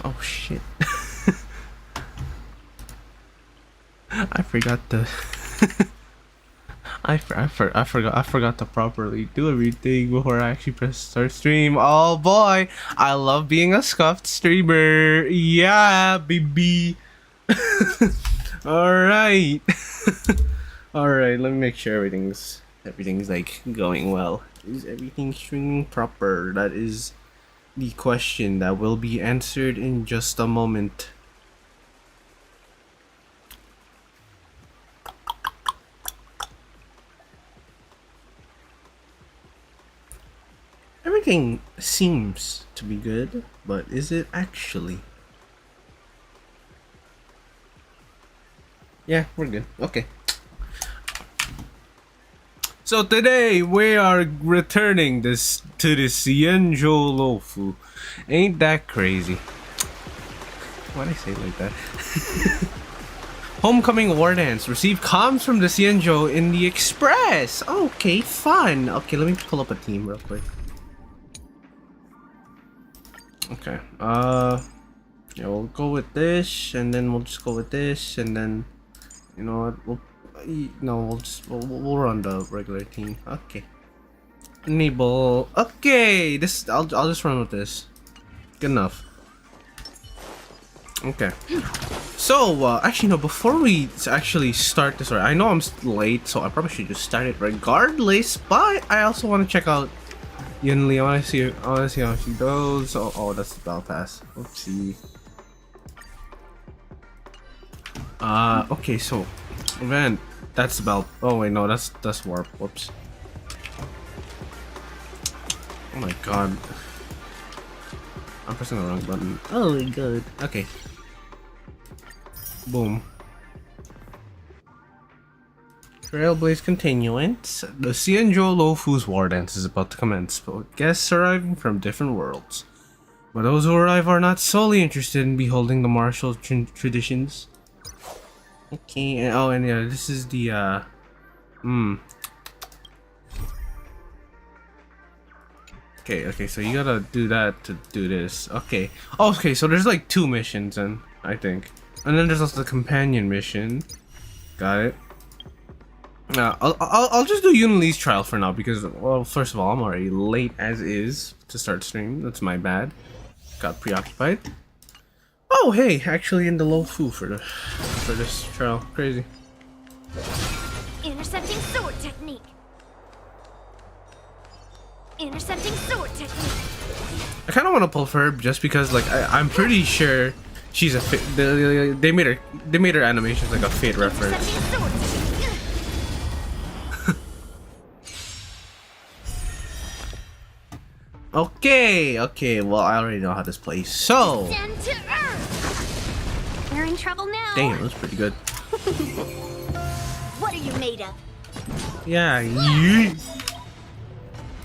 Oh shit. I forgot to I forgot to properly do everything before I actually press start stream. Oh boy, I love being a scuffed streamer. Yeah, baby. All right. All right, let me make sure everything's like going well. Is everything streaming proper? That is the question that will be answered in just a moment. Everything seems to be good, but is it actually? Yeah, we're good. Okay. So today we are returning this to the LUOFU. Ain't that crazy? Why'd I say it like that? Homecoming War Dance. Receive comms from the Cienjo in the Express. Okay, fun. Okay, let me pull up a team real quick. Okay. Yeah, we'll go with this, and then we'll just go with this, and then, you know what? We'll run the regular team. Okay. Enable. Okay, this I'll just run with this. Good enough. Okay. So actually no, before we actually start this, I know I'm late, so I probably should just start it regardless. But I also want to check out Yunli. I want to see how she goes. Oh, that's the battle pass. Oopsie. Okay, so event. That's about. Oh wait, no, that's warp. Whoops. Oh my god. I'm pressing the wrong button. Oh my god. Okay. Boom. Trailblaze Continuance. The Cienjo LUOFU's war dance is about to commence, but with guests arriving from different worlds. But those who arrive are not solely interested in beholding the martial traditions. Okay, and yeah, this is the Okay, so you gotta do that to do this. Okay. Oh, okay, so there's like 2 missions, and I think. And then there's also the companion mission. Got it. Now, I'll just do Yunli's trial for now because, well, first of all, I'm already late as is to start streaming. That's my bad. Got preoccupied. Oh, hey, actually in the LUOFU for this trial. Crazy. Intercepting sword technique. Intercepting sword technique. I kind of want to pull for her just because, like, I'm pretty sure she's a Fate. They made her animations like a Fate reference. Okay. Well, I already know how this plays. So, we're in trouble now. damn, that's pretty good. What are you made of? Yeah.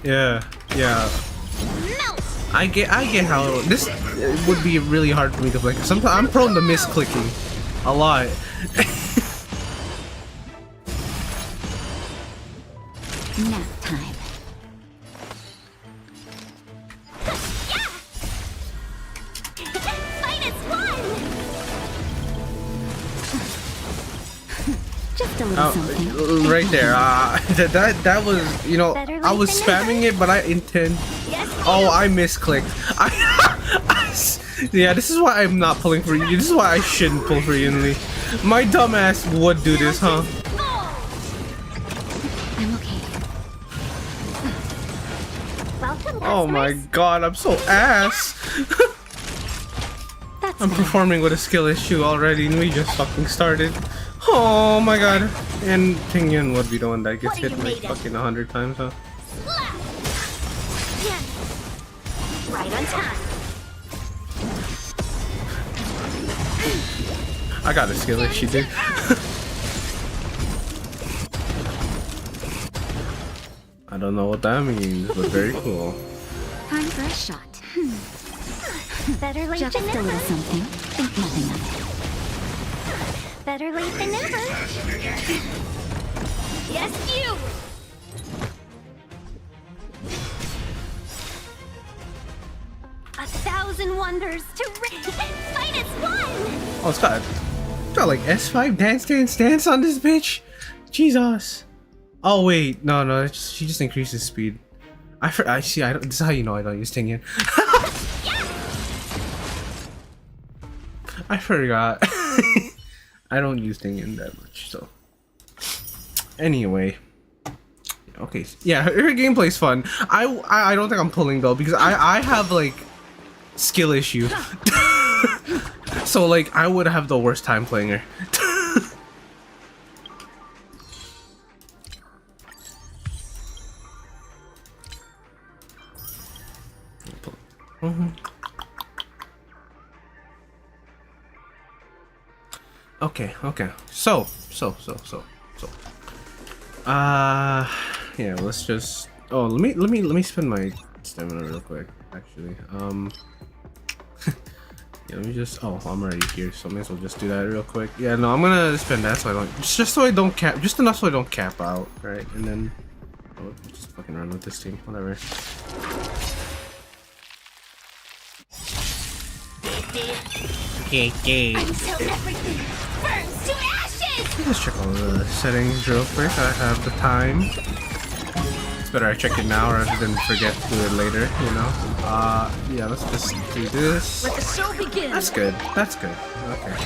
Melt. I get how this would be really hard for me to play. Sometimes I'm prone to misclicking a lot. Nap time. Fight is fun. Just a little something. Right there. That was, you know, I was spamming it, but I intend. Yes, Oh, I misclicked. Yeah, this is why I'm not pulling for you. This is why I shouldn't pull for Yunli. My dumbass would do this, huh? I'm okay. Welcome, Oh my god, I'm so ass. That's I'm performing with a skill issue already, and we just fucking started. Oh my god. And Pingyun would be the one that gets hit like fucking 100 times, huh? Yeah. Right on time. I got a skill issue, dude. I don't know what that means, but very cool. Time for a shot. Better late than never. Just a little something. Think nothing of it. Better late than never. Yes, you! 1,000 1,000 wonders to fight as one. Oh, it's got like S5 dance on this bitch. Jesus. Oh wait, no, she just increases speed. I see. I don't. This is how you know I don't use Tingyun. I forgot. I don't use Tingyun that much, so. Anyway. Okay. Yeah, her gameplay's fun. I don't think I'm pulling though because I have like skill issue. So like I would have the worst time playing her. Okay. So. Yeah, let's just. Oh, let me spend my stamina real quick. Actually, yeah, let me just. Oh, I'm already here, so I may as well just do that real quick. Yeah, no, I'm gonna spend that so I don't. Just so I don't cap. Just enough so I don't cap out, right? And then. Oh, just fucking run with this team. Whatever. Okay. Until everything burns to ashes. Let's check all the settings real quick. I have the time. It's better I check it now rather than forget to do it later, you know? Yeah, let's just do this. Let the show begin. That's good. Okay.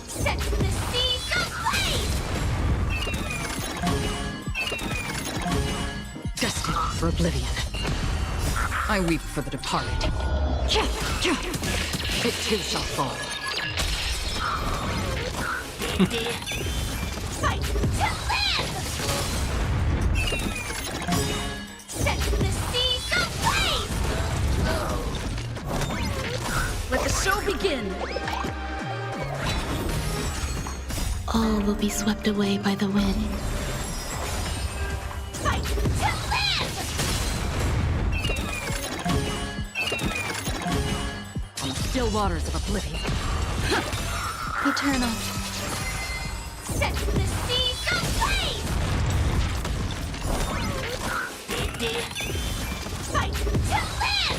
Set the seas ablaze. Destined for oblivion. I weep for the departed. It too shall fall. Fight to live. Set the seas ablaze. Let the show begin. All will be swept away by the wind. Fight to live. On still waters of oblivion. Eternal. Set the seas ablaze. Fight to live.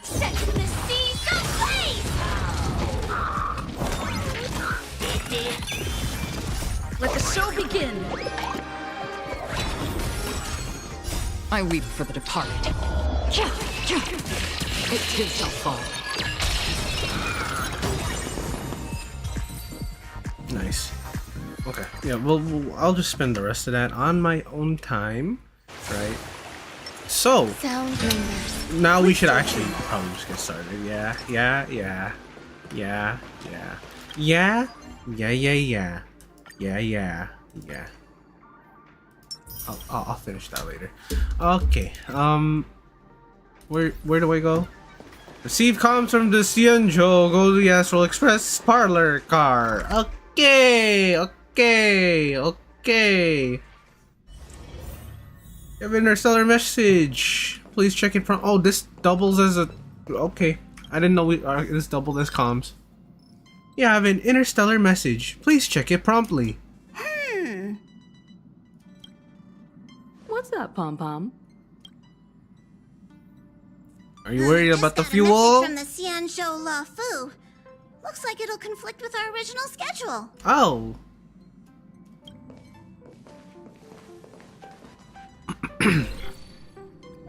Set the seas ablaze. Let the show begin. I weep for the departed. It too shall fall. Nice. Okay. Yeah, well, I'll just spend the rest of that on my own time, right? So, Sound lingers. now we should actually probably just get started. Yeah. I'll finish that later. Okay. Where do I go? Receive comms from the Xianzhou. Go to the Astral Express parlor car. Okay. You have an interstellar message. Please check it from. Oh, this doubles as a. Okay, I didn't know this doubled as comms. You have an interstellar message. Please check it promptly. What's that, Pom Pom? Are you worried about the Just got a fuel? message from the Xianzhou LUOFU. Looks like it'll conflict with our original schedule. Oh.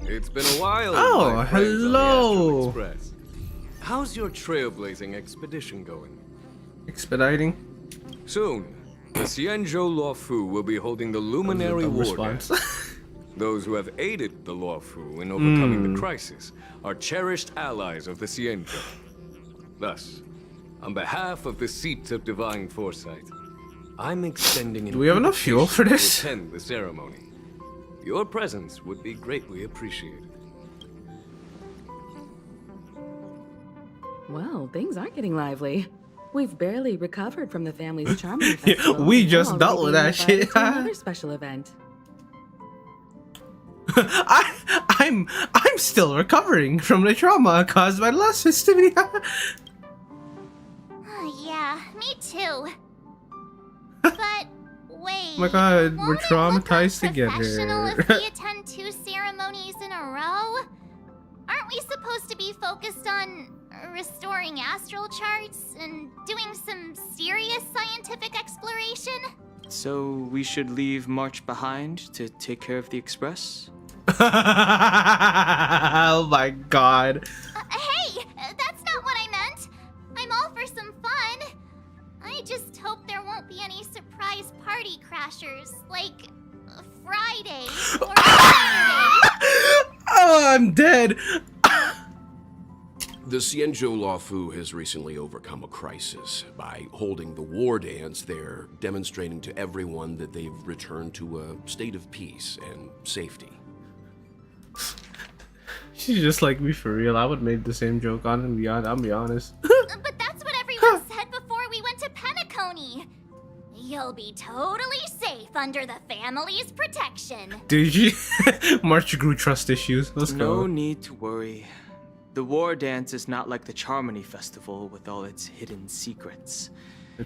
It's been a while. Oh, my friends on the hello. Astral Express. How's your trailblazing expedition going? Expediting. Soon, the Xianzhou LUOFU will be holding the Luminary Dumb War response. Dance. Those who have aided the LUOFU in overcoming the crisis are cherished allies of the Xianzhou. Thus, on behalf of the Seat of Divine Foresight, I'm extending an Do we have enough fuel for invitation this? to attend the ceremony. Your presence would be greatly appreciated. Well, things aren't getting lively. We've barely recovered from the family's charming festival. We and just we're dealt already with being that invited shit. to another special event. I'm still recovering from the trauma caused by the last festivity. Yeah, me too. But Wait. Oh my god, won't we're it look traumatized unprofessional together. if we attend 2 ceremonies in a row? Aren't we supposed to be focused on restoring astral charts and doing some serious scientific exploration? So we should leave March behind to take care of the Express? Oh my god. Hey, that's not what I meant. I'm all for some fun. I just hope there won't be any surprise party crashers, like Friday or Saturday. Oh, I'm dead. The Xianzhou LUOFU has recently overcome a crisis. By holding the war dance, they're demonstrating to everyone that they've returned to a state of peace and safety. She's just like me for real. I would have made the same joke on and beyond. I'll be honest. But that's what everyone said before we went to Penacony. You'll be totally safe under the family's protection. Did you? March grew trust issues. Let's No go. need to worry. The war dance is not like the Charmony Festival with all its hidden secrets.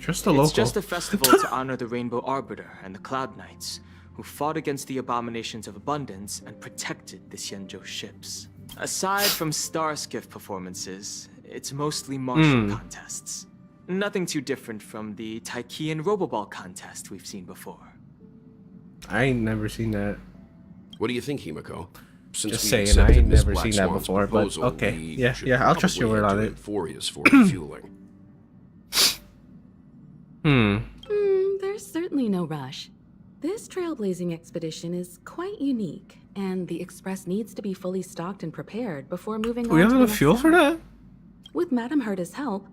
Trust the local. It's just a festival to honor the Rainbow Arbiter and the Cloud Knights, who fought against the abominations of abundance and protected the Xianzhou ships. Aside from star skiff performances, it's mostly martial contests. Nothing too different from the Taikian Roboball contest we've seen before. I ain't never seen that. What do you think, Himiko? Since Just we saying, I accepted ain't Miss never Black seen that Swan's before, but proposal, okay. we Yeah, should yeah, I'll trust your probably word on head it. to Euphoria's for refueling. There's certainly no rush. This trailblazing expedition is quite unique, and the Express needs to be fully stocked and prepared before moving on We to have the enough next fuel for step. that? With Madame Herta's help,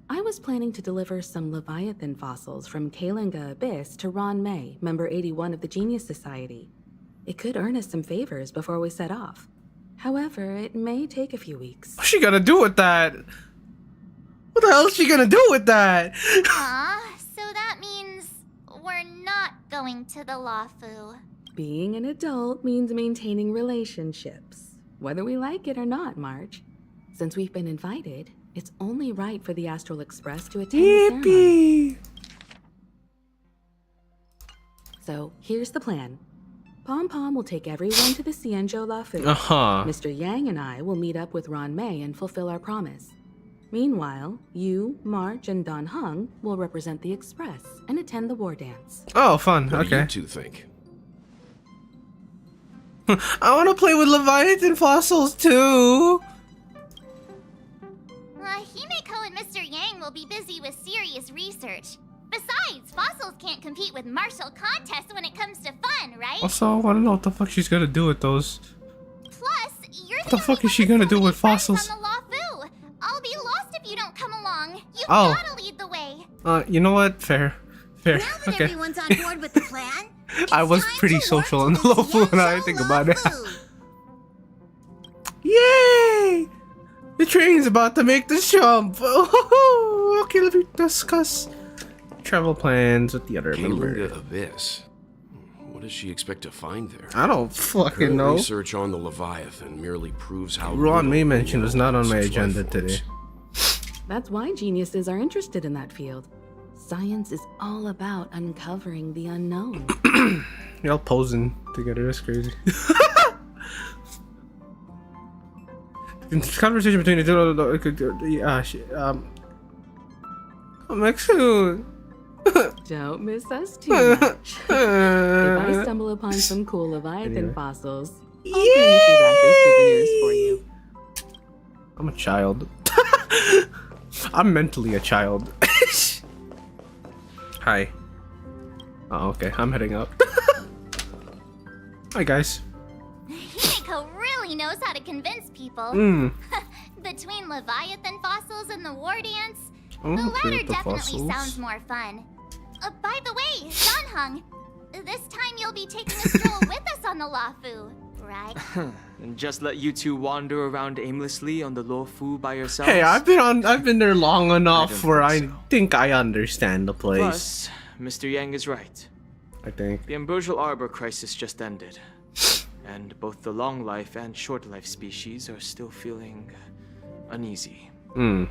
I was planning to deliver some Leviathan fossils from Kalinga Abyss to Ron May, member 81 of the Genius Society. It could earn us some favors before we set off. However, it may take a few weeks. What's she gonna do with that? What the hell is she gonna do with that? Aw, so that means we're not going to the LUOFU. Being an adult means maintaining relationships, whether we like it or not, March. Since we've been invited, it's only right for the Astral Express to attend the ceremony. Yippee! So, here's the plan. Pom Pom will take everyone to the Xianzhou LUOFU. Uh-huh. Mr. Yang and I will meet up with Ron May and fulfill our promise. Meanwhile, you, March, and Don Hung will represent the Express and attend the war dance. Oh, fun. What do Okay. you two think? I want to play with Leviathan fossils too. Himiko and Mr. Yang will be busy with serious research. Besides, fossils can't compete with martial contests when it comes to fun, right? Also, I want to know what the fuck she's gonna do with those. Plus, you're What the fuck is she gonna do with fossils? On the LUOFU. I'll be lost if you don't come along. You've Oh. gotta lead the way. You know what? Fair. Fair. Now that Okay. everyone's on board with the plan, I was it's time pretty to social work in to the LUOFU when I Xianzhou think about it. LUOFU. Yay! The train's about to make the jump. Oh, okay, let me discuss travel plans with the other member. Kalinga Abyss. What does she expect to find there? I don't fucking Her know. research on the Leviathan merely proves how Ron May little we mentioned know was not on about my such agenda life forms. today. That's why geniuses are interested in that field. Science is all about uncovering the unknown. Y'all posing together, that's crazy. Conversation between the two. Come back soon. Don't miss us too much. If I stumble upon some cool Leviathan Anyway. fossils, I'll bring a few back as souvenirs for you. I'm a child. I'm mentally a child. Hi. Oh, okay. I'm heading up. Hi, guys. Himiko really knows how to convince people. Between Leviathan fossils and the war dance, I'm the gonna play latter with the definitely fossils. sounds more fun. By the way, Don Hung, this time you'll be taking a stroll with us on the LUOFU, right? And just let you two wander around aimlessly on the LUOFU by yourselves? Hey, I've been there long enough don't where I think so. think I understand the place. Plus, Mr. Yang is right. I think. The Ambrosial Arbor crisis just ended. And both the long life and short life species are still feeling uneasy. And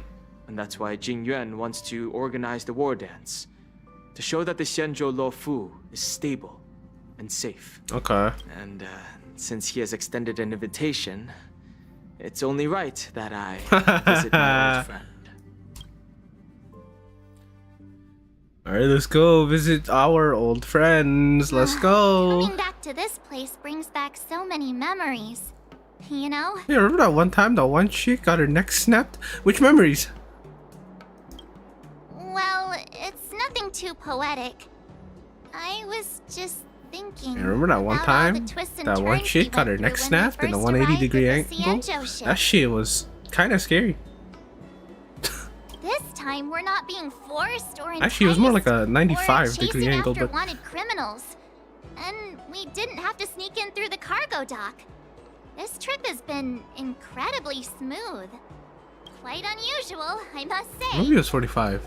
that's why Jing Yuan wants to organize the war dance, to show that the Xianzhou LUOFU is stable and safe. Okay. And since he has extended an invitation, it's only right that I visit my old friend. Alright, let's go visit our old friends. Let's go. Coming back to this place brings back so many memories. You know? Hey, remember that one time that one chick got her neck snapped? Which memories? Well, it's nothing too poetic. I was just thinking. Hey, remember that one about all the time twists and that one turns chick we got her went neck through when we snapped in a first 180-degree arrived at the angle? Xianzhou ship. That shit was kind of scary. This time we're not being forced or Actually, it was more like a enticed or 95-degree chasing angle, after but wanted criminals. And we didn't have to sneak in through the cargo dock. This trip has been incredibly smooth. Quite unusual, I must say. maybe it was 45.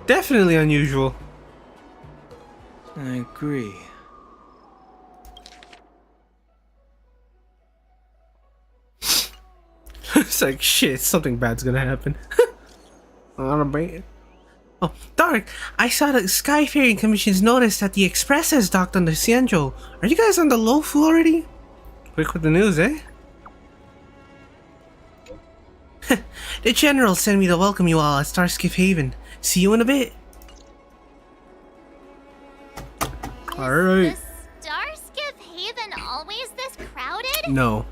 Definitely unusual. I agree. It's like, shit, something bad's gonna happen. Oh, Dark, I saw the Skyfaring Commission's notice that the Express has docked on the Xianzhou. Are you guys on the LUOFU already? Quick with the news, eh? The General sent me to welcome you all at Starskiff Haven. See you in a bit. Alright. Is Starskiff Haven always this crowded? No.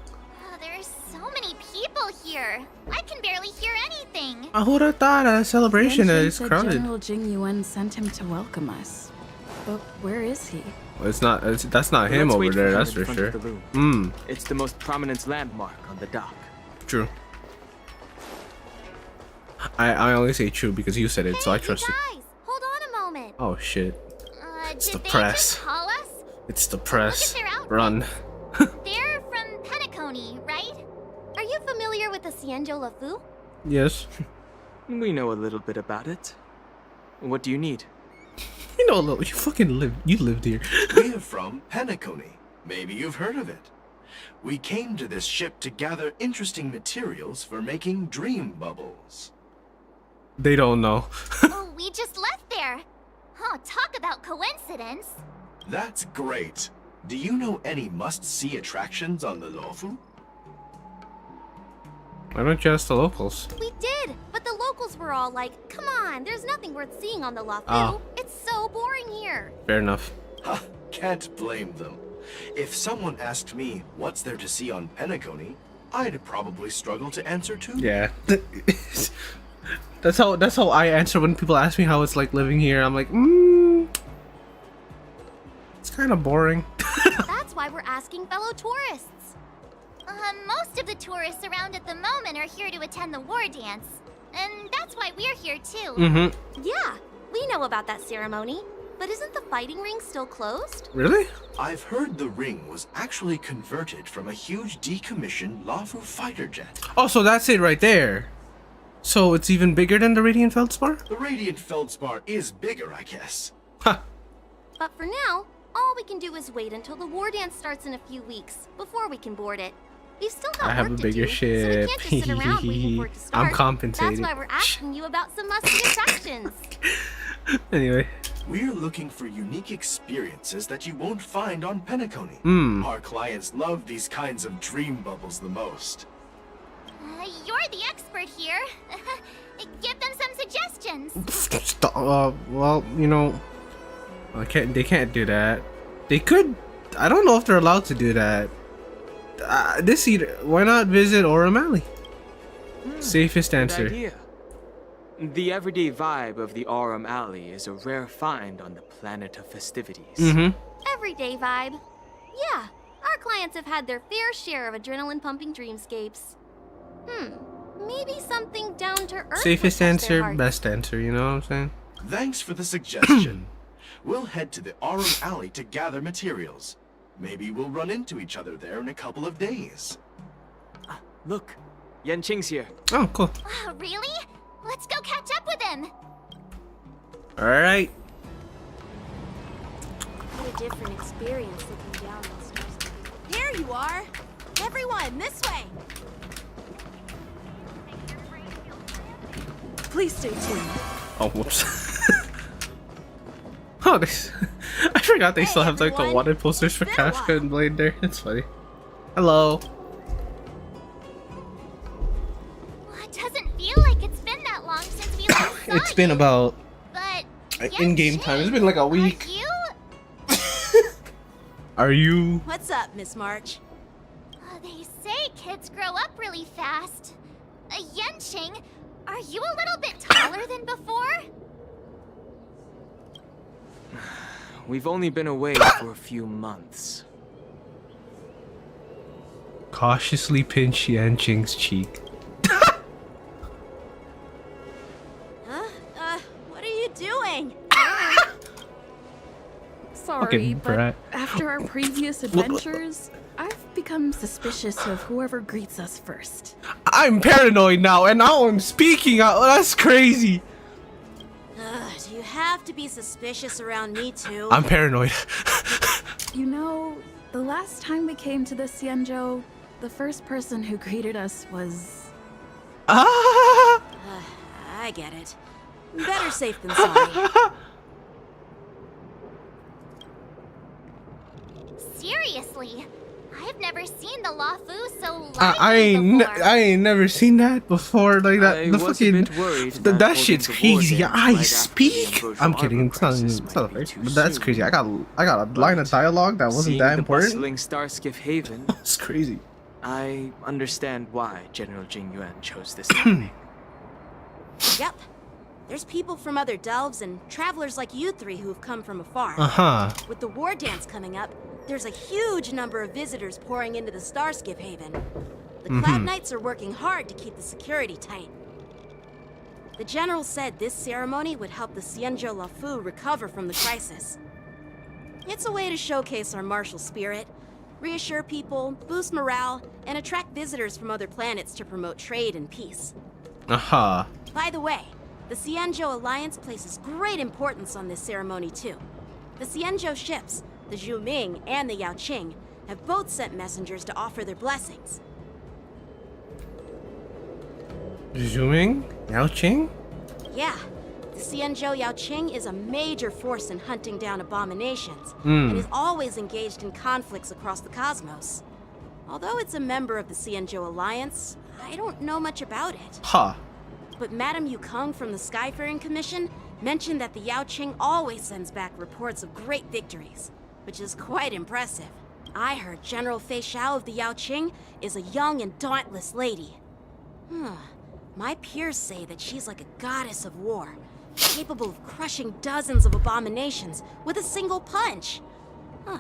Oh, there's so many people here. I can barely hear anything. I would have thought a celebration Yuan Qing is said crowded. General Jing Yuan sent him to welcome us. But where is he? Well, that's not him Let's over wait there, him that's in for front sure. of the loom. Hmm, It's the most prominent landmark on the dock. true. I only say true because you said it, so I trust you. Guys, hold on a moment. Oh shit. It's the did they press. just call us? It's the press. their outfits. Run. They're from Penacony, right? Are you familiar with the Xianzhou LUOFU? Yes. We know a little bit about it. What do you need? You know, look, you fucking lived here. We're from Penacony. Maybe you've heard of it. We came to this ship to gather interesting materials for making dream bubbles. They don't know. Oh, we just left there. Oh, talk about coincidence. That's great. Do you know any must-see attractions on the LUOFU? Why don't you ask the locals? We did, but the locals were all like, come on, there's nothing worth seeing on the LUOFU. Oh. It's so boring here. Fair enough. Ha! Can't blame them. If someone asked me what's there to see on Penacony, I'd probably struggle to answer too. Yeah. That's how I answer when people ask me how it's like living here. I'm like, it's kind of boring. That's why we're asking fellow tourists. Most of the tourists around at the moment are here to attend the war dance. And that's why we're here too. Mm-hmm. Yeah, we know about that ceremony. But isn't the fighting ring still closed? Really? I've heard the ring was actually converted from a huge decommissioned LUOFU fighter jet. Oh, so that's it right there. So it's even bigger than the Radiant Feldspar? The Radiant Feldspar is bigger, I guess. Ha! But for now, all we can do is wait until the war dance starts in a few weeks before we can board it. We've still got I have work a to bigger do, so ship. we can't just sit around waiting for it to start. I'm compensated. That's why we're asking you about some must-see attractions. Anyway. We're looking for unique experiences that you won't find on Penacony. Our clients love these kinds of dream bubbles the most. You're the expert here. Give them some suggestions. Well, you know, they can't do that. They could. I don't know if they're allowed to do that. Why not visit Aurum Alley? Safest Good answer. idea. The everyday vibe of the Aurum Alley is a rare find on the planet of festivities. Mm-hmm. Everyday vibe. Yeah, our clients have had their fair share of adrenaline-pumping dreamscapes. Maybe something down to earth. Safest would touch their answer, hearts. best answer. You know what I'm saying? Thanks for the suggestion. We'll head to the Aurum Alley to gather materials. Maybe we'll run into each other there in a couple of days. Look, Yan Qing's here. Oh, cool. Really? Let's go catch up with him. All right. What a different experience looking down on stars. Here you are! Everyone, this way! Please stay tuned. Oh, whoops. Oh, I forgot they still have like the wanted posters for Kafka and Blade there. It's funny. Hello. Well, it doesn't feel like it's been that long since we last saw It's been about But in-game time. It's been like a week. Are you? Are you? What's up, Miss March? They say kids grow up really fast. Yenching, are you a little bit taller than before? We've only been away for a few months. Cautiously pinch Yanqing's cheek. What are you doing? Sorry, Fucking but brat. after our previous adventures, I've become suspicious of whoever greets us first. I'm paranoid now, and now I'm speaking out. That's crazy. Do you have to be suspicious around me too? I'm paranoid. You know, the last time we came to the Xianzhou, the first person who greeted us was... Ah! I get it. Better safe than sorry. Seriously, I've never seen the LUOFU so lively I ain't never seen that before. Like that. I The was a fucking bit worried that holding shit's the crazy. war dance I right after the speak. Ambrosial I'm kidding. Arbor It's not. crisis It's might not be right. too But that's soon. crazy. I got a line of dialogue that wasn't Seeing that the important. bustling Starskiff Haven, It's crazy. I understand why General Jing Yuan chose this timing. Yep. There's people from other delves and travelers like you three who've come from afar. With the war dance coming up, there's a huge number of visitors pouring into the Starskiff Haven. The Cloud Knights are working hard to keep the security tight. The general said this ceremony would help the Xianzhou LUOFU recover from the crisis. It's a way to showcase our martial spirit, reassure people, boost morale, and attract visitors from other planets to promote trade and peace. By the way, the Xianzhou Alliance places great importance on this ceremony too. The Xianzhou ships, the Zhuming and the Yaoqing, have both sent messengers to offer their blessings. Zhuming? Yaoqing? Yeah, the Xianzhou Yaoqing is a major force in hunting down abominations, and is always engaged in conflicts across the cosmos. Although it's a member of the Xianzhou Alliance, I don't know much about it. But Madame Yukong from the Skyfaring Commission mentioned that the Yaoqing always sends back reports of great victories, which is quite impressive. I heard General Fei Xiao of the Yaoqing is a young and dauntless lady. My peers say that she's like a goddess of war, capable of crushing dozens of abominations with a single punch. I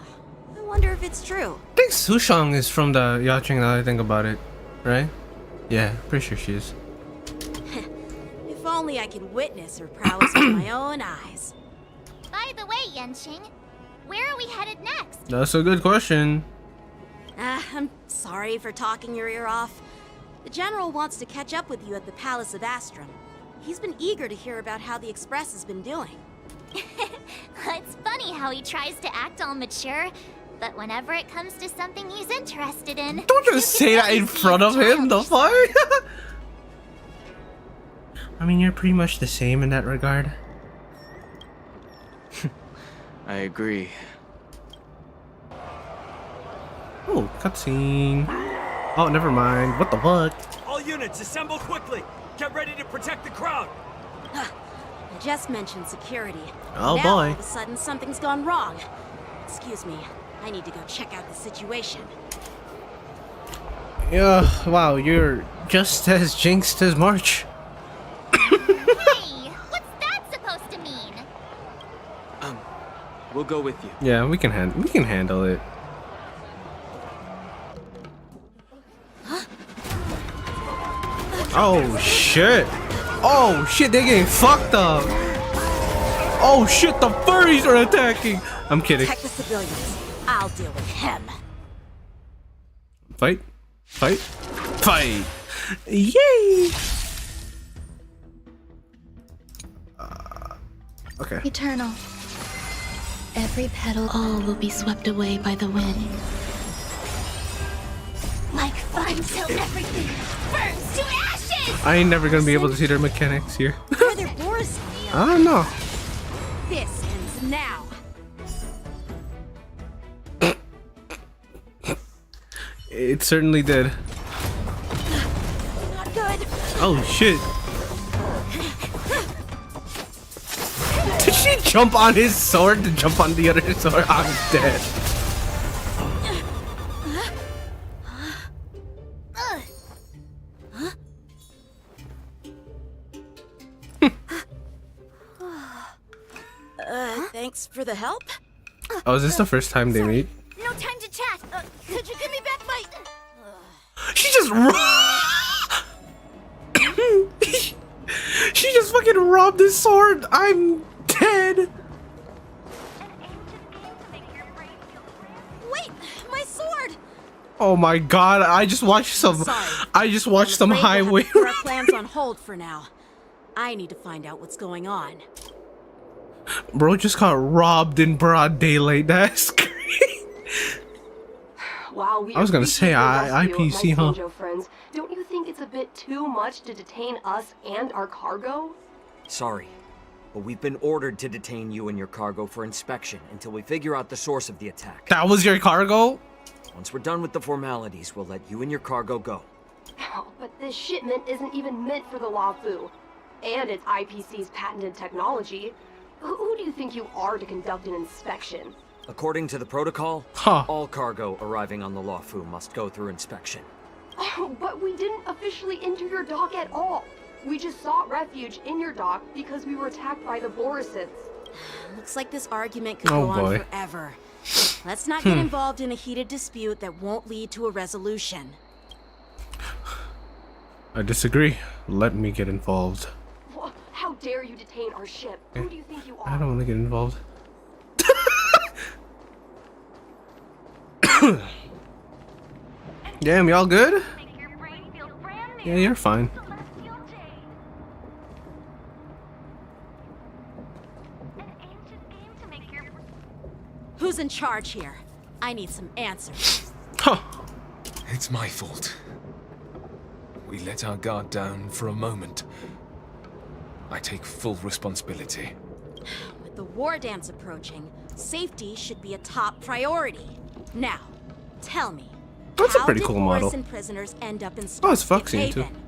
wonder if it's true. I think Sushang is from the Yaoqing now that I think about it. Right? Yeah, pretty sure she is. If only I could witness her prowess with my own eyes. By the way, Yenching, where are we headed next? That's a good question. I'm sorry for talking your ear off. The General wants to catch up with you at the Palace of Astrum. He's been eager to hear about how the Express has been doing. It's funny how he tries to act all mature, but whenever it comes to something he's interested in... Don't just say that in front of him, the fuck? I mean, you're pretty much the same in that regard. I agree. Oh, cutscene. Oh, never mind. What the fuck? All units, assemble quickly! Get ready to protect the crowd! I just mentioned security. Oh, now, boy. all of a sudden, something's gone wrong. Excuse me. I need to go check out the situation. Yeah, wow, you're just as jinxed as March. Hey, what's that supposed to mean? We'll go with you. Yeah, we can handle it. Oh shit! Oh shit, they're getting fucked up! Oh shit, the furries are attacking! I'm kidding. Protect the civilians. I'll deal with him. Fight! Fight! Fight! Yay! Okay. Eternal. Every petal, all will be swept away by the wind. Like fun till everything burns to ashes! I ain't never gonna be able to see their mechanics here. Where their Boris? I don't know. This ends now. It certainly did. Not good. Oh shit. Did she jump on his sword to jump on the other sword? I'm dead. Thanks for the help. Oh, is this the first time they meet? No time to chat. Could you give me back my... She just she just fucking robbed his sword. I'm dead. Wait, my sword. Oh my god! I just watched some. Sorry. I just watched some I'm afraid we'll highway. have to put our plans on hold for now. I need to find out what's going on. Bro just got robbed in broad daylight. That's crazy. Wow, we I was gonna say IPC, huh? Friends, don't you think it's a bit too much to detain us and our cargo? Sorry, but we've been ordered to detain you and your cargo for inspection until we figure out the source of the attack. That was your cargo? Once we're done with the formalities, we'll let you and your cargo go. Oh, but this shipment isn't even meant for the LUOFU, and it's IPC's patented technology. Who do you think you are to conduct an inspection? According to the protocol, Huh. all cargo arriving on the LUOFU must go through inspection. Oh, but we didn't officially enter your dock at all. We just sought refuge in your dock because we were attacked by the Borisids. Looks like this argument could Oh, go boy. on forever. Let's not get involved in a heated dispute that won't lead to a resolution. I disagree. Let me get involved. How dare you detain our ship? Who do you think you are? I don't want to get involved. Damn, y'all good? Yeah, you're fine. Who's in charge here? I need some answers. Huh. It's my fault. We let our guard down for a moment. I take full responsibility. With the war dance approaching, safety should be a top priority. Now, tell me, That's a how pretty did cool model. Boris and prisoners end up in Oh, it's Starskip Foxy, too. Haven?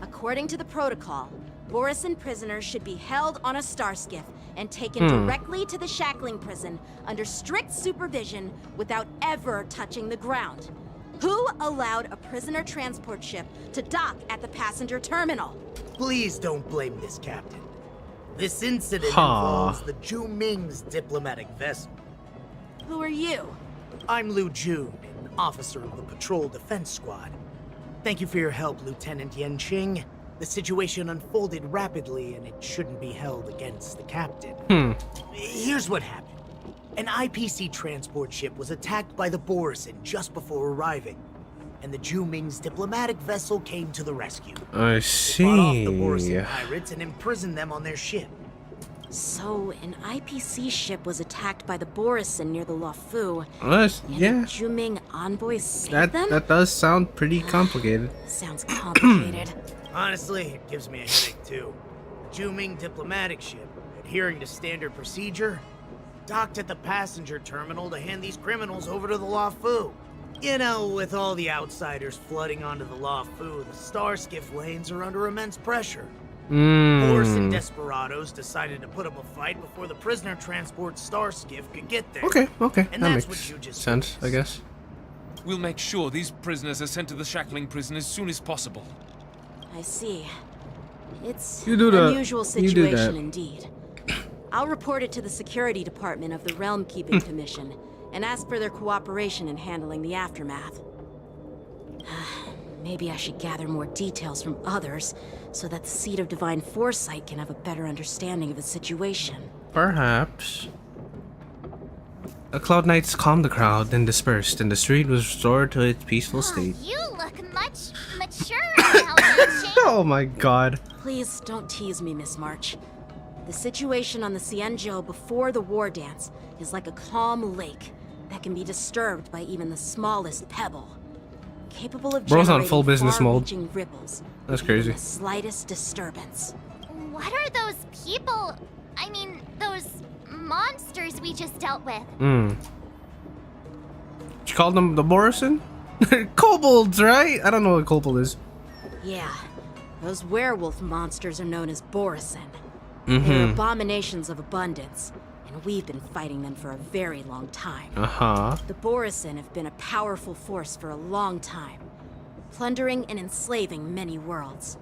According to the protocol, Boris and prisoners should be held on a starskiff and taken directly to the shackling prison under strict supervision without ever touching the ground. Who allowed a prisoner transport ship to dock at the passenger terminal? Please don't blame this captain. This incident involves the Ju Ming's diplomatic vessel. Who are you? I'm Liu Jun, an officer of the Patrol Defense Squad. Thank you for your help, Lieutenant Yenqing. The situation unfolded rapidly, and it shouldn't be held against the captain. Here's what happened. An IPC transport ship was attacked by the Borisin just before arriving, and the Ju Ming's diplomatic vessel came to the rescue. I They fought off the see. Borisin pirates and imprisoned them on their ship. So, an IPC ship was attacked by the Borisin near the LUOFU. Yeah. A Ju Ming envoy saved them? That does sound pretty complicated. Sounds complicated. Honestly, it gives me a headache too. The Ju Ming diplomatic ship, adhering to standard procedure, docked at the passenger terminal to hand these criminals over to the LUOFU. You know, with all the outsiders flooding onto the LUOFU, the Starskiff lanes are under immense pressure. Borisin desperados decided to put up a fight before the prisoner transport Starskiff could get there. Okay, And that that's makes what you just sense, I guess. We'll make sure these prisoners are sent to the shackling prison as soon as possible. I see. It's You do an that. unusual You do that. situation indeed. I'll report it to the security department of the Realm Keeping Commission and ask for their cooperation in handling the aftermath. Maybe I should gather more details from others so that the Seat of Divine Foresight can have a better understanding of the situation. Perhaps. The Cloud Knights calmed the crowd, then dispersed, and the street was restored to its peaceful state. You look much mature now, Yenqing. Oh my god. Please don't tease me, Miss March. The situation on the Xianzhou before the war dance is like a calm lake that can be disturbed by even the smallest pebble. capable of Bro's on generating full business mode. far-reaching ripples. That's with crazy. even the slightest disturbance. What are those people? I mean, those monsters we just dealt with? You called them the Borison? Kobolds, right? I don't know what kobold is. Yeah, those werewolf monsters are known as Borison. Mm-hmm. They're abominations of abundance, and we've been fighting them for a very long time. Uh-huh. The Borison have been a powerful force for a long time, plundering and enslaving many worlds.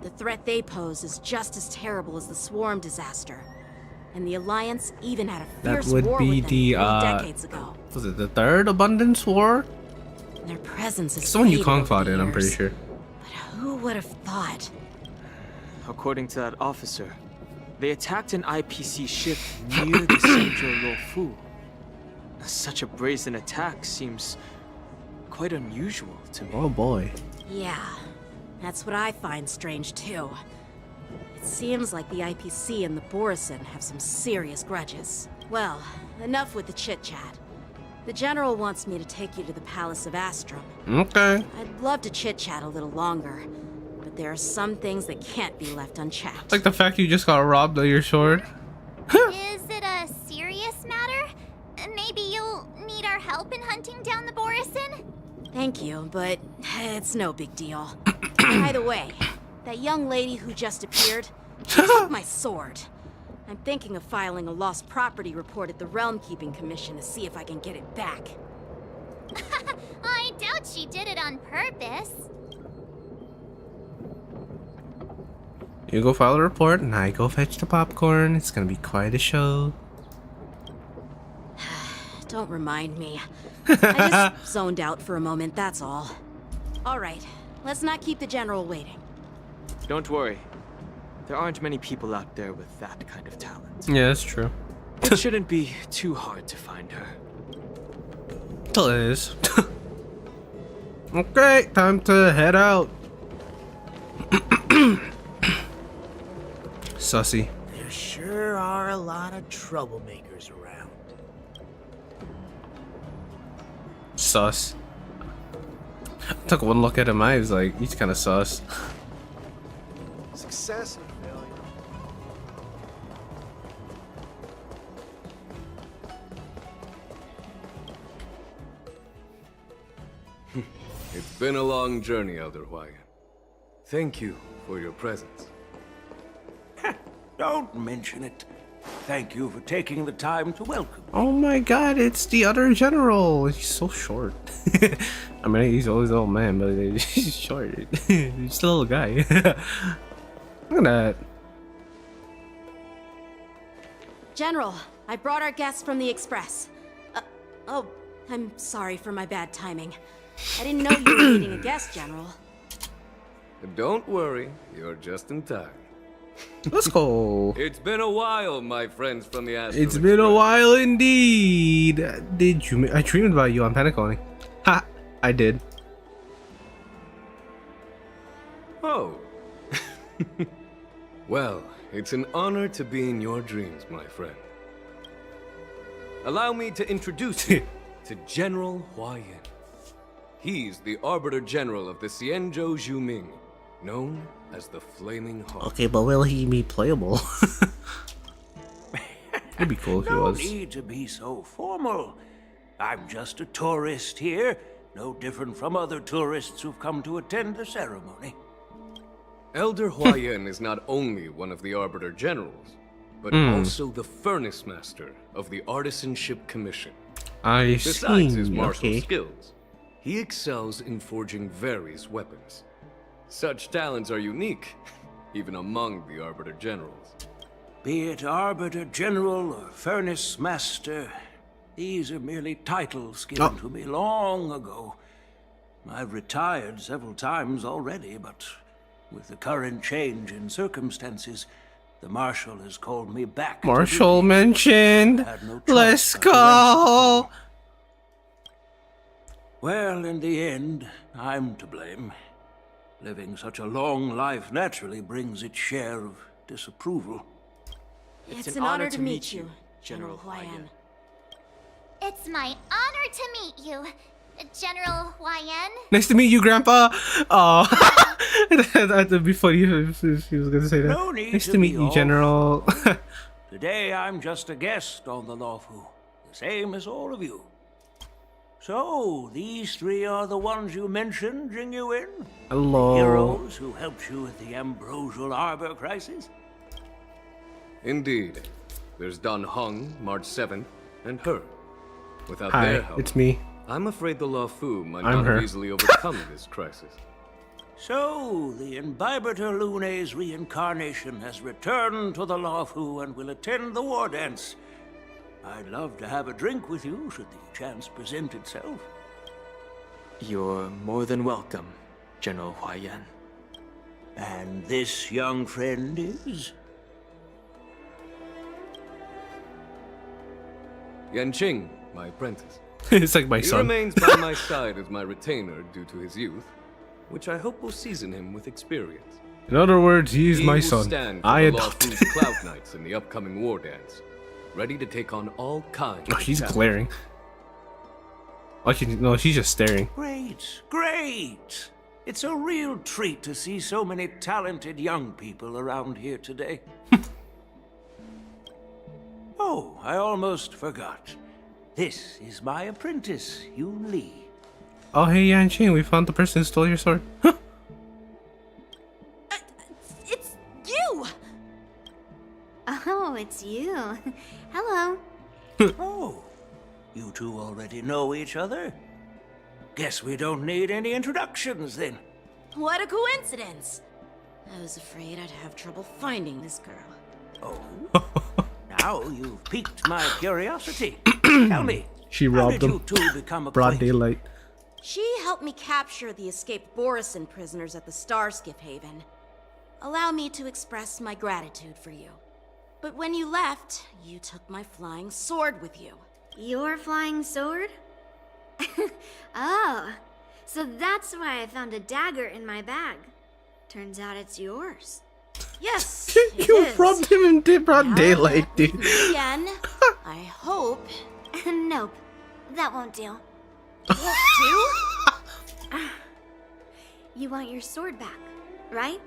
The threat they pose is just as terrible as the Swarm disaster, and the Alliance even had a That fierce would war be with them the, 3 decades ago. Was it the third Abundance War? Their presence is It's the one faded Yukong over fought the in, I'm pretty years. sure. But who would have thought? According to that officer, they attacked an IPC ship near the central LUOFU. Such a brazen attack seems quite unusual to me. Oh boy. Yeah, that's what I find strange too. It seems like the IPC and the Borison have some serious grudges. Well, enough with the chit-chat. The General wants me to take you to the Palace of Astrum. Okay. I'd love to chit-chat a little longer, but there are some things that can't be left unchecked. Like the fact you just got robbed of your sword. Is it a serious matter? Maybe you'll need our help in hunting down the Borison? Thank you, but it's no big deal. By the way, that young lady who just appeared, she took my sword. I'm thinking of filing a lost property report at the Realm Keeping Commission to see if I can get it back. I doubt she did it on purpose. You go file a report and I go fetch the popcorn. It's gonna be quite a show. Don't remind me. I just zoned out for a moment, that's all. Alright, let's not keep the General waiting. Don't worry. There aren't many people out there with that kind of talent. Yeah, that's true. It shouldn't be too hard to find her. Till it is. Okay, time to head out. Sussy. There sure are a lot of troublemakers around. Sus. Took one look at him, I was like, he's kind of sus. Success and failure. It's been a long journey, Elder Hwaiyan. Thank you for your presence. Don't mention it. Thank you for taking the time to welcome me. Oh my god, it's the other general. He's so short. I mean, he's always an old man, but he's short. He's a little guy. Look at that. General, I brought our guests from the Express. Oh, I'm sorry for my bad timing. I didn't know you were meeting a guest, General. Don't worry, you're just in time. Let's go. It's been a while, my friends from the Astral It's been a while indeed. Did you? I dreamed about you on Penacony. Ha! I did. Oh. Well, it's an honor to be in your dreams, my friend. Allow me to introduce you to General Hwaiyan. He's the Arbiter General of the Xianzhou Zhuming, known as the Flaming Heart. Okay, but will he be playable? It'd be cool if he was. No need to be so formal. I'm just a tourist here, no different from other tourists who've come to attend the ceremony. Elder Hwaiyan is not only one of the Arbiter Generals, but also the Furnace Master of the Artisanship Commission. I Besides see. his martial Okay. skills, he excels in forging various weapons. Such talents are unique, even among the Arbiter Generals. Be it Arbiter General or Furnace Master, these are merely titles given to me long ago. I've retired several times already, but with the current change in circumstances, the Marshal has called me back. Marshal mentioned. Let's go. Well, in the end, I'm to blame. Living such a long life naturally brings its share of disapproval. It's an honor to meet you, General Hwaiyan. It's my honor to meet you. General YN? Nice to meet you, Grandpa. Oh, that'd be funny if she was gonna say that. No need Nice to to meet be you, General. Today I'm just a guest on the LUOFU, the same as all of you. So, these three are the ones you mentioned, Jingyuin? Hello. The heroes who helped you with the Ambrosial Arbor crisis? Indeed. There's Don Hung, March 7th, and her. Without Hi, their help, it's me. I'm afraid the LUOFU might I'm not her. have easily overcome this crisis. So, the Imbibitor Lune's reincarnation has returned to the LUOFU and will attend the war dance. I'd love to have a drink with you, should the chance present itself. You're more than welcome, General YN. And this young friend is? Yanqing, my apprentice. It's like my He son. remains by my side as my retainer due to his youth, which I hope will season him with experience. In other words, he's He my will son. stand for I the adopted. LUOFU's Cloud Knights in the upcoming war dance, ready to take on all kinds. Oh, of she's challenges. glaring. No, she's just staring. Great, great! It's a real treat to see so many talented young people around here today. Oh, I almost forgot. This is my apprentice, Yoon Lee. Oh, hey, Yanqing, we found the person who stole your sword. Huh. It's you! Oh, it's you. Hello. Oh, you two already know each other? Guess we don't need any introductions then. What a coincidence! I was afraid I'd have trouble finding this girl. Oh? Now you've piqued my curiosity. Tell me, She how robbed did you him. two become Broad acquainted? daylight. She helped me capture the escaped Borison prisoners at the Starskiff Haven. Allow me to express my gratitude for you. But when you left, you took my flying sword with you. Your flying sword? Oh, so that's why I found a dagger in my bag. Turns out it's yours. Yes, You it is. robbed him in broad Now daylight, walk dude. with me again. I hope. Nope, that won't do. Won't do? You want your sword back, right?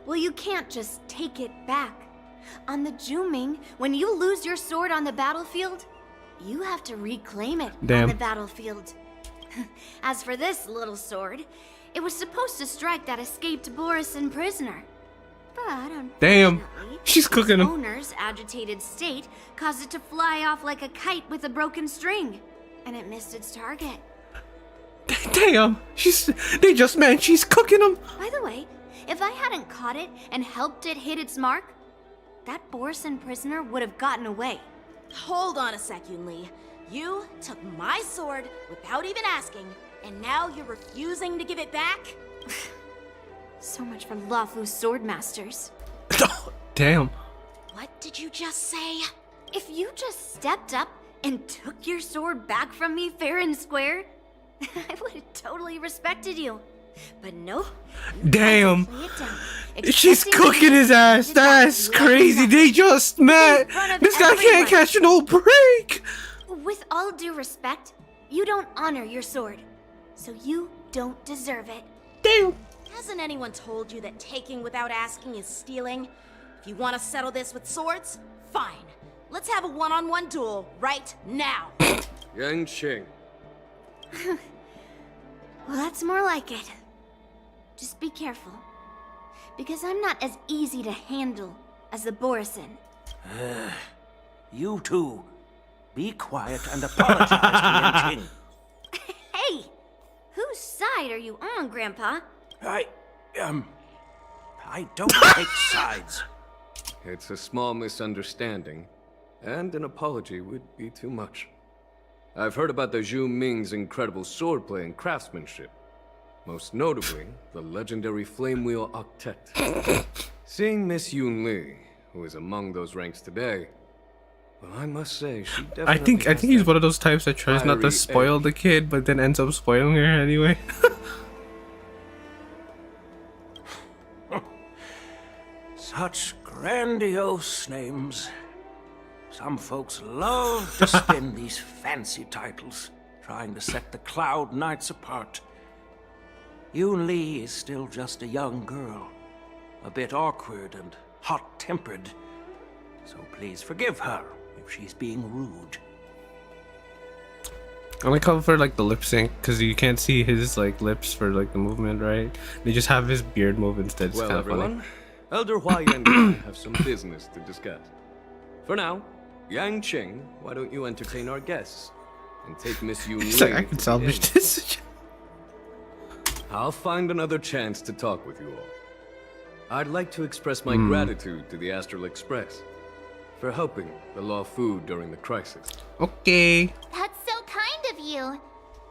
Well, you can't just take it back. On the Juming, when you lose your sword on the battlefield, you have to reclaim it Damn. on the battlefield. As for this little sword, it was supposed to strike that escaped Borison prisoner. But Damn. unfortunately, She's cooking its him. owner's agitated state caused it to fly off like a kite with a broken string, and it missed its target. Damn. They just met. She's cooking him. By the way, if I hadn't caught it and helped it hit its mark, that Borison prisoner would have gotten away. Hold on a sec, Yoon Lee. You took my sword without even asking, and now you're refusing to give it back? So much for LUOFU swordmasters. Damn. What did you just say? If you just stepped up and took your sword back from me fair and square, I would have totally respected you. But no. Damn. Play it down, She's expecting cooking me his ass. to That's die crazy. like They just met. front of This guy everyone. can't catch no break. With all due respect, you don't honor your sword. So you don't deserve it. Damn. Hasn't anyone told you that taking without asking is stealing? If you want to settle this with swords, fine. Let's have a one-on-one duel right now. Yanqing. Well, that's more like it. Just be careful. Because I'm not as easy to handle as the Borison. You two, be quiet and apologize to Yanqing. Hey! Whose side are you on, Grandpa? I don't take sides. It's a small misunderstanding, and an apology would be too much. I've heard about the Zhu Ming's incredible swordplay and craftsmanship. Most notably, the legendary Flame Wheel Octet. Seeing Miss Yoon Lee, who is among those ranks today, well, I must say, she definitely I think has he's that one of those types that tries not to fiery spoil edge. the kid, but then ends up spoiling her anyway. Such grandiose names. Some folks love to spin these fancy titles. trying to set the Cloud Knights apart. Yoon Lee is still just a young girl, a bit awkward and hot-tempered, so please forgive her if she's being rude. I like how for like the lip sync, because you can't see his like lips for like the movement, right? They just have his beard move instead. It's Well, kind of everyone, funny. Elder Huai and I have some business to discuss. For now, Yang Qing, why don't you entertain our guests and take Miss Yoon He's like, Lee I to can the salvage inn. this. I'll find another chance to talk with you all. I'd like to express my gratitude to the Astral Express for helping the LUOFU during the crisis. Okay. That's so kind of you.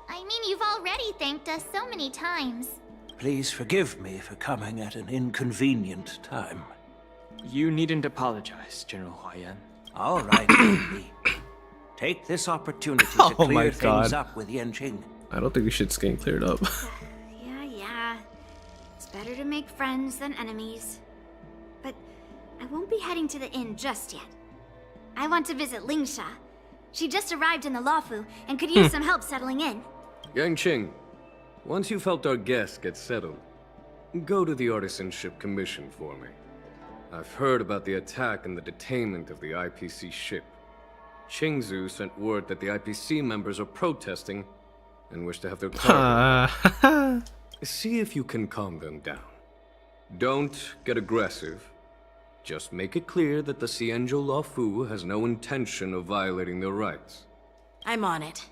I mean, you've already thanked us so many times. Please forgive me for coming at an inconvenient time. You needn't apologize, General Huayan. All right, Lee. Take this opportunity to Oh my clear things God. up with Yanqing. I don't think we should get cleared up. Yeah. It's better to make friends than enemies. But I won't be heading to the inn just yet. I want to visit Lingsha. She just arrived in the LUOFU and could use some help settling in. Yang Qing, once you've helped our guests get settled, go to the Artisanship Commission for me. I've heard about the attack and the detainment of the IPC ship. Qingzu sent word that the IPC members are protesting and wish to have their cargo. See if you can calm them down. Don't get aggressive. Just make it clear that the Xianzhou LUOFU has no intention of violating their rights. I'm on it.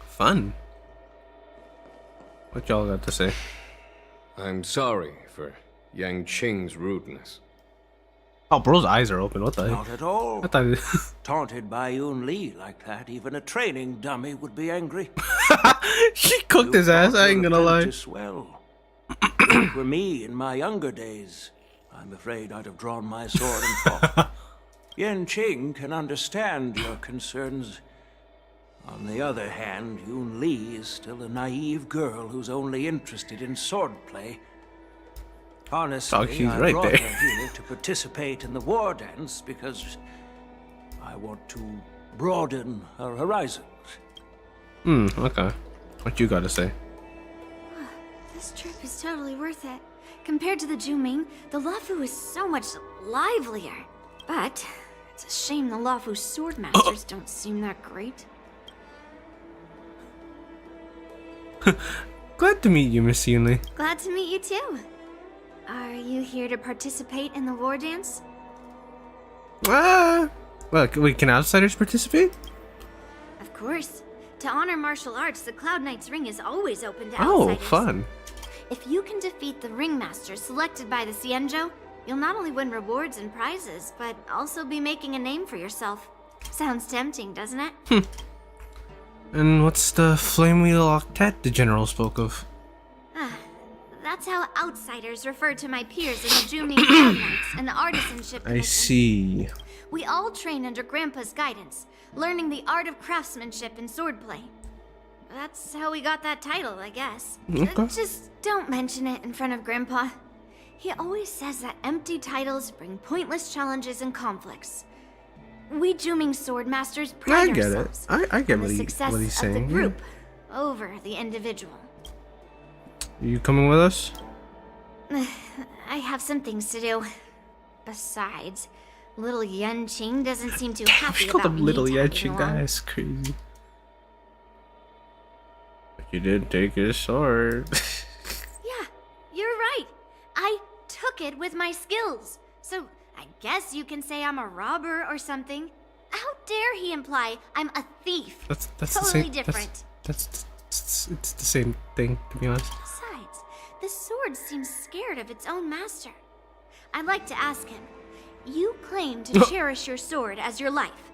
Fun. What y'all got to say? I'm sorry for Yang Qing's rudeness. Oh, bro's eyes are open. What the Not heck? at all. I thought Taunted by Yoon Lee like that, even a training dummy would be angry. she cooked his ass. I ain't gonna lie. Apprentice well. If it were me in my younger days, I'm afraid I'd have drawn my sword and fought. Yan Qing can understand your concerns. On the other hand, Yoon Lee is still a naive girl who's only interested in swordplay. Honestly, Oh, she's I right brought there. her here to participate in the war dance because I want to broaden her horizons. Okay. What you gotta say? This trip is totally worth it. Compared to the Juming, the LUOFU is so much livelier. But it's a shame the LUOFU swordmasters don't seem that great. Glad to meet you, Miss Yunli. Glad to meet you too. Are you here to participate in the war dance? Well, wait, can outsiders participate? Of course. To honor martial arts, the Cloud Knight's ring is always open to Oh, outsiders. fun. If you can defeat the ringmaster selected by the Xianzhou, you'll not only win rewards and prizes, but also be making a name for yourself. Sounds tempting, doesn't it? And what's the flame wheel octet the general spoke of? That's how outsiders refer to my peers in the Juming Cloud Knights and the Artisanship I Commission. see. We all train under Grandpa's guidance, learning the art of craftsmanship and swordplay. That's how we got that title, I guess. Okay. Just don't mention it in front of Grandpa. He always says that empty titles bring pointless challenges and conflicts. We Juming sword masters pride I get it. ourselves I get on what, the he, success what he's of the saying. group over the individual. You coming with us? I have some things to do. Besides, little Yan Qing doesn't seem too happy She called about him me little tagging Yachi along. guy. That's crazy. But you did take his sword. Yeah, you're right. I took it with my skills. So I guess you can say I'm a robber or something. How dare he imply I'm a thief? That's totally the same. different. It's the same thing, to be honest. Besides, the sword seems scared of its own master. I'd like to ask him. You claim to cherish your sword as your life,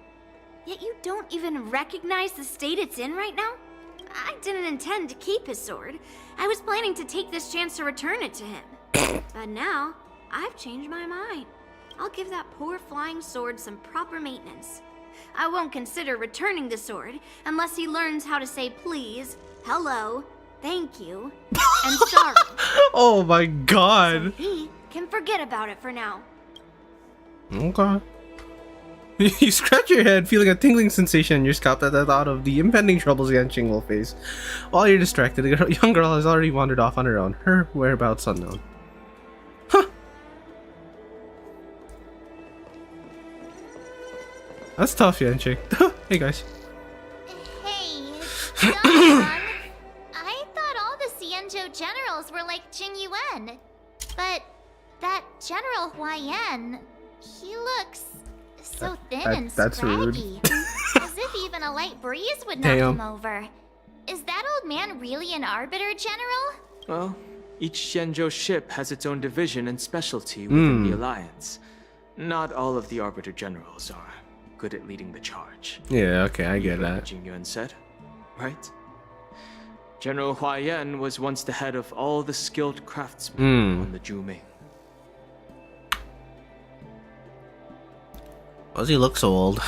yet you don't even recognize the state it's in right now? I didn't intend to keep his sword. I was planning to take this chance to return it to him. But now, I've changed my mind. I'll give that poor flying sword some proper maintenance. I won't consider returning the sword unless he learns how to say please, hello, thank you, and sorry. Oh my god. He can forget about it for now. Okay. You scratch your head, feeling a tingling sensation in your scalp at the thought of the impending troubles Yanqing will face. While you're distracted, the young girl has already wandered off on her own, her whereabouts unknown. Huh. That's tough, Yanqing. Hey, guys. Hey, Don, I thought all the Xianzhou generals were like Jing Yuan. But that General Huaiyan, he looks so thin and scraggy. As if even a light breeze would knock him over. Is that old man really an Arbiter General? Well, each Xianzhou ship has its own division and specialty within the Alliance. Not all of the Arbiter Generals are good at leading the charge. Yeah, okay, I get that. Jing Yuan said, right? General Huaiyan was once the head of all the skilled craftsmen on the Zhuming. Why does he look so old?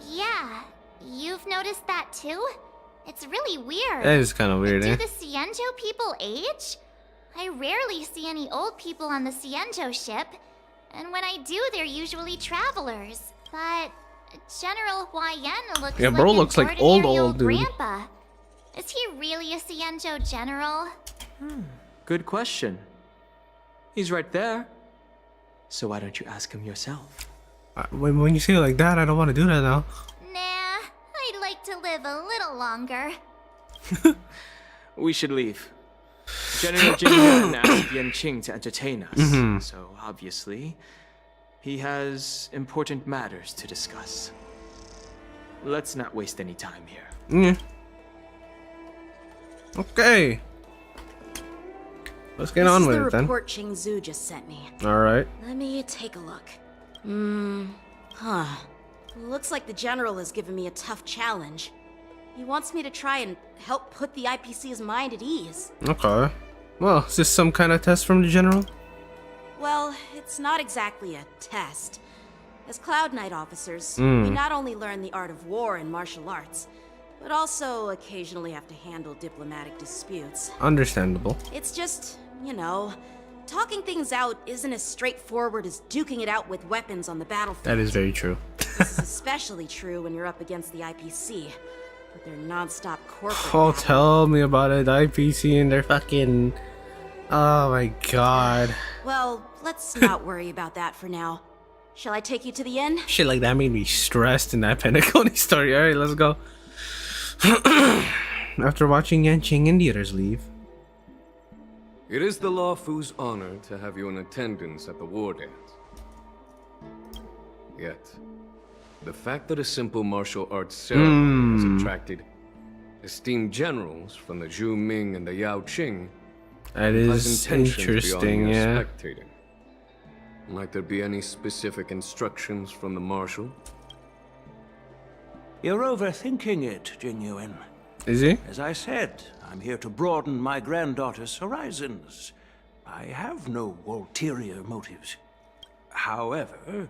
Yeah, you've noticed that too? It's really weird. That is kind of weird, Do the Xianzhou people age? I rarely see any old people on the Xianzhou ship, and when I do, they're usually travelers. But General Huaiyan looks like bro looks like old dude. grandpa. Is he really a Xianzhou general? Good question. He's right there. So why don't you ask him yourself? When you say it like that, I don't want to do that now. Nah, I'd like to live a little longer. We should leave. General Jing Yuan asked Yanqing to entertain us, so obviously, he has important matters to discuss. Let's not waste any time here. Okay. Let's get on with it then. This is the report Qingzhou just sent me. Alright. Let me take a look. Looks like the General has given me a tough challenge. He wants me to try and help put the IPC's mind at ease. Okay. Well, is this some kind of test from the General? Well, it's not exactly a test. As Cloud Knight officers, we not only learn the art of war and martial arts, but also occasionally have to handle diplomatic disputes. Understandable. It's just, you know, talking things out isn't as straightforward as duking it out with weapons on the battlefield. That is very true. This is especially true when you're up against the IPC, with their non-stop corporate Oh, battle. tell me about it. The IPC and their fucking... Oh my god. Well, let's not worry about that for now. Shall I take you to the inn? Shit like that made me stressed in that Pentaconi story. Alright, let's go. After watching Yanqing and the others leave. It is the LUOFU's honor to have you in attendance at the war dance. Yet, the fact that a simple martial arts ceremony has attracted esteemed generals from the Zhu Ming and the Yao Qing That is interesting, yeah. Spectating. Might there be any specific instructions from the marshal? You're overthinking it, Jing Yuan. Is he? As I said, I'm here to broaden my granddaughter's horizons. I have no ulterior motives. However,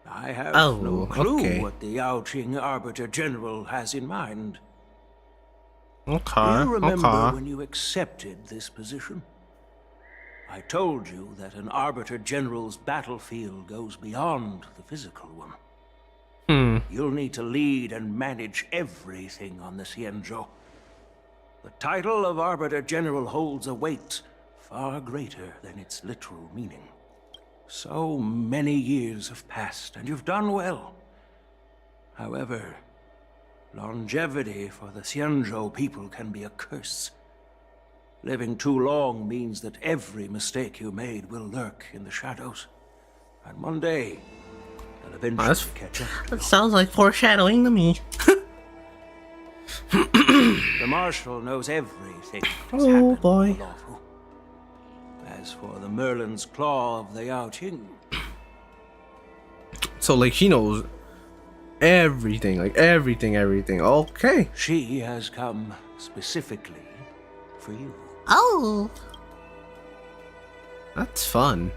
I have no clue what the Yao Qing Arbiter General has in mind. Okay, Do you remember when you accepted this position? I told you that an Arbiter General's battlefield goes beyond the physical one. You'll need to lead and manage everything on the Xianzhou. The title of Arbiter General holds a weight far greater than its literal meaning. So many years have passed, and you've done well. However, longevity for the Xianzhou people can be a curse. Living too long means that every mistake you made will lurk in the shadows. And one day, they'll eventually catch up. That sounds like foreshadowing to me. The Marshal knows everything that's happened to the LUOFU. As for the Merlin's Claw of the Yao Qing... So, like, she knows everything, like, everything. Okay. She has come specifically for you. Oh. That's fun.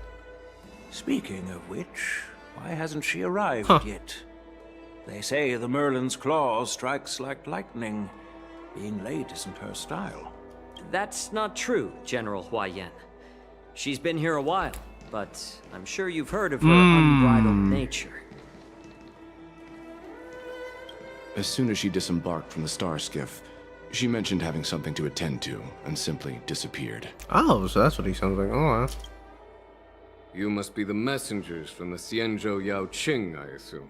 Speaking of which, why hasn't she arrived yet? They say the Merlin's Claw strikes like lightning. Being late isn't her style. That's not true, General Huaiyan. She's been here a while. but I'm sure you've heard of her unbridled nature. As soon as she disembarked from the star skiff, she mentioned having something to attend to and simply disappeared. Oh, so that's what he sounds like. Oh, wow. You must be the messengers from the Xianzhou Yao Qing, I assume.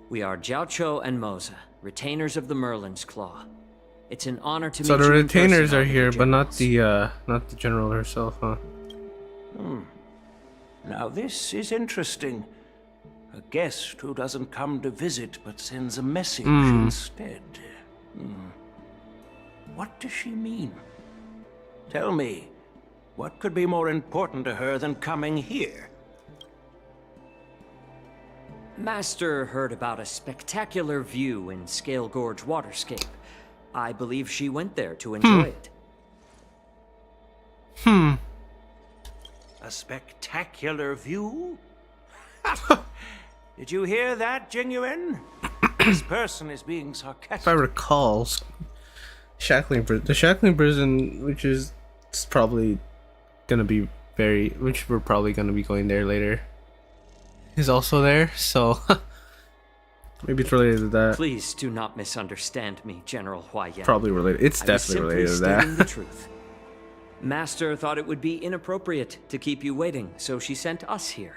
We are Jiaoqiu and Moza, retainers of the Merlin's Claw. It's an honor to meet So you. the in retainers person, are here, but not generals. the general herself, huh? Now this is interesting. A guest who doesn't come to visit but sends a message instead. What does she mean? Tell me, what could be more important to her than coming here? Master heard about a spectacular view in Scale Gorge Waterscape. I believe she went there to enjoy it. A spectacular view? Did you hear that, Jingyuan? This person is being sarcastic. If I recall, the Shackling prison, which is probably gonna be which we're probably gonna be going there later, is also there. So maybe it's related to that. Please do not misunderstand me, General Huaiyan. Probably related. It's definitely related to stating the that. truth. Master thought it would be inappropriate to keep you waiting, so she sent us here.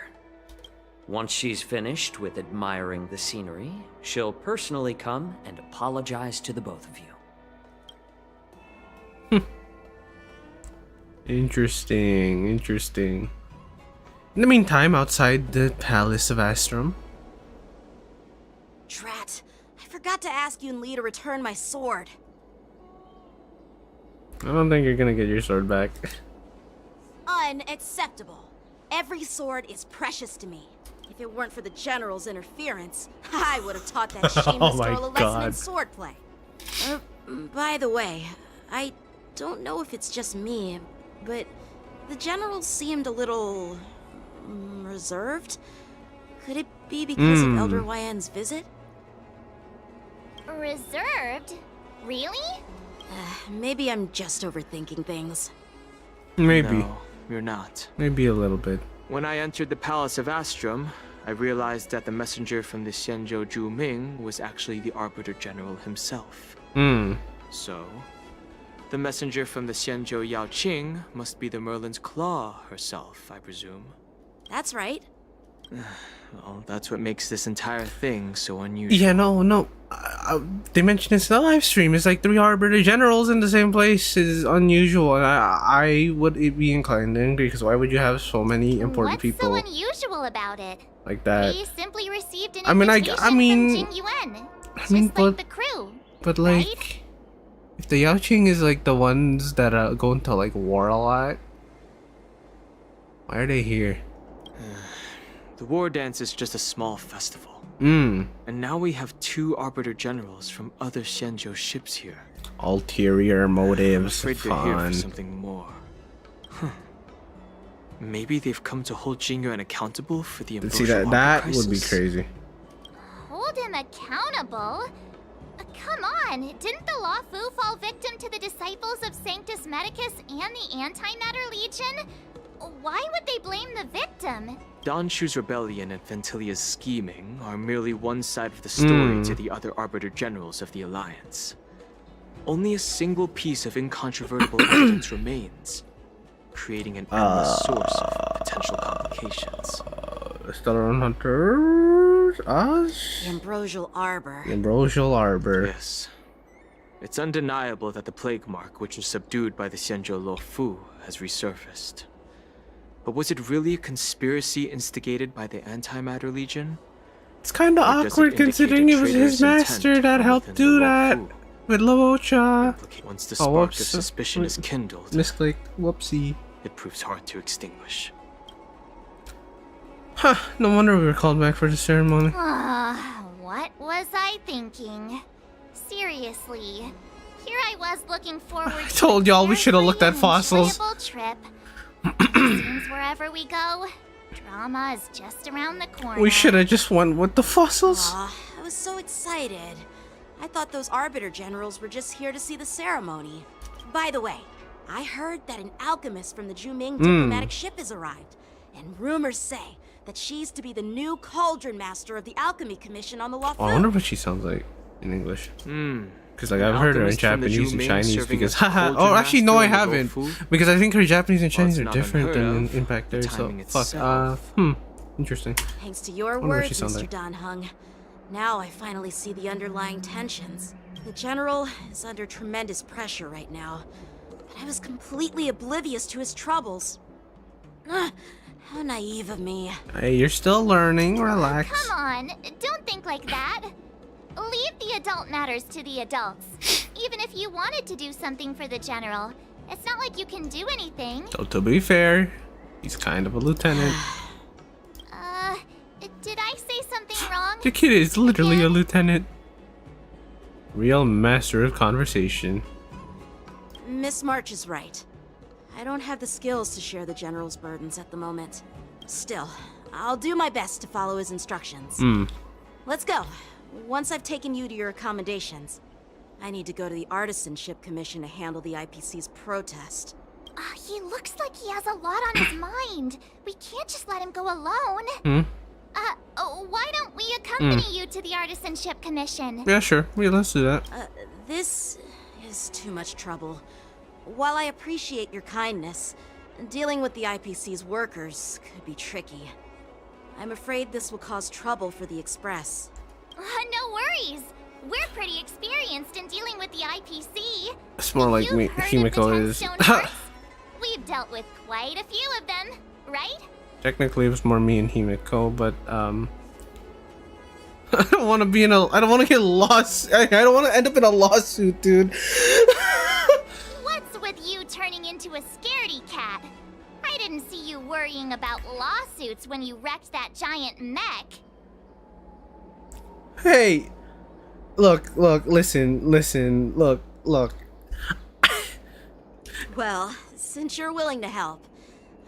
Once she's finished with admiring the scenery, she'll personally come and apologize to the both of you. Interesting. In the meantime, outside the Palace of Astrum. Drat, I forgot to ask Yunli to return my sword. I don't think you're gonna get your sword back. Unacceptable. Every sword is precious to me. If it weren't for the General's interference, I would have taught that shameless girl a lesson in swordplay. By the way, I don't know if it's just me, but the General seemed a little reserved. Could it be because of Elder Huaiyan's visit? Reserved? Really? Maybe I'm just overthinking things. Maybe. No, you're not. Maybe a little bit. When I entered the Palace of Astrum, I realized that the messenger from the Xianzhou Zhuming was actually the Arbiter General himself. So, the messenger from the Xianzhou Yao Qing must be the Merlin's Claw herself, I presume. That's right. Well, that's what makes this entire thing so unusual. Yeah, no. They mentioned this in the live stream. It's like 3 Arbiter Generals in the same place is unusual, and I would be inclined to agree, because why would you have so many important people What's so unusual about it? like that? They simply received an I mean, invitation I mean, from Jingyuan, but like the crew. But like, if the Yao Qing is like the ones that go into like war a lot, why are they here? The war dance is just a small festival. And now we have 2 Arbiter Generals from other Xianzhou ships here. Ulterior motives. I'm afraid they're here Fun. for something more. Maybe they've come to hold Jingyuan accountable for the See, Ambrosial that Harbor would be crisis? crazy. Hold him accountable? Come on, didn't the LUOFU fall victim to the disciples of Sanctus Medicus and the Antimatter Legion? Why would they blame the victim? Danshu's rebellion and Ventilia's scheming are merely one side of the story to the other Arbiter Generals of the Alliance. Only a single piece of incontrovertible evidence remains, creating an endless source of potential complications. Stellar Hunters, us? The Ambrosial Arbor. The Ambrosial Arbor. Yes. It's undeniable that the plague mark, which was subdued by the Xianzhou LUOFU, has resurfaced. But was it really a conspiracy instigated by the Antimatter Legion? It's kind of awkward considering it was his master that helped do that with Laocha. Once the spark of suspicion is kindled, misclick, whoopsie. It proves hard to extinguish. Huh, no wonder we were called back for the ceremony. What was I thinking? Seriously, here I was looking forward I told y'all we should have looked at fossils. trip. Seems wherever we go, drama is just around the corner. We should have just went with the fossils. Aw, I was so excited. I thought those Arbiter Generals were just here to see the ceremony. By the way, I heard that an alchemist from the Zhuming diplomatic ship has arrived, And rumors say that she's to be the new Cauldron Master of the Alchemy Commission on the LUOFU. Oh, I wonder what she sounds like in English. Because like I've heard her in Japanese and Chinese because haha. Oh, actually no, I haven't because I think her Japanese and Chinese are different than in back there. So fuck. Interesting. Thanks to your words, Mr. Dan Hung. Now I finally see the underlying tensions. The General is under tremendous pressure right now, but I was completely oblivious to his troubles. How naive of me. Hey, you're still learning. Relax. Come on, don't think like that. Leave the adult matters to the adults. Even if you wanted to do something for the General, it's not like you can do anything. So to be fair, he's kind of a lieutenant. Did I say something wrong? The kid is literally a lieutenant. Real master of conversation. Miss March is right. I don't have the skills to share the General's burdens at the moment. Still, I'll do my best to follow his instructions. Let's go. Once I've taken you to your accommodations, I need to go to the Artisanship Commission to handle the IPC's protest. He looks like he has a lot on his mind. We can't just let him go alone. Why don't we accompany you to the Artisanship Commission? Yeah, sure. Yeah, let's do that. This is too much trouble. While I appreciate your kindness, dealing with the IPC's workers could be tricky. I'm afraid this will cause trouble for the Express. No worries. We're pretty experienced in dealing with the IPC. It's more like me. Himiko is. We've dealt with quite a few of them, right? Technically, it was more me and Himiko, but I don't want to be in a. I don't want to get lost. I don't want to end up in a lawsuit, dude. What's with you turning into a scaredy cat? I didn't see you worrying about lawsuits when you wrecked that giant mech. Hey, look, listen, look. Well, since you're willing to help,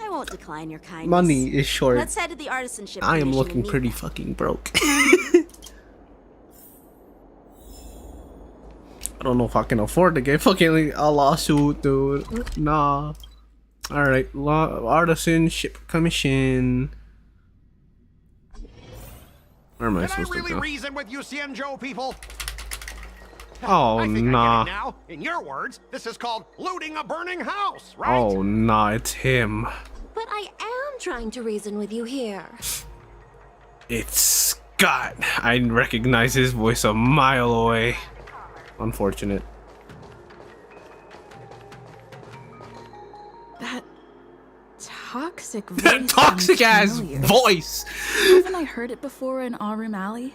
I won't decline your kindness. Money is short. Let's head to the Artisanship I am Commission looking and meet pretty them. fucking broke. I don't know if I can afford to get fucking a lawsuit, dude. Nah. Alright, Artisanship Commission. Where am I supposed to go? Reason with you Xianzhou people? Oh, I think nah. I get it now. In your words, this is called looting a burning house, right? Oh, nah, it's him. But I am trying to reason with you here. It's Scott. I recognize his voice a mile away. Unfortunate. That toxic voice. That toxic ass voice! Haven't I heard it before in Aurum Alley?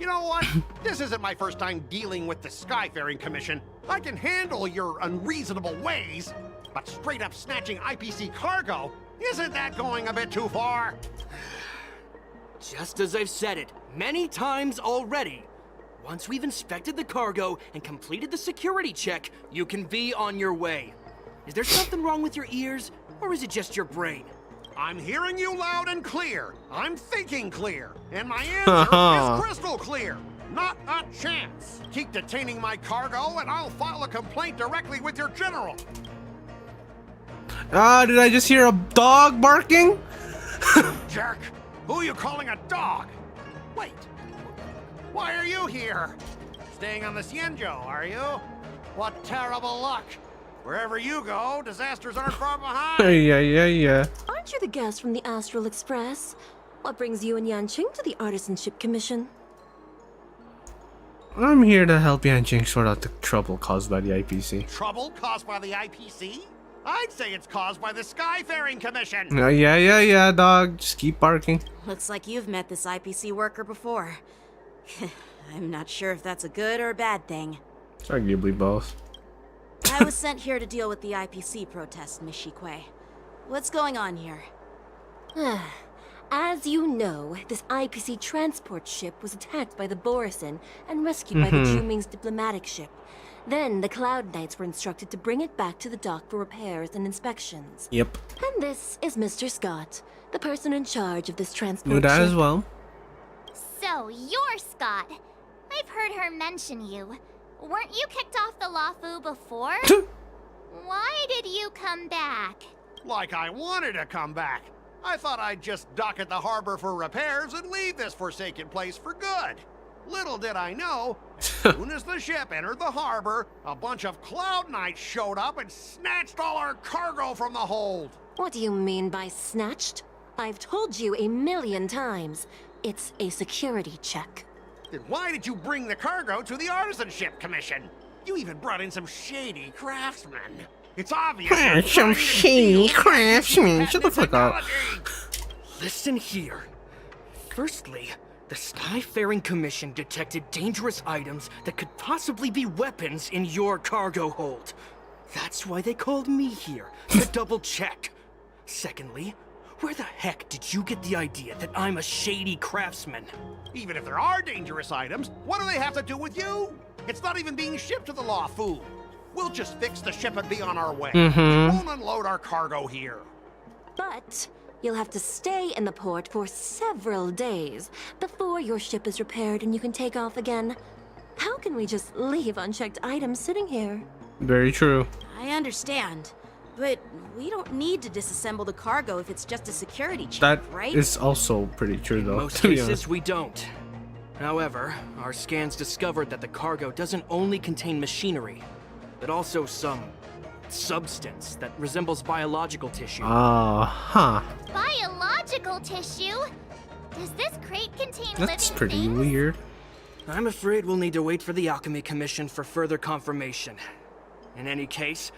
You know what? This isn't my first time dealing with the Skyfaring Commission. I can handle your unreasonable ways, but straight up snatching IPC cargo, isn't that going a bit too far? Just as I've said it many times already. Once we've inspected the cargo and completed the security check, you can be on your way. Is there something wrong with your ears, or is it just your brain? I'm hearing you loud and clear. I'm thinking clear. And my answer is crystal clear. Not a chance. Keep detaining my cargo and I'll file a complaint directly with your general. Did I just hear a dog barking? Jerk. Who are you calling a dog? Wait. Why are you here? Staying on the Xianzhou, are you? What terrible luck. Wherever you go, disasters aren't far behind. Yeah. Aren't you the guest from the Astral Express? What brings you and Yanqing to the Artisanship Commission? I'm here to help Yanqing sort out the trouble caused by the IPC. Trouble caused by the IPC? I'd say it's caused by the Skyfaring Commission. Yeah, dog. Just keep barking. Looks like you've met this IPC worker before. I'm not sure if that's a good or a bad thing. It's arguably both. I was sent here to deal with the IPC protest, Miss Shikwe. What's going on here? As you know, this IPC transport ship was attacked by the Borisin and rescued by the Juming's diplomatic ship. Then the Cloud Knights were instructed to bring it back to the dock for repairs and inspections. Yep. And this is Mr. Scott, the person in charge of this transport Knew that ship. as well. So, you're Scott. I've heard her mention you. Weren't you kicked off the LUOFU before? Why did you come back? Like I wanted to come back. I thought I'd just dock at the harbor for repairs and leave this forsaken place for good. Little did I know, as soon as the ship entered the harbor, a bunch of Cloud Knights showed up and snatched all our cargo from the hold. What do you mean by snatched? I've told you 1,000,000 times. It's a security check. Then why did you bring the cargo to the Artisanship Commission? You even brought in some shady craftsmen. It's obvious. Some shady craftsmen. Shut the fuck up. Listen here. Firstly, the Skyfaring Commission detected dangerous items that could possibly be weapons in your cargo hold. That's why they called me here, to double check. Secondly, where the heck did you get the idea that I'm a shady craftsman? Even if there are dangerous items, what do they have to do with you? It's not even being shipped to the LUOFU. We'll just fix the ship and be on our way. We won't unload our cargo here. But you'll have to stay in the port for several days before your ship is repaired and you can take off again. How can we just leave unchecked items sitting here? Very true. I understand, but we don't need to disassemble the cargo if it's just a security check, That right? is also pretty true, though. In most to be cases, honest. we don't. However, our scans discovered that the cargo doesn't only contain machinery, but also some substance that resembles biological tissue. Biological tissue? Does this crate contain That's living pretty things? weird. I'm afraid we'll need to wait for the Alchemy Commission for further confirmation. In any case,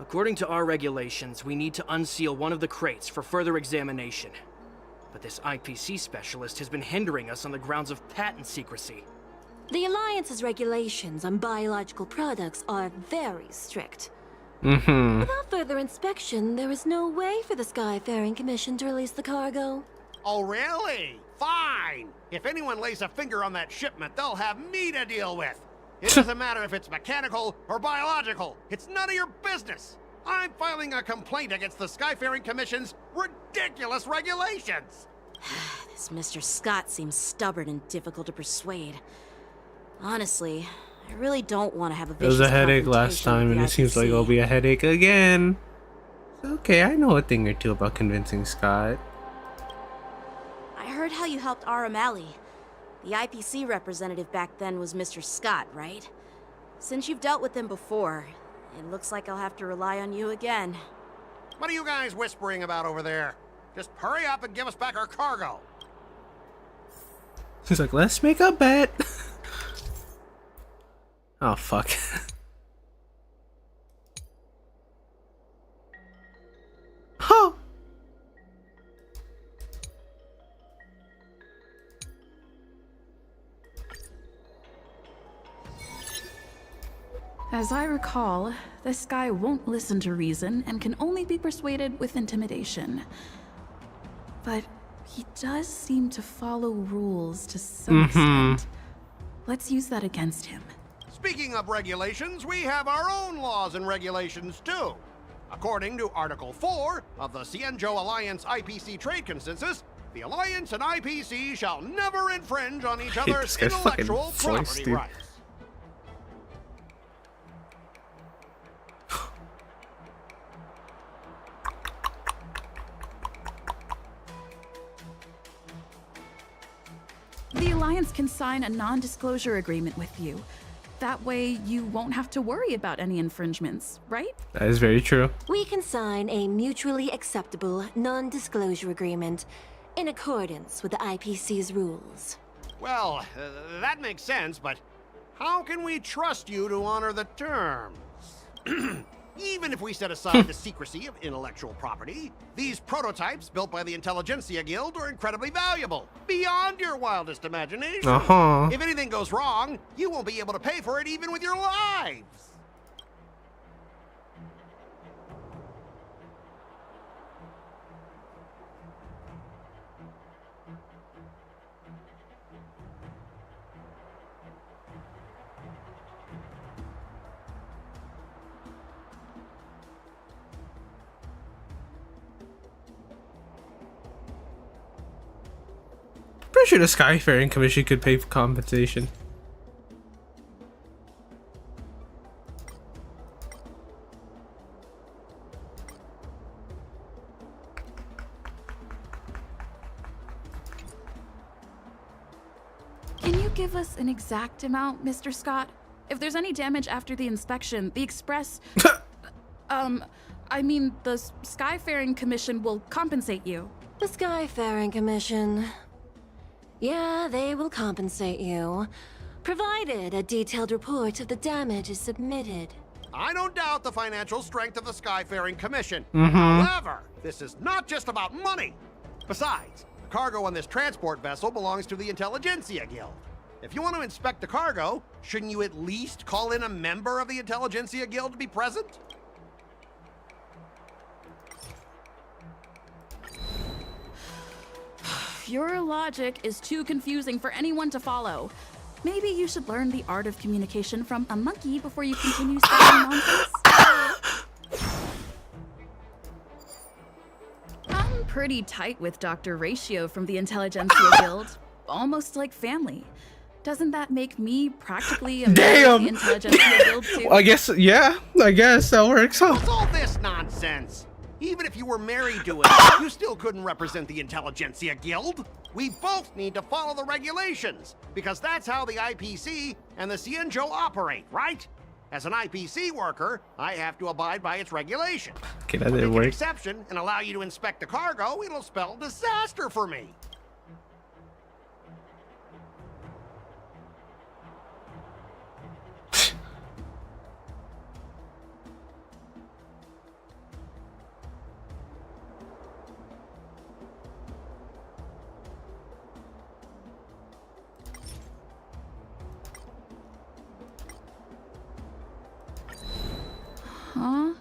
according to our regulations, we need to unseal one of the crates for further examination. But this IPC specialist has been hindering us on the grounds of patent secrecy. The Alliance's regulations on biological products are very strict. Without further inspection, there is no way for the Skyfaring Commission to release the cargo. Oh, really? Fine. If anyone lays a finger on that shipment, they'll have me to deal with. It doesn't matter if it's mechanical or biological. It's none of your business. I'm filing a complaint against the Skyfaring Commission's ridiculous regulations. This Mr. Scott seems stubborn and difficult to persuade. Honestly, I really don't want to have a It vicious was a headache last confrontation time, with and the it seems like IPC. it'll be a headache again. Okay, I know a thing or two about convincing Scott. I heard how you helped R. O'Malley. The IPC representative back then was Mr. Scott, right? Since you've dealt with him before, it looks like I'll have to rely on you again. What are you guys whispering about over there? Just hurry up and give us back our cargo. He's like, let's make a bet. Oh, fuck. Huh. As I recall, this guy won't listen to reason and can only be persuaded with intimidation. But he does seem to follow rules to some extent. Let's use that against him. Speaking of regulations, we have our own laws and regulations too. According to Article 4 of the Cienjo Alliance IPC Trade Consensus, the Alliance and IPC shall never infringe on each other's This guy's fucking intellectual voice, property dude. rights. The Alliance can sign a non-disclosure agreement with you. That way, you won't have to worry about any infringements, right? That is very true. We can sign a mutually acceptable non-disclosure agreement in accordance with the IPC's rules. Well, that makes sense, but how can we trust you to honor the terms? Even if we set aside the secrecy of intellectual property, these prototypes built by the Intelligentsia Guild are incredibly valuable, beyond your wildest imagination. If anything goes wrong, you won't be able to pay for it even with your lives. Pretty sure the Skyfaring Commission could pay for compensation. give us an exact amount, Mr. Scott? If there's any damage after the inspection, the Express... I mean, the Skyfaring Commission will compensate you. The Skyfaring Commission. Yeah, they will compensate you, provided a detailed report of the damage is submitted. I don't doubt the financial strength of the Skyfaring Commission. Mm-hmm. However, this is not just about money. Besides, the cargo on this transport vessel belongs to the Intelligentsia Guild. If you want to inspect the cargo, shouldn't you at least call in a member of the Intelligentsia Guild to be present? Your logic is too confusing for anyone to follow. Maybe you should learn the art of communication from a monkey before you continue spouting nonsense. I'm pretty tight with Dr. Ratio from the Intelligentsia Guild. Almost like family. Doesn't that make me practically a member of the Intelligentsia Guild too? I guess, yeah. I guess that works. What's all this nonsense? Even if you were married to it, you still couldn't represent the Intelligentsia Guild. We both need to follow the regulations, because that's how the IPC and the Cienjo operate, right? As an IPC worker, I have to abide by its regulations. Okay, that didn't work. An exception and allow you to inspect the cargo, it'll spell disaster for me. Huh?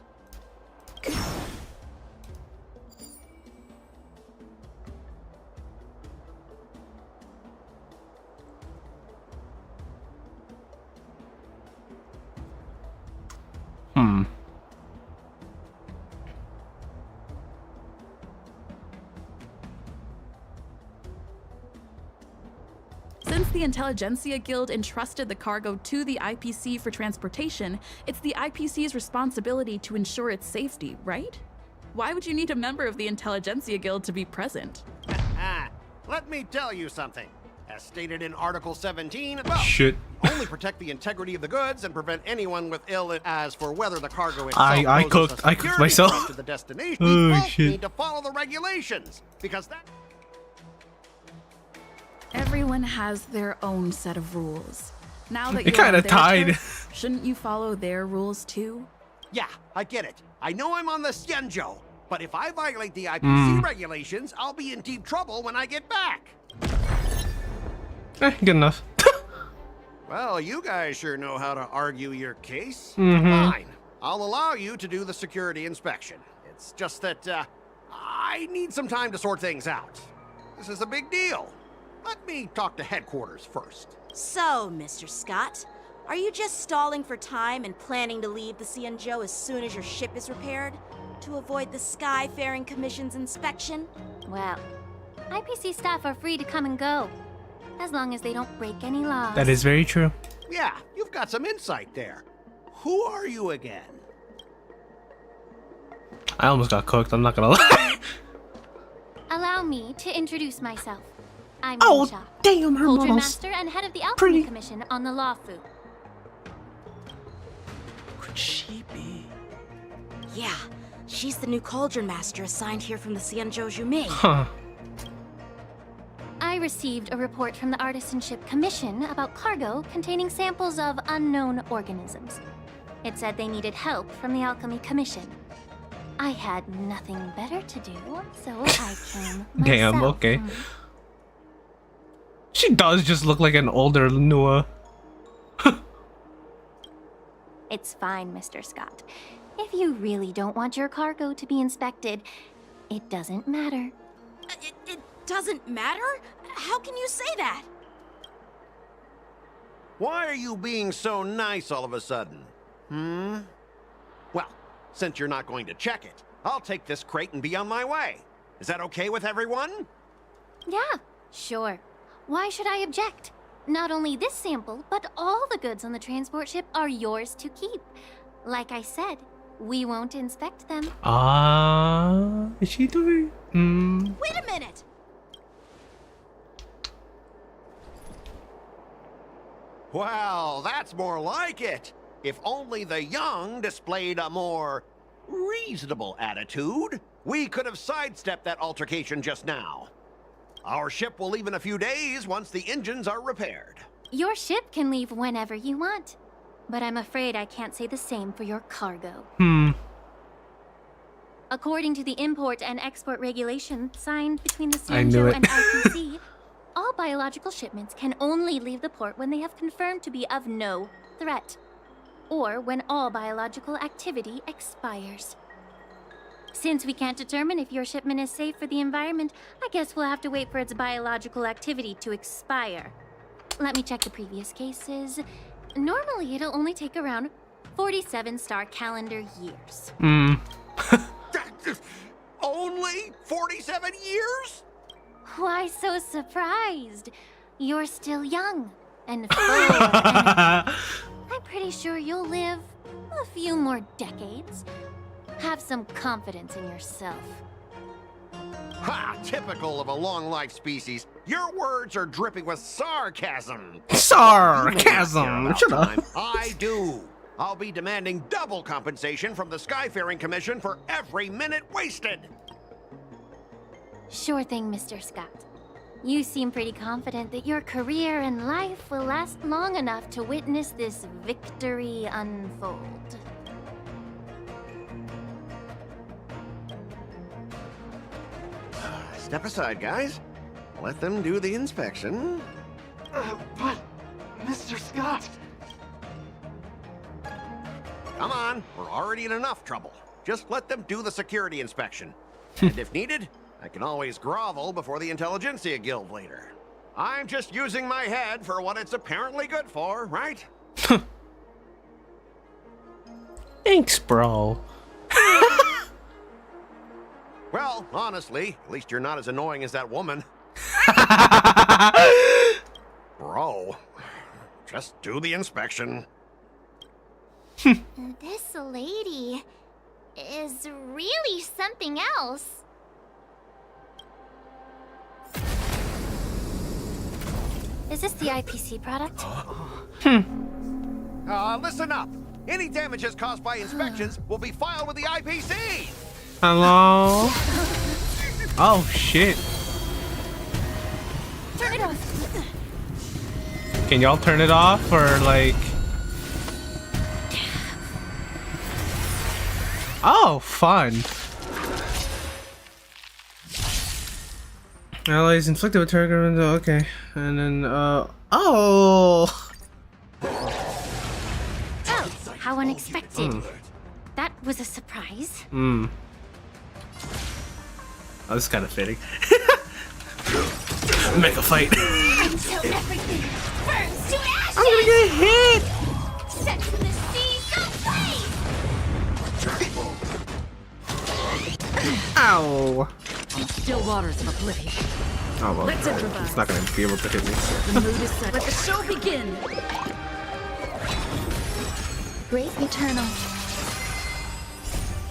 Since the Intelligentsia Guild entrusted the cargo to the IPC for transportation, it's the IPC's responsibility to ensure its safety, right? Why would you need a member of the Intelligentsia Guild to be present? Let me tell you something. As stated in Article 17, only protect the integrity of the goods and prevent anyone with ill. As for whether the cargo itself I cooked myself. To the destination, we both need to follow the regulations, because that. Everyone has their own set of rules. Now that It you're kinda on their tied. turf, shouldn't you follow their rules too? Yeah, I get it. I know I'm on the Cienjo, but if I violate the IPC regulations, I'll be in deep trouble when I get back. Good enough. Well, you guys sure know how to argue your case. Mhm. Fine. I'll allow you to do the security inspection. It's just that, I need some time to sort things out. This is a big deal. Let me talk to headquarters first. So, Mr. Scott, are you just stalling for time and planning to leave the Cienjo as soon as your ship is repaired? To avoid the Skyfaring Commission's inspection? Well, IPC staff are free to come and go, as long as they don't break any laws. That is very true. Yeah, you've got some insight there. Who are you again? I almost got cooked, I'm not gonna lie. Allow me to introduce myself. I'm Oh, Nisha, damn, her Cauldron models Master and head of the Alchemy pretty. Commission on the LUOFU. Could she be? Yeah, she's the new Cauldron Master assigned here from the Cienjo Juming. Huh. I received a report from the Artisanship Commission about cargo containing samples of unknown organisms. It said they needed help from the Alchemy Commission. I had nothing better to do, so I came Damn, myself. okay. She does just look like an older Nua. It's fine, Mr. Scott. If you really don't want your cargo to be inspected, it doesn't matter. It doesn't matter? How can you say that? Why are you being so nice all of a sudden? Well, since you're not going to check it, I'll take this crate and be on my way. Is that okay with everyone? Yeah, sure. Why should I object? Not only this sample, but all the goods on the transport ship are yours to keep. Like I said, we won't inspect them. Is she doing? Wait a minute! Well, that's more like it. If only the young displayed a more reasonable attitude, we could have sidestepped that altercation just now. Our ship will leave in a few days once the engines are repaired. Your ship can leave whenever you want, but I'm afraid I can't say the same for your cargo. According to the import and export regulation signed between the Xianzhou and IPC, all biological shipments can only leave the port when they have confirmed to be of no threat, or when all biological activity expires. Since we can't determine if your shipment is safe for the environment, I guess we'll have to wait for its biological activity to expire. Let me check the previous cases. Normally, it'll only take around 47 star calendar years. Only 47 years? Why so surprised? You're still young and full of energy. I'm pretty sure you'll live a few more decades. Have some confidence in yourself. Ha! Typical of a long-life species. Your words are dripping with sarcasm. Sarcasm! Shut up. I do. I'll be demanding double compensation from the Skyfaring Commission for every minute wasted. Sure thing, Mr. Scott. You seem pretty confident that your career and life will last long enough to witness this victory unfold. Step aside, guys. Let them do the inspection. But, Mr. Scott... Come on, we're already in enough trouble. Just let them do the security inspection. And if needed, I can always grovel before the Intelligentsia Guild later. I'm just using my head for what it's apparently good for, right? Thanks, bro. Well, honestly, at least you're not as annoying as that woman. Bro, just do the inspection. This lady is really something else. Is this the IPC product? Listen up. Any damages caused by inspections will be filed with the IPC. Hello? Oh, shit. Turn it off. Can y'all turn it off or like... Oh, fun. Allies inflicted with target, okay. And then, oh! Oh, how unexpected. That was a surprise. Oh, this is kind of fitting. Make a fight. Until everything burns to ashes! I'm gonna get hit! Set to the sea, go play! Ow! On still waters of oblivion. Oh well, Let's improvise. it's not gonna be able to hit me. The mood is set. Let the show begin. Great eternal.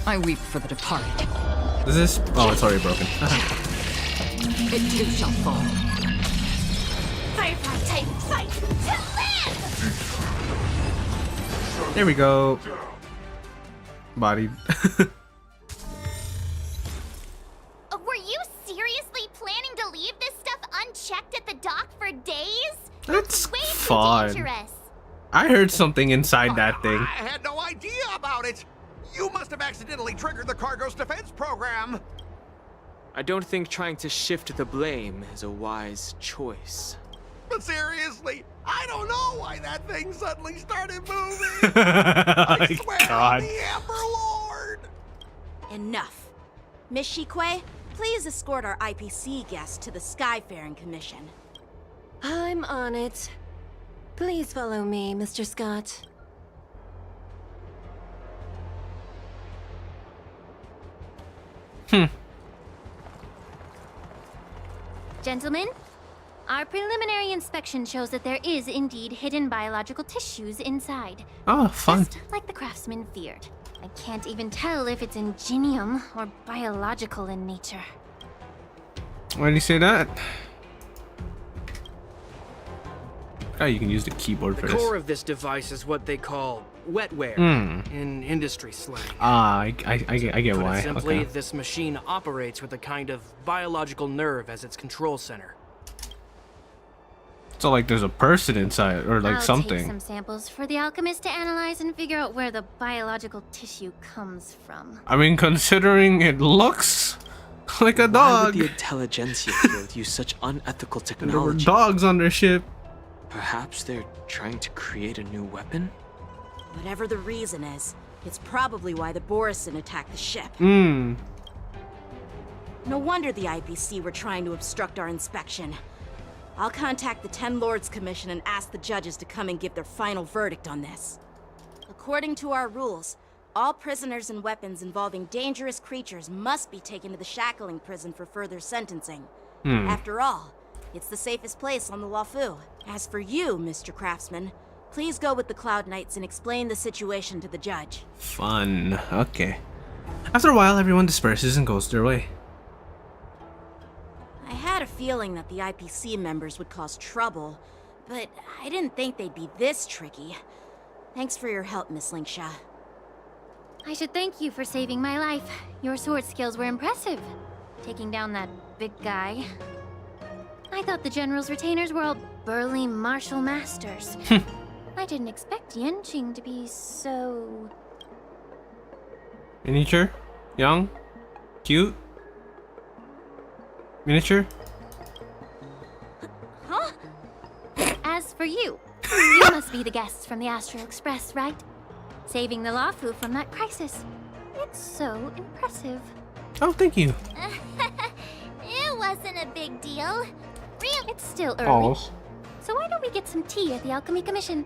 I weep for the departed. Is this? Oh, it's already broken. It too shall fall. Firefly Titan, fight to live! There we go. Bodied. Were you seriously planning to leave this stuff unchecked at the dock for days? That's way fun. too dangerous. I heard something inside that thing. I had no idea about it. You must have accidentally triggered the cargo's defense program. I don't think trying to shift the blame is a wise choice. But seriously, I don't know why that thing suddenly started moving. I swear on the Amber Lord. Enough. Miss Shikwe, please escort our IPC guests to the Skyfaring Commission. I'm on it. Please follow me, Mr. Scott. Gentlemen, our preliminary inspection shows that there is indeed hidden biological tissues inside. Oh, fun. Just like the craftsman feared. I can't even tell if it's ingenium or biological in nature. Why do you say that? Oh, you can use the keyboard The for core this. of this device is what they call wetware in industry slang. Ah, I get Put why. it simply, Okay. this machine operates with a kind of biological nerve as its control center. So like there's a person inside or like I'll something. take some samples for the alchemist to analyze and figure out where the biological tissue comes from. I mean, considering it looks like a Why dog. would the intelligentsia field use such unethical And there were technology? dogs on their ship. Perhaps they're trying to create a new weapon? Whatever the reason is, it's probably why the Borison attacked the ship. Hmm. No wonder the IPC were trying to obstruct our inspection. I'll contact the Ten Lords Commission and ask the judges to come and give their final verdict on this. According to our rules, all prisoners and weapons involving dangerous creatures must be taken to the shackling prison for further sentencing. After all, it's the safest place on the LUOFU. As for you, Mr. Craftsman, please go with the Cloud Knights and explain the situation to the judge. Fun. Okay. After a while, everyone disperses and goes their way. I had a feeling that the IPC members would cause trouble, but I didn't think they'd be this tricky. Thanks for your help, Miss Linksha. I should thank you for saving my life. Your sword skills were impressive. Taking down that big guy. I thought the General's retainers were all burly martial masters. I didn't expect Yenching to be so... Miniature? Young? Cute? Miniature? Huh? As for you, you must be the guests from the Astral Express, right? Saving the LUOFU from that crisis. It's so impressive. Oh, thank you. It wasn't a big deal. It's still early. Oh. So why don't we get some tea at the Alchemy Commission?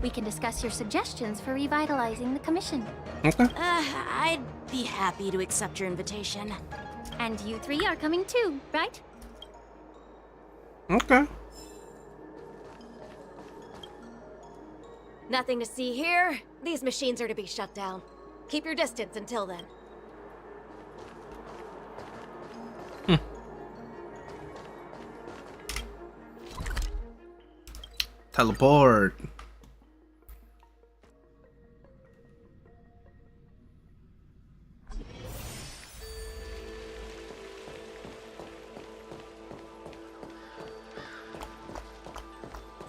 We can discuss your suggestions for revitalizing the commission. Okay. I'd be happy to accept your invitation. And you three are coming too, right? Okay. Nothing to see here. These machines are to be shut down. Keep your distance until then. Teleport.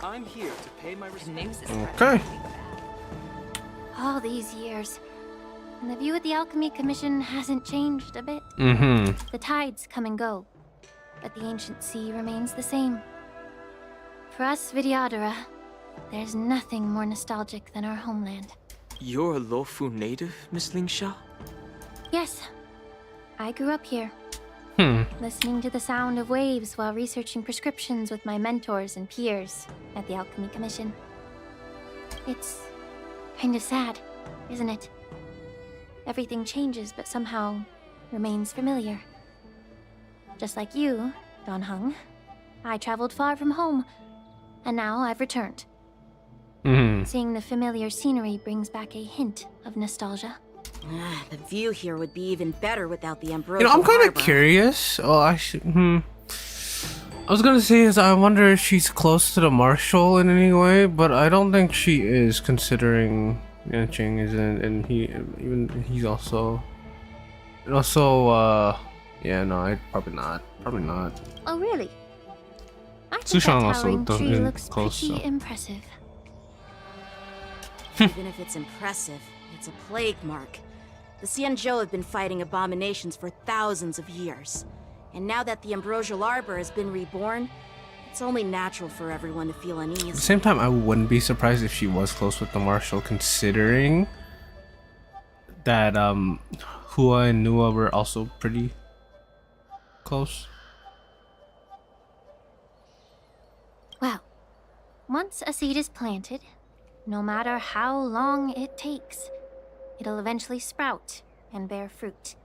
I'm here to pay my respects. Okay. All these years. And the view at the Alchemy Commission hasn't changed a bit. The tides come and go, but the ancient sea remains the same. For us Vidyadhara, there's nothing more nostalgic than our homeland. You're a LUOFU native, Miss Linksha? Yes, I grew up here, listening to the sound of waves while researching prescriptions with my mentors and peers at the Alchemy Commission. It's kind of sad, isn't it? Everything changes but somehow remains familiar. Just like you, Don Hung, I traveled far from home, and now I've returned. Seeing the familiar scenery brings back a hint of nostalgia. The view here would be even better without the Ambrosial You know, I'm kind of Harbor. curious. Oh, I should. I was gonna say is I wonder if she's close to the Marshal in any way, but I don't think she is, considering Yanqing is in, and he's also. And also, yeah, no, probably not. Probably not. Oh, really? I think Sushang that also towering tree isn't looks close, pretty so. impressive. Even if it's impressive, it's a plague mark. The Xianzhou have been fighting abominations for thousands of years. And now that the Ambrosial Arbor has been reborn, it's only natural for everyone to feel At the uneasy. same time, I wouldn't be surprised if she was close with the Marshal, considering that Hua and Nua were also pretty close. Well, once a seed is planted, no matter how long it takes, it'll eventually sprout and bear fruit.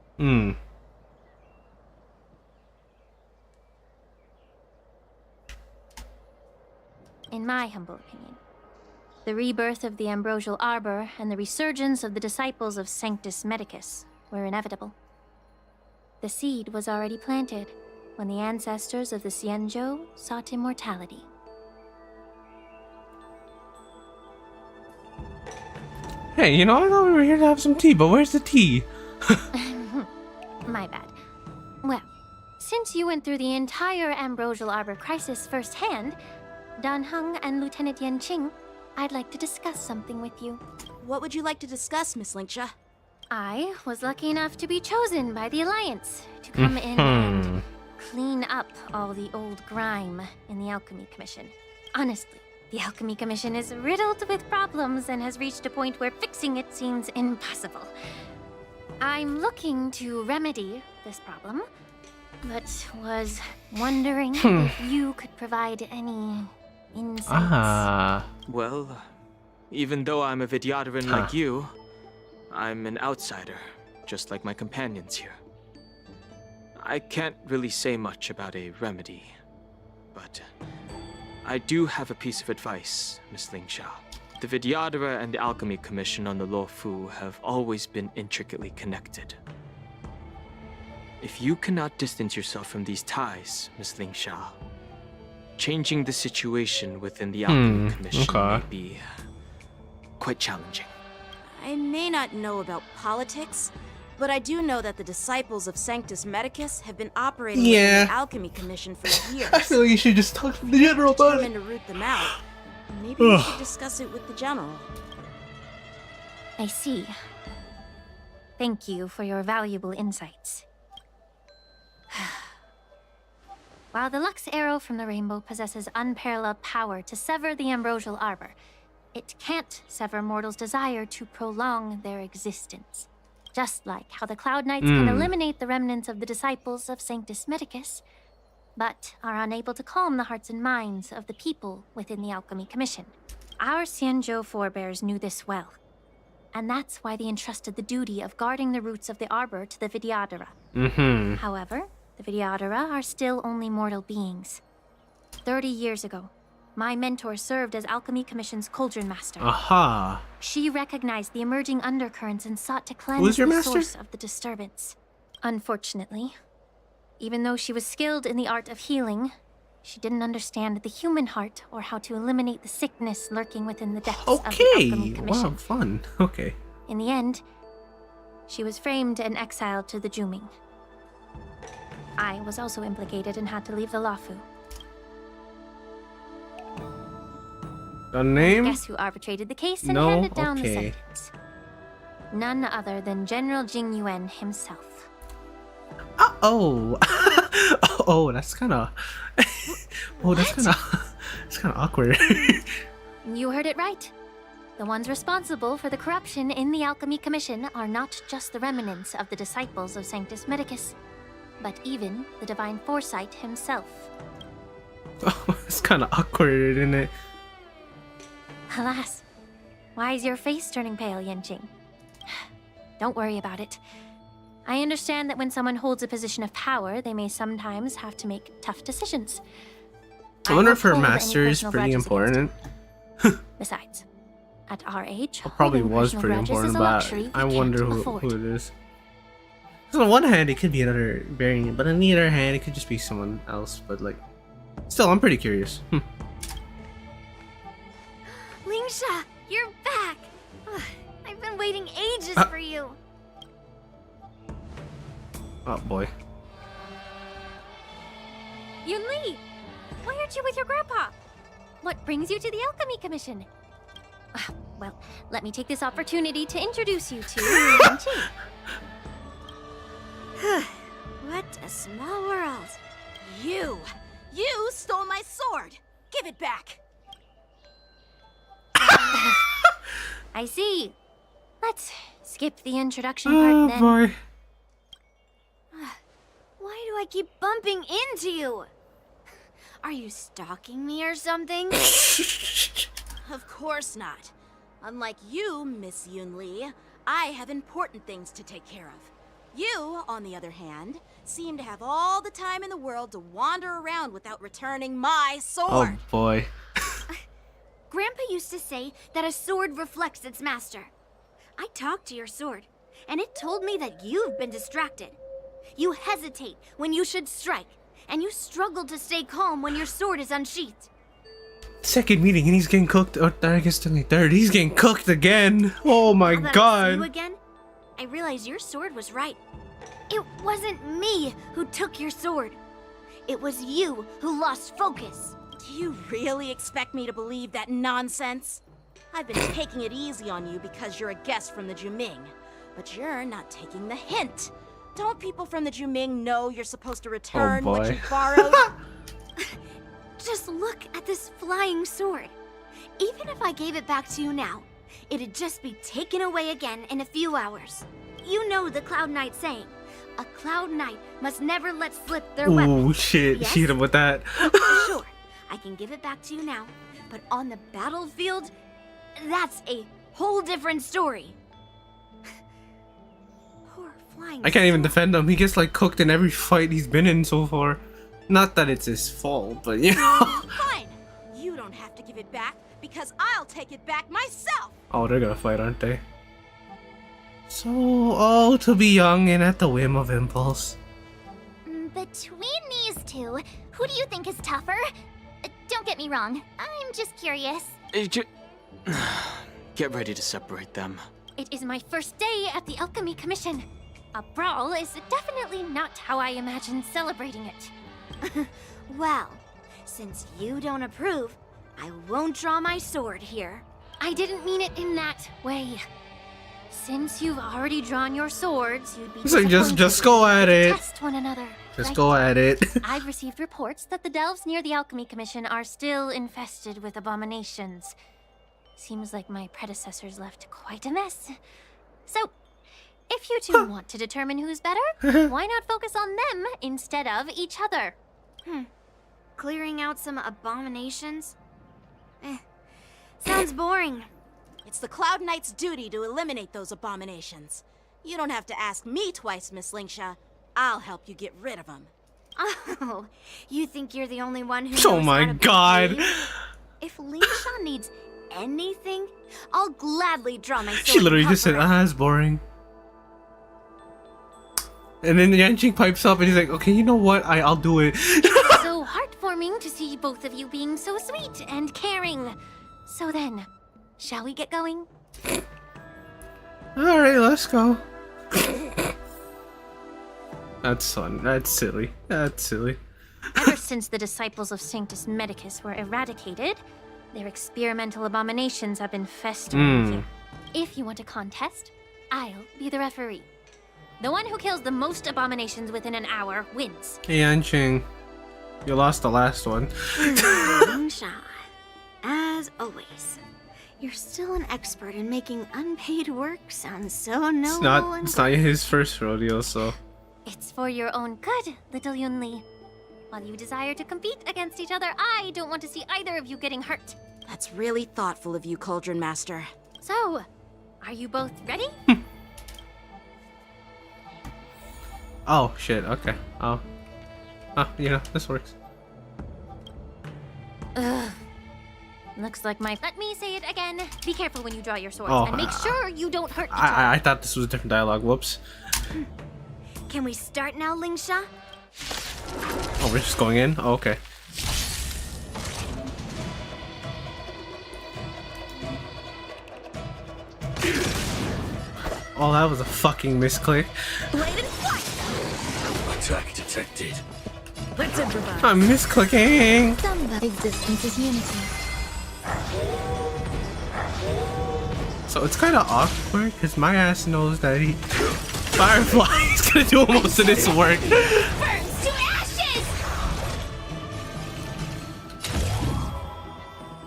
In my humble opinion, the rebirth of the Ambrosial Arbor and the resurgence of the disciples of Sanctus Medicus were inevitable. The seed was already planted when the ancestors of the Xianzhou sought immortality. Hey, you know, I thought we were here to have some tea, but where's the tea? My bad. Well, since you went through the entire Ambrosial Arbor crisis firsthand, Dan Heng and Lieutenant Yanqing, I'd like to discuss something with you. What would you like to discuss, Miss Linksha? I was lucky enough to be chosen by the Alliance to come in and clean up all the old grime in the Alchemy Commission. Honestly, the Alchemy Commission is riddled with problems and has reached a point where fixing it seems impossible. I'm looking to remedy this problem, but was wondering if you could provide any insights. Well, even though I'm a Vidyadharan like you, I'm an outsider, just like my companions here. I can't really say much about a remedy, but I do have a piece of advice, Miss Linksha. The Vidyadhara and the Alchemy Commission on the LUOFU have always been intricately connected. If you cannot distance yourself from these ties, Miss Linksha, changing the situation within the Alchemy Commission may be quite challenging. I may not know about politics, but I do know that the disciples of Sanctus Medicus have been operating within the Alchemy Commission for years. I feel like you should just talk to the general about it. Determined to root them out. Maybe we should discuss it with the general. I see. Thank you for your valuable insights. While the Lux Arrow from the Rainbow possesses unparalleled power to sever the Ambrosial Arbor, it can't sever mortals' desire to prolong their existence. Just like how the Cloud Knights can eliminate the remnants of the disciples of Sanctus Medicus, but are unable to calm the hearts and minds of the people within the Alchemy Commission. Our Xianzhou forebears knew this well, and that's why they entrusted the duty of guarding the roots of the Arbor to the Vidyadhara. However, the Vidyadhara are still only mortal beings. 30 years ago, my mentor served as Alchemy Commission's Cauldron Master. She recognized the emerging undercurrents and sought to cleanse the source of the disturbance. Unfortunately, even though she was skilled in the art of healing, she didn't understand the human heart or how to eliminate the sickness lurking within the depths of the Alchemy Commission. Wow, fun. Okay. In the end, she was framed and exiled to the Juming. I was also implicated and had to leave the LUOFU. The name? Guess who arbitrated the case and handed down the sentence? None other than General Jing Yuan himself. Oh, that's kind of. That's kind of awkward. You heard it right. The ones responsible for the corruption in the Alchemy Commission are not just the remnants of the disciples of Sanctus Medicus, but even the Divine Foresight himself. Oh, it's kind of awkward, isn't it? Alas, why is your face turning pale, Yanqing? Don't worry about it. I understand that when someone holds a position of power, they may sometimes have to make tough decisions. I wonder if her master is pretty important. Besides, at our age, it probably was pretty important, but I wonder who it is. So on one hand, it could be another variant, but on the other hand, it could just be someone else. But like, still, I'm pretty curious. Linksha, you're back! I've been waiting ages for you. Oh boy. Yunli, why aren't you with your grandpa? What brings you to the Alchemy Commission? Well, let me take this opportunity to introduce you to Yanqing. What a small world. You stole my sword. Give it back. I see. Let's skip the introduction part then. Boy. Why do I keep bumping into you? Are you stalking me or something? Of course not. Unlike you, Miss Yunli, I have important things to take care of. You, on the other hand, seem to have all the time in the world to wander around without returning my sword. Oh boy. Grandpa used to say that a sword reflects its master. I talked to your sword, and it told me that you've been distracted. You hesitate when you should strike, and you struggle to stay calm when your sword is unsheathed. Second meeting and he's getting cooked. Or I guess only third. He's getting cooked again. Oh my Now that I see god. you again, I realize your sword was right. It wasn't me who took your sword. It was you who lost focus. Do you really expect me to believe that nonsense? I've been taking it easy on you because you're a guest from the Juming. But you're not taking the hint. Don't people from the Juming know you're supposed to return what you borrowed? Just look at this flying sword. Even if I gave it back to you now, it'd just be taken away again in a few hours. You know the Cloud Knight saying, a Cloud Knight must never let slip their weapon. Oh shit, Yes? she hit him with that. Sure, I can give it back to you now, but on the battlefield, that's a whole different story. Poor flying I can't even defend him. He gets like cooked in every fight he's been in so far. Not that it's his fault, but you know. Fine. You don't have to give it back because I'll take it back myself. Oh, they're gonna fight, aren't they? So, oh, to be young and at the whim of impulse. Between these two, who do you think is tougher? Don't get me wrong, I'm just curious. Get ready to separate them. It is my first day at the Alchemy Commission. A brawl is definitely not how I imagined celebrating it. Well, since you don't approve, I won't draw my sword here. I didn't mean it in that way. Since you've already drawn your swords, you'd be So just go at it. test one another. Just go at it. I've received reports that the delves near the Alchemy Commission are still infested with abominations. Seems like my predecessors left quite a mess. So, if you two want to determine who's better, why not focus on them instead of each other? Clearing out some abominations? Sounds boring. It's the Cloud Knight's duty to eliminate those abominations. You don't have to ask me twice, Miss Lingsha. I'll help you get rid of them. Oh, you think you're the only one who Oh knows my how to god. behave? If Lingsha needs anything, I'll gladly draw my sword. She literally and just said, help her. it's boring. And then Yanqing pipes up and he's like, okay, you know what? I'll do it. It's so heartwarming to see both of you being so sweet and caring. So then, shall we get going? Alright, let's go. That's fun. That's silly. That's silly. Ever since the disciples of Sanctus Medicus were eradicated, their experimental abominations have been festering here. If you want a contest, I'll be the referee. The one who kills the most abominations within an hour wins. Hey, Yanqing. You lost the last one. Lingsha, as always, you're still an expert in making unpaid work sound so noble. It's not his first rodeo, so. It's for your own good, little Yunli. While you desire to compete against each other, I don't want to see either of you getting hurt. That's really thoughtful of you, Cauldron Master. So, are you both ready? Oh, shit. Okay. Oh, you know, this works. Ugh. Looks like my... Let me say it again. Be careful when you draw your swords, Oh, and make sure you don't hurt each other. I thought this was a different dialogue. Whoops. Can we start now, Lingsha? Oh, we're just going in? Oh, okay. Oh, that was a fucking misclick. Attack detected. Let's improvise. I'm misclicking. Existence is unity. So it's kind of awkward because my ass knows that Firefly is gonna do most of this work. Burns to ashes!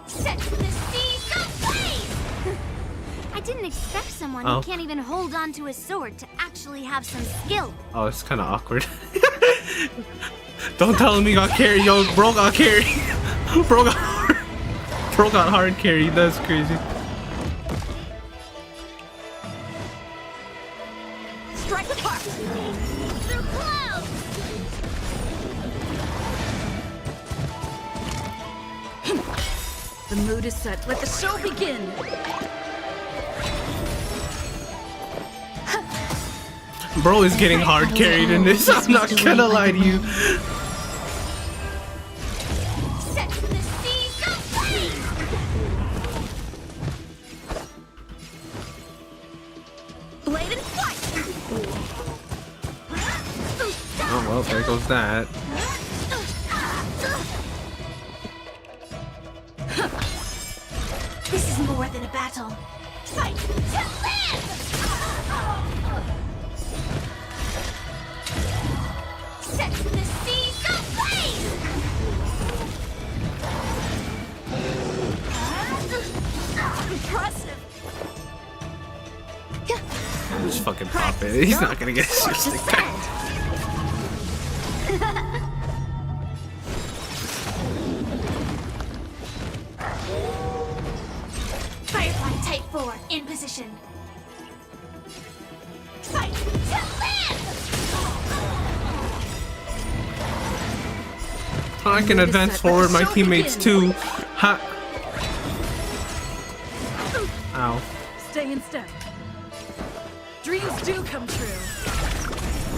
Set the seas ablaze! I didn't expect someone Oh. who can't even hold on to a sword to actually have some skill. Oh, it's kind of awkward. Don't tell him he got carried. Yo, bro got carried. Bro got hard carried. That's crazy. Strike the park! Through clouds! The mood is set. Let the show begin. Bro is getting hard carried in this. I'm not gonna lie to you. Set the seas ablaze! Blade and fight! Oh well, there goes that. This is more than a battle. Fight to live! Set the seas ablaze! Impressive! Just fucking pop it. He's not gonna get his stick back. Firefly Type 4 in position. Fight to live! I can advance forward, my teammates too. Ha! Ow. Stay in step. Dreams do come true.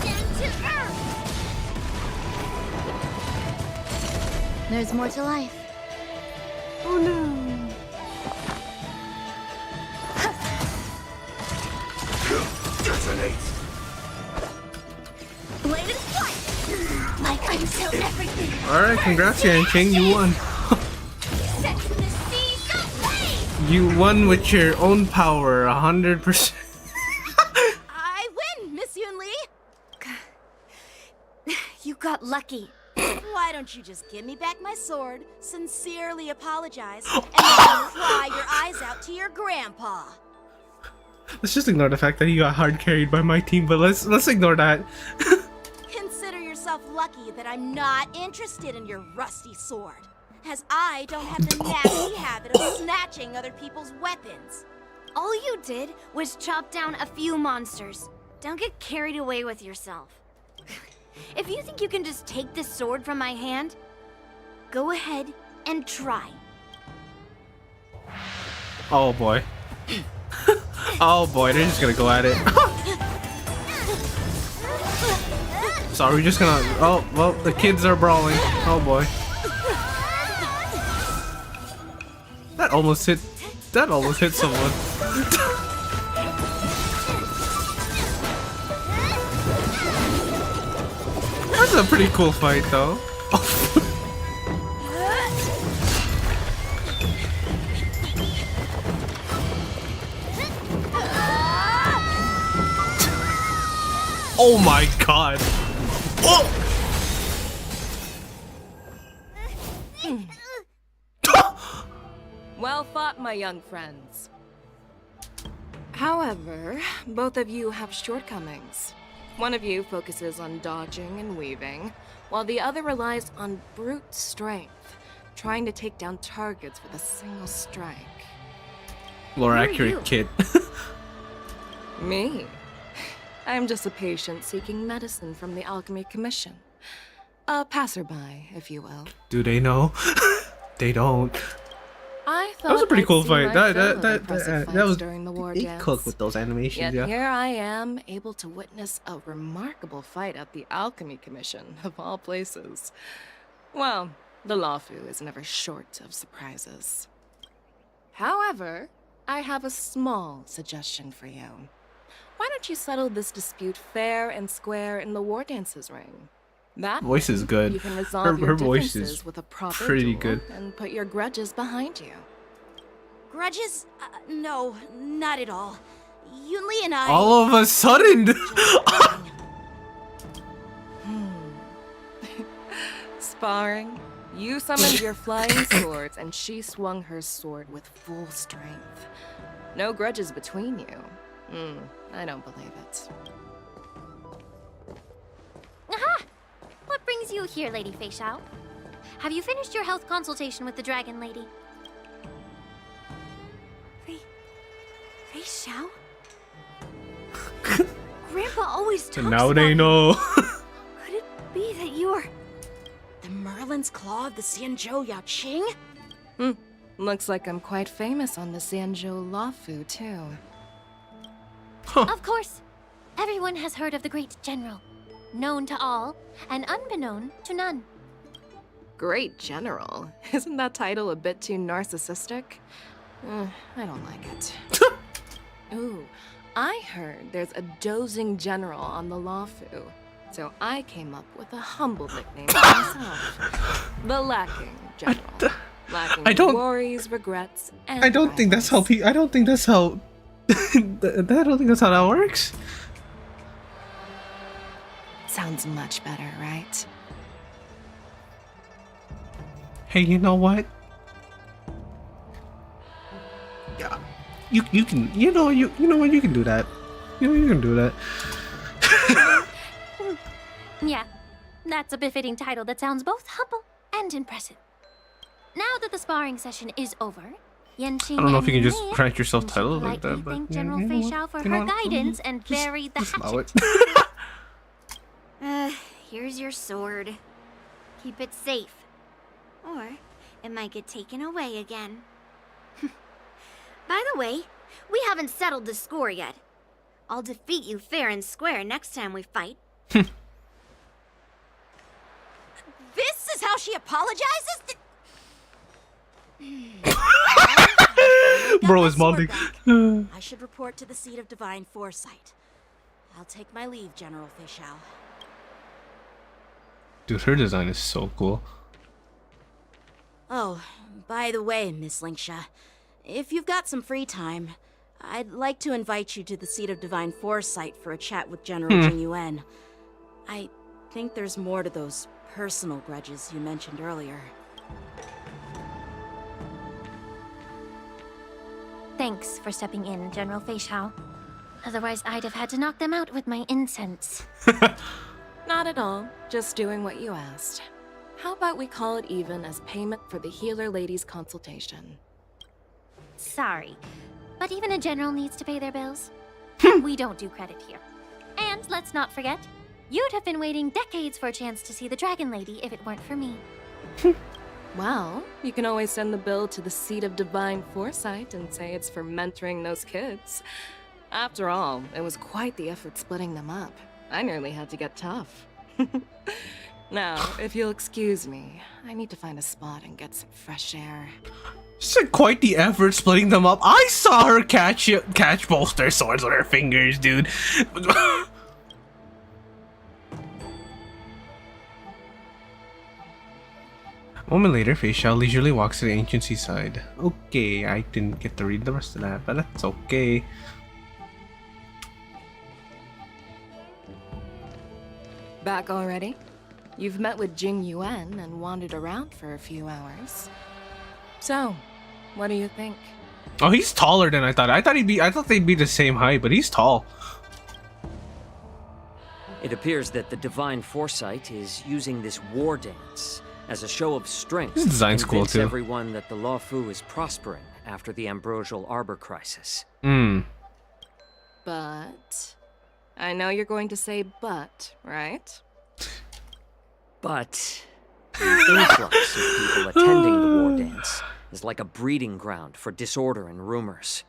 Down to earth. There's more to life. Oh no. Detonate. Blade and fight! Like until everything. Alright, congrats, Yanqing, you won. Set the seas ablaze! You won with your own power, 100%. I win, Miss Yunli. You got lucky. Why don't you just give me back my sword, sincerely apologize, and then cry your eyes out to your grandpa? Let's just ignore the fact that he got hard carried by my team, but let's ignore that. Consider yourself lucky that I'm not interested in your rusty sword, as I don't have the nasty habit of snatching other people's weapons. All you did was chop down a few monsters. Don't get carried away with yourself. If you think you can just take this sword from my hand, go ahead and try. Oh boy. Oh boy, they're just gonna go at it. So are we just gonna... Oh, well, the kids are brawling. Oh boy. That almost hit someone. That's a pretty cool fight though. Oh my god. Oh! Well fought, my young friends. However, both of you have shortcomings. One of you focuses on dodging and weaving, while the other relies on brute strength, trying to take down targets with a single strike. More accurate kid. Me? I'm just a patient seeking medicine from the Alchemy Commission. A passerby, if you will. Do they know? They don't. I thought That was a pretty I'd cool seen fight. my That fill of impressive fights was during the war he dance. cooked with those animations. Yet Yeah. here I am, able to witness a remarkable fight at the Alchemy Commission, of all places. Well, the LUOFU is never short of surprises. However, I have a small suggestion for you. Why don't you settle this dispute fair and square in the war dances ring? That Voice is good. You can resolve Her your voice differences is with a proper pretty duel good. and put your grudges behind you. Grudges? No, not at all. Yunli and I... All of a sudden. Sparring? You summoned your flying swords, and she swung her sword with full strength. No grudges between you. I don't believe it. Aha! What brings you here, Lady Fei Xiao? Have you finished your health consultation with the Dragon Lady? Fei Xiao? Grandpa always talks Now about they know. Could it be that you are... The Merlin's Claw of the Xianzhou Yaoqing? Looks like I'm quite famous on the Xianzhou LUOFU, too. Of course. Everyone has heard of the great general. Known to all, and unbeknown to none. Great General? Isn't that title a bit too narcissistic? I don't like it. Ooh, I heard there's a dozing general on the LUOFU, so I came up with a humble nickname for myself. The Lacking General. Lacking worries, regrets, and I don't think that's how I don't think that's how I don't think that's how that works. Sounds much better, right? Hey, you know what? Yeah, you can you know what you can do that. You can do that. Yeah, that's a befitting title that sounds both humble and impressive. Now that the sparring session is over, Yenqing I don't know if you can and just me grant yourself should titles like politely that, but thank yeah, General you know Fei what? Xiao for You know her what? guidance and bury the allow hatchet. Here's your sword. Keep it safe. Or it might get taken away again. By the way, we haven't settled the score yet. I'll defeat you fair and square next time we fight. This is how she apologizes? Bro is molding. I should report to the seat of divine foresight. I'll take my leave, General Fei Xiao. Dude, her design is so cool. Oh, by the way, Miss Linksha, if you've got some free time, I'd like to invite you to the seat of divine foresight for a chat with General Jing Yuan. I think there's more to those personal grudges you mentioned earlier. Thanks for stepping in, General Fei Xiao. Otherwise, I'd have had to knock them out with my incense. Not at all. Just doing what you asked. How about we call it even as payment for the healer lady's consultation? Sorry, but even a general needs to pay their bills. We don't do credit here. And let's not forget, you'd have been waiting decades for a chance to see the Dragon Lady if it weren't for me. Well, you can always send the bill to the seat of divine foresight and say it's for mentoring those kids. After all, it was quite the effort splitting them up. I nearly had to get tough. Now, if you'll excuse me, I need to find a spot and get some fresh air. It's like quite the effort splitting them up. I saw her catch both their swords with her fingers, dude. A moment later, Fei Xiao leisurely walks to the ancient seaside. Okay, I didn't get to read the rest of that, but that's okay. Back already? You've met with Jing Yuan and wandered around for a few hours. So, what do you think? Oh, he's taller than I thought. I thought they'd be the same height, but he's tall. It appears that the Divine Foresight is using this war dance as a show of strength This design's to cool, convince too. everyone that the LUOFU is prospering after the Ambrosial Arbor crisis. But... I know you're going to say but, right? But the influx of people attending the war dance is like a breeding ground for disorder and rumors.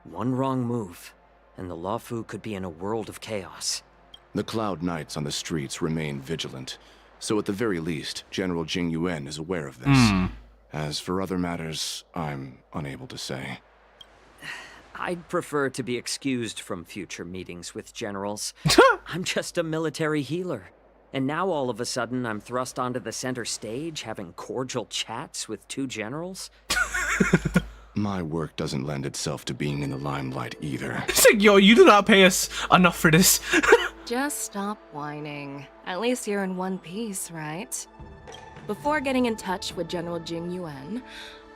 One wrong move, and the LUOFU could be in a world of chaos. The Cloud Knights on the streets remain vigilant, so at the very least, General Jing Yuan is aware of this. As for other matters, I'm unable to say. I'd prefer to be excused from future meetings with generals. I'm just a military healer. And now all of a sudden I'm thrust onto the center stage having cordial chats with two generals? My work doesn't lend itself to being in the limelight either. It's like, yo, you do not pay us enough for this. Just stop whining. At least you're in one piece, right? Before getting in touch with General Jing Yuan,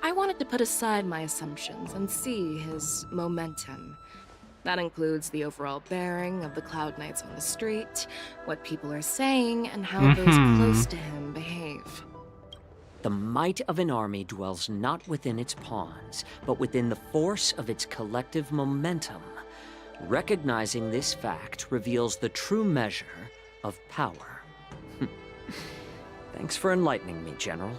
I wanted to put aside my assumptions and see his momentum. That includes the overall bearing of the Cloud Knights on the street, what people are saying, and how those close to him behave. The might of an army dwells not within its pawns, but within the force of its collective momentum. Recognizing this fact reveals the true measure of power. Thanks for enlightening me, General.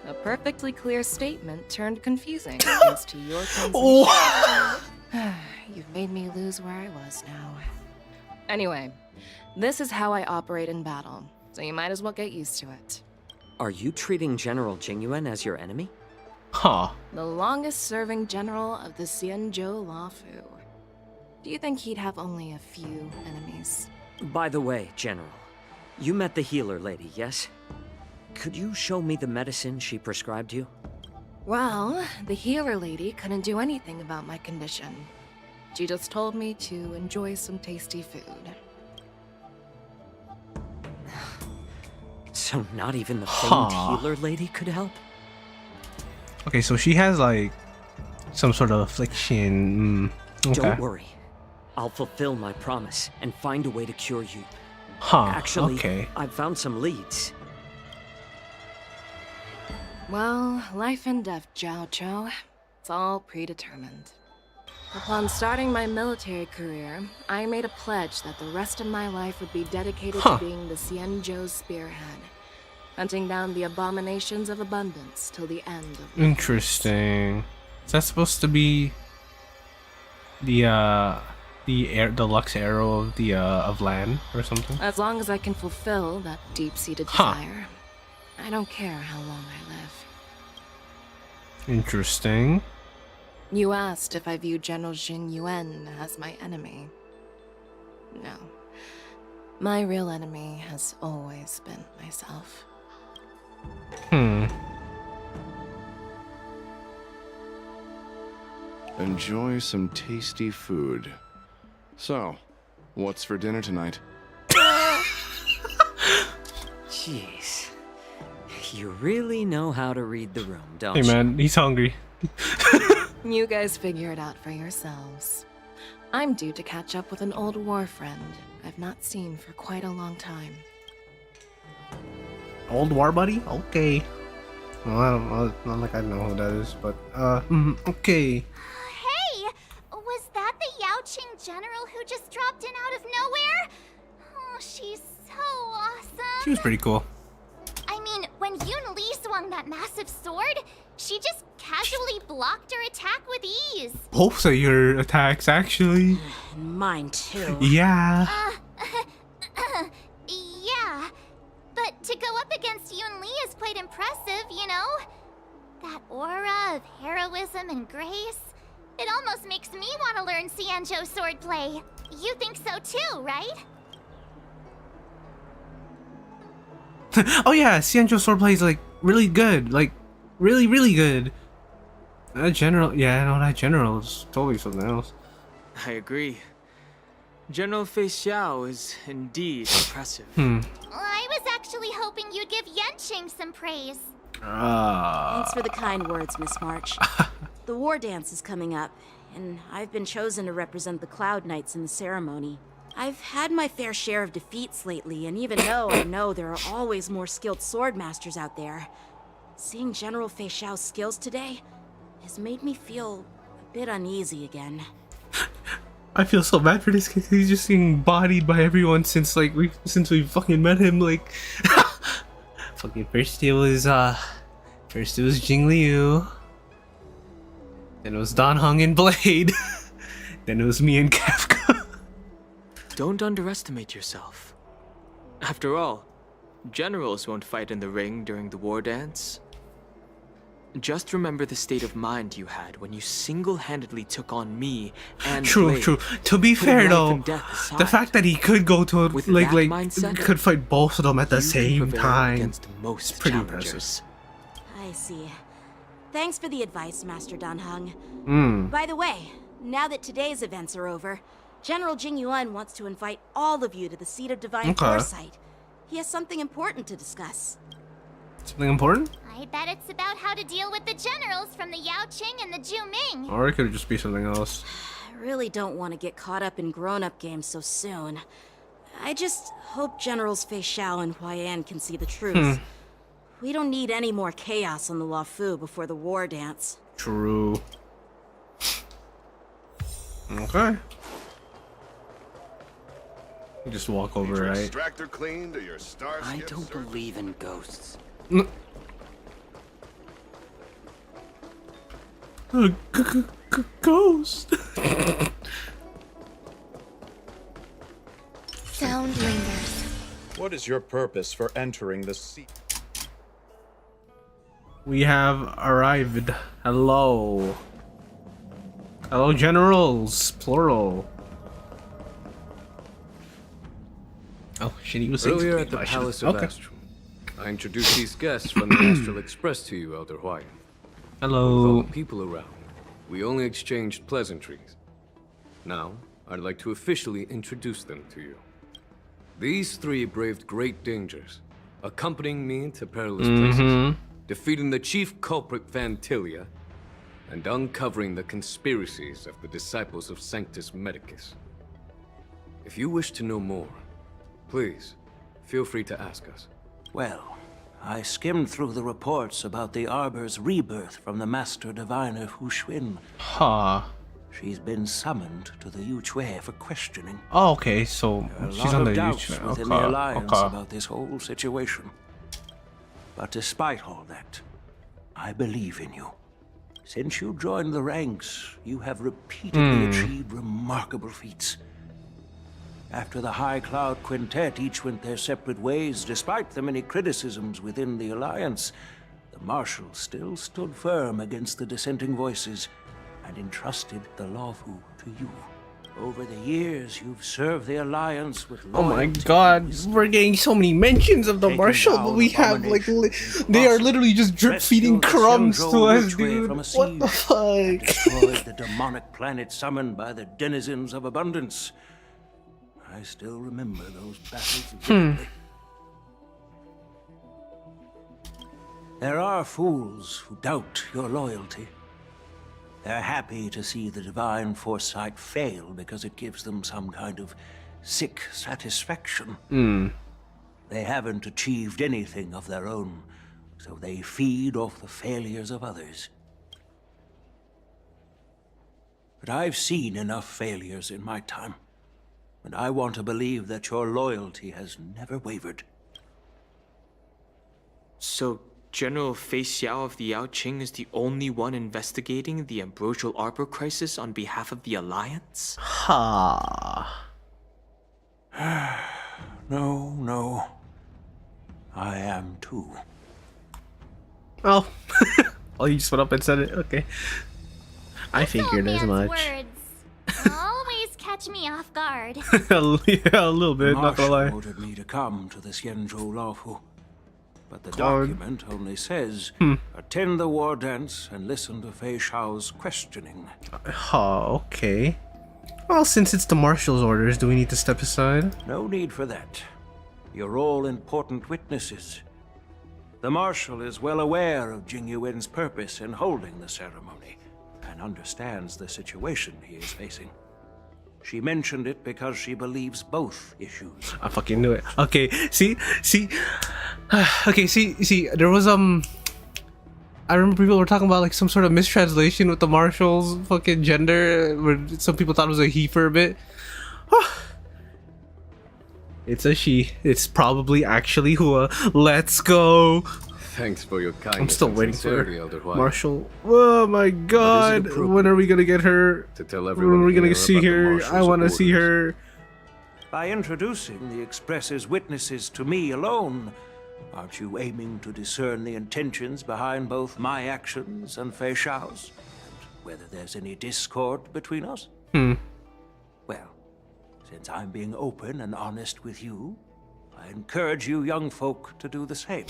A perfectly clear statement turned confusing thanks to your translation. You've made me lose where I was now. Anyway, this is how I operate in battle, so you might as well get used to it. Are you treating General Jing Yuan as your enemy? Huh. The longest-serving general of the Xianzhou LUOFU. do you think he'd have only a few enemies? By the way, General, you met the healer lady, yes? Could you show me the medicine she prescribed you? Well, the healer lady couldn't do anything about my condition. She just told me to enjoy some tasty food. So not even the famed healer lady could help? Okay, so she has like some sort of affliction. Okay. Don't worry. I'll fulfill my promise and find a way to cure you. Actually, okay. I've found some leads. Well, life and death, Jiao Chou. It's all predetermined. Upon starting my military career, I made a pledge that the rest of my life would be dedicated to being the Xianzhou's spearhead, hunting down the abominations of abundance till the end of my Interesting. Is that supposed to be the deluxe arrow of the of land or something? As long as I can fulfill that deep-seated desire, I don't care how long I live. Interesting. You asked if I view General Jing Yuan as my enemy. No. My real enemy has always been myself. Enjoy some tasty food. So, what's for dinner tonight? Jeez. You really know how to read the room, don't Hey you? man, he's hungry. You guys figure it out for yourselves. I'm due to catch up with an old war friend I've not seen for quite a long time. Old war buddy? Okay. Well, I don't know. Not like I know who that is, but okay. Hey! Was that the Yao Qing general who just dropped in out of nowhere? Oh, she's so awesome. She was pretty cool. I mean, when Yun Li swung that massive sword, she just casually blocked her attack with ease. Both of your attacks, actually. Mine too. Yeah. Yeah. But to go up against Yun Li is quite impressive, you know? That aura of heroism and grace. It almost makes me want to learn Xianzhou swordplay. You think so too, right? Oh yeah, Xianzhou swordplay is like really good. Like, really good. That general, yeah, no, that general is totally something else. I agree. General Fei Xiao is indeed impressive. I was actually hoping you'd give Yanqing some praise. Thanks for the kind words, Miss March. The war dance is coming up, and I've been chosen to represent the Cloud Knights in the ceremony. I've had my fair share of defeats lately, and even though I know there are always more skilled sword masters out there, seeing General Fei Xiao's skills today has made me feel a bit uneasy again. I feel so bad for this kid. He's just getting bodied by everyone since we fucking met him. Like, fucking first it was Jing Liu, then it was Dan Heng and Blade, then it was me and Kafka. Don't underestimate yourself. After all, generals won't fight in the ring during the war dance. Just remember the state of mind you had when you single-handedly took on me and True. To be fair though, the fact that he could go to could fight both of them at the same time. Most pretty impressive. I see. Thanks for the advice, Master Dan Heng. By the way, now that today's events are over, General Jing Yuan wants to invite all of you to the seat of divine foresight. He has something important to discuss. Something important? I bet it's about how to deal with the generals from the Yao Qing and the Zhu Ming. Or it could just be something else. I really don't want to get caught up in grown-up games so soon. I just hope Generals Fei Xiao and Huaiyan can see the truth. We don't need any more chaos on the LUOFU before the war dance. True. Okay. You just walk over, right? Extractor cleaned or your star I don't believe in ghosts. Ghost. Sound lingers. What is your purpose for entering the sea? We have arrived. Hello. Hello, generals. Plural. Oh shit, he was saying Earlier something. at the I should've- Palace of okay. Astral, I introduced these guests from the Astral Express to you, Elder Hwyan. Hello. With all the people around, we only exchanged pleasantries. Now, I'd like to officially introduce them to you. These three braved great dangers, accompanying me into perilous places, defeating the chief culprit Vantilia, and uncovering the conspiracies of the disciples of Sanctus Medicus. If you wish to know more, please, feel free to ask us. Well, I skimmed through the reports about the Arbor's rebirth from the Master Diviner Fu Xuan. Ha. She's been summoned to the Yu Chui for questioning. Oh, okay, so There are a she's lot on of the doubts YouTube. within the Alliance about this whole situation. But despite all that, I believe in you. Since you joined the ranks, you have repeatedly achieved remarkable feats. After the High Cloud Quintet each went their separate ways, despite the many criticisms within the Alliance, the Marshal still stood firm against the dissenting voices and entrusted the LUOFU to you. Over the years, you've served the Alliance with loyalty. Oh my god, we're getting so many mentions of the Marshal, but we have like, they are literally just drip feeding crumbs to us, dude. What the fuck? Destroyed the demonic planet summoned by the denizens of abundance. I still remember those battles vividly. There are fools who doubt your loyalty. They're happy to see the divine foresight fail because it gives them some kind of sick satisfaction. They haven't achieved anything of their own, so they feed off the failures of others. But I've seen enough failures in my time, and I want to believe that your loyalty has never wavered. So, General Fei Xiao of the Yao Qing is the only one investigating the Ambrosial Arbor crisis on behalf of the Alliance? Ha. No. I am too. Oh. Oh, you just went up and said it? Okay. I figured as much. Words always catch me off guard. Yeah, a little bit, not gonna lie. ordered me to come to the Xianzhou LUOFU. But the God. document only says, attend the war dance and listen to Fei Xiao's questioning. Oh, okay. Well, since it's the Marshal's orders, do we need to step aside? No need for that. You're all important witnesses. The Marshal is well aware of Jing Yuan's purpose in holding the ceremony, and understands the situation he is facing. She mentioned it because she believes both issues. I fucking knew it. Okay, see, okay, see, there was I remember people were talking about like some sort of mistranslation with the Marshal's fucking gender, where some people thought it was a he for a bit. It's a she. It's probably actually Hua. Let's go. Thanks for your kindness. I'm still and waiting for sincerity, Elder Hwyan. Marshal. Oh my god! When are we gonna get her? To tell When everyone are we gonna here see about the her? I Marshal's want to see her. By introducing the Express's witnesses to me alone, aren't you aiming to discern the intentions behind both my actions and Fei Xiao's? And whether there's any discord between us? Well, since I'm being open and honest with you, I encourage you young folk to do the same.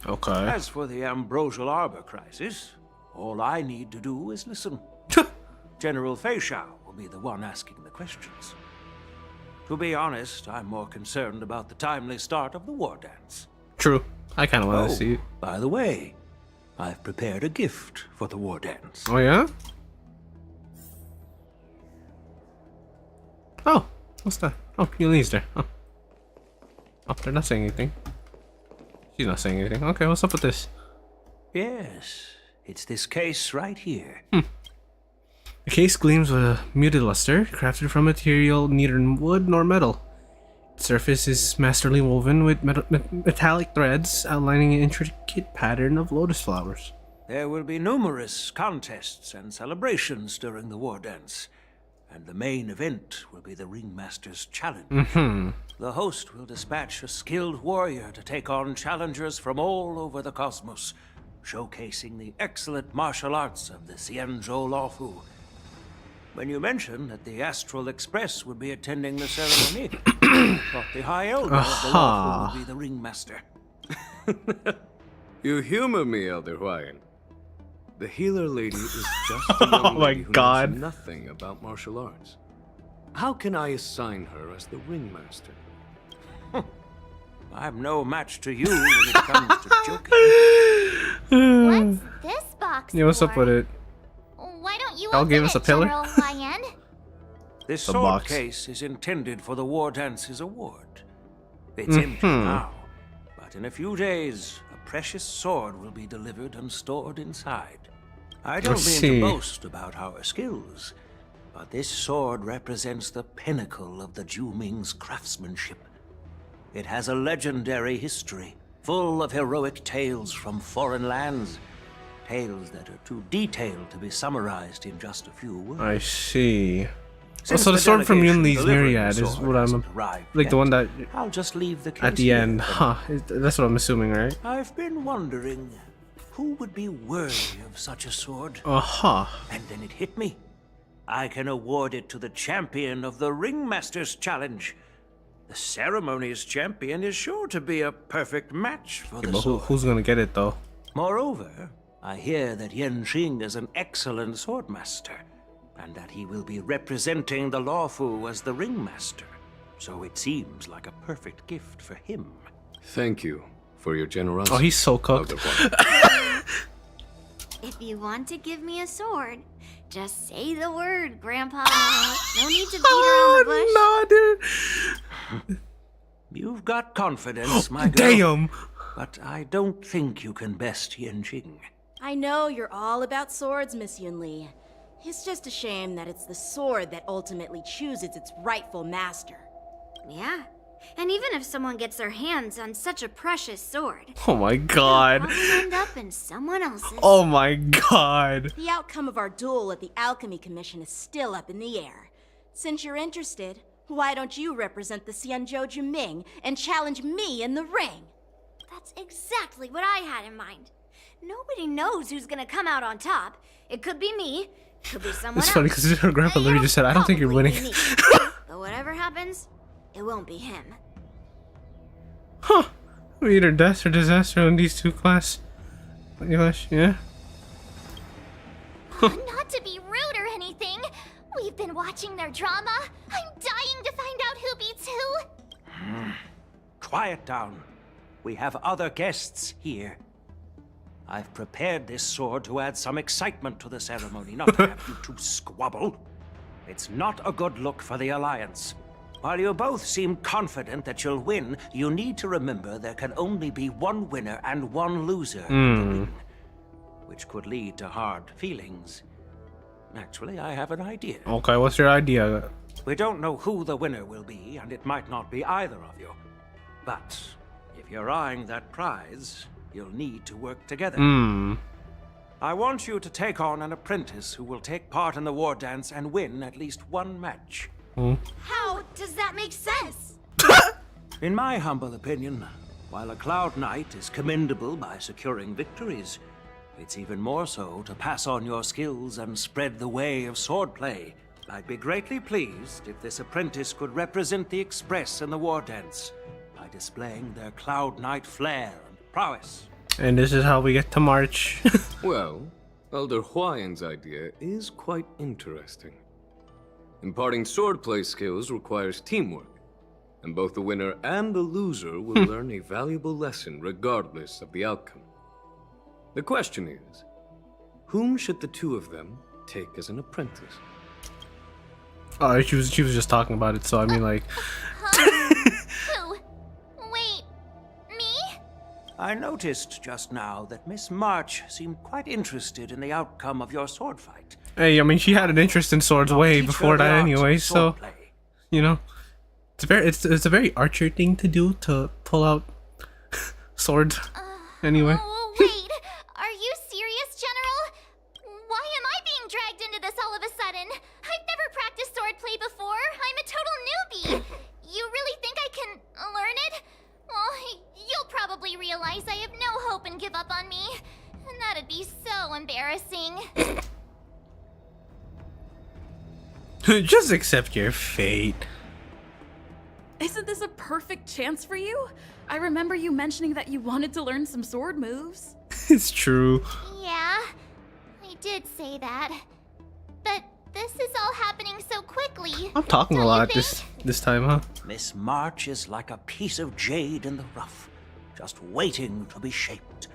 Okay. As for the Ambrosial Arbor crisis, all I need to do is listen. General Fei Xiao will be the one asking the questions. To be honest, I'm more concerned about the timely start of the war dance. True. I kind of want to see it. By the way, I've prepared a gift for the war dance. Oh yeah? Oh, what's that? Oh, Yuli's there. Oh, they're not saying anything. She's not saying anything. Okay, what's up with this? Yes, it's this case right here. The case gleams with a muted luster, crafted from material neither wood nor metal. Its surface is masterly woven with metallic threads, outlining an intricate pattern of lotus flowers. There will be numerous contests and celebrations during the war dance, and the main event will be the Ringmaster's Challenge. The host will dispatch a skilled warrior to take on challengers from all over the cosmos, showcasing the excellent martial arts of the Xianzhou LUOFU. When you mentioned that the Astral Express would be attending the ceremony, I thought the High Elder of the LUOFU would be the ringmaster. You humor me, Elder Hawaiian. The healer lady is just a young lady who knows nothing about martial arts. How can I assign her as the ringmaster? I'm no match to you when it comes to joking. What's this box Yeah, what's up for? with it? Why don't you I'll open give us it, a pillar. General Hawaiian? This The sword box. case is intended for the War Dance's award. It's empty now, but in a few days, a precious sword will be delivered and stored inside. I don't mean to boast about our skills, but this sword represents the pinnacle of the Juming's craftsmanship. It has a legendary history, full of heroic tales from foreign lands. Tales that are too detailed to be summarized in just a few words. I see. Since So the sword from delegation Yunli's delivering Myriad the is sword what I'm hasn't arrived like the yet, one that I'll just leave the at case the here end. for Huh? That's what I'm assuming, right? I've been wondering who would be worthy of such a sword. And then it hit me. I can award it to the champion of the Ringmaster's Challenge. The ceremony's champion is sure to be a perfect match for the But sword. who's gonna get it though? Moreover, I hear that Yenqing is an excellent swordmaster, and that he will be representing the LUOFU as the ringmaster. So it seems like a perfect gift for him. Thank you for your generosity. Oh, he's so cooked. If you want to give me a sword, just say the word, Grandpa. No need to beat around the bush. No, dude. You've got confidence, my girl. Damn. But I don't think you can best Yenqing. I know you're all about swords, Miss Yunli. It's just a shame that it's the sword that ultimately chooses its rightful master. Yeah. And even if someone gets their hands on such a precious sword, Oh my god. it'll probably end up in someone else's. Oh my god. The outcome of our duel at the Alchemy Commission is still up in the air. Since you're interested, why don't you represent the Xianzhou Juming and challenge me in the ring? That's exactly what I had in mind. Nobody knows who's gonna come out on top. It could be me, could be someone It's else. funny because her grandpa literally just said, "I don't think you're winning." Be me. But whatever happens, it won't be him. Huh? Either death or disaster in these two class. English, yeah. Not to be rude or anything, we've been watching their drama. I'm dying to find out who beats who. Quiet down. We have other guests here. I've prepared this sword to add some excitement to the ceremony, not to have you two squabble. It's not a good look for the Alliance. While you both seem confident that you'll win, you need to remember there can only be one winner and one loser in the ring, which could lead to hard feelings. Actually, I have an idea. Okay, what's your idea? We don't know who the winner will be, and it might not be either of you. But if you're eyeing that prize, you'll need to work together. I want you to take on an apprentice who will take part in the war dance and win at least one match. How does that make sense? In my humble opinion, while a Cloud Knight is commendable by securing victories, it's even more so to pass on your skills and spread the way of swordplay. I'd be greatly pleased if this apprentice could represent the Express in the war dance by displaying their Cloud Knight flair and prowess. And this is how we get to March. Well, Elder Hawaiian's idea is quite interesting. Imparting swordplay skills requires teamwork, and both the winner and the loser will learn a valuable lesson regardless of the outcome. The question is, whom should the two of them take as an apprentice? Oh, she was just talking about it, so I mean like Who? Wait, me? I noticed just now that Miss March seemed quite interested in the outcome of your sword fight. Hey, I mean she had an interest in swords way before that anyway, so you know. It's a very Archer thing to do, to pull out swords. Anyway. Oh, wait, are you serious, General? Why am I being dragged into this all of a sudden? I've never practiced swordplay before. I'm a total newbie. You really think I can learn it? Well, you'll probably realize I have no hope and give up on me. And that'd be so embarrassing. Just accept your fate. Isn't this a perfect chance for you? I remember you mentioning that you wanted to learn some sword moves. It's true. Yeah, I did say that. But this is all happening so quickly. I'm talking a don't you lot think? this time, huh? Miss March is like a piece of jade in the rough, just waiting to be shaped.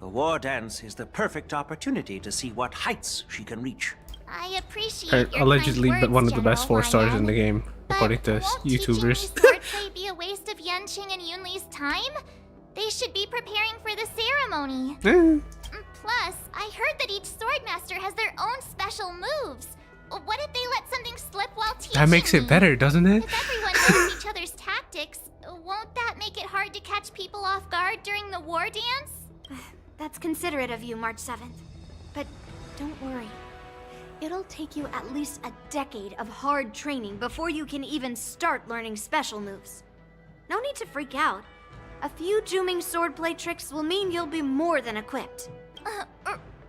The war dance is the perfect opportunity to see what heights she can reach. I appreciate your Allegedly, kind words, one of the best General 4 stars Huaiyan. in the game, according to YouTubers. Swordplay be a waste of Yanqing and Yunli's time? They should be preparing for the ceremony. Plus, I heard that each swordmaster has their own special moves. What if they let something slip while teaching That makes it better, doesn't it? If everyone knows each other's tactics, won't that make it hard to catch people off guard during the war dance? That's considerate of you, March 7th. But don't worry. It'll take you at least a decade of hard training before you can even start learning special moves. No need to freak out. A few Juming swordplay tricks will mean you'll be more than equipped.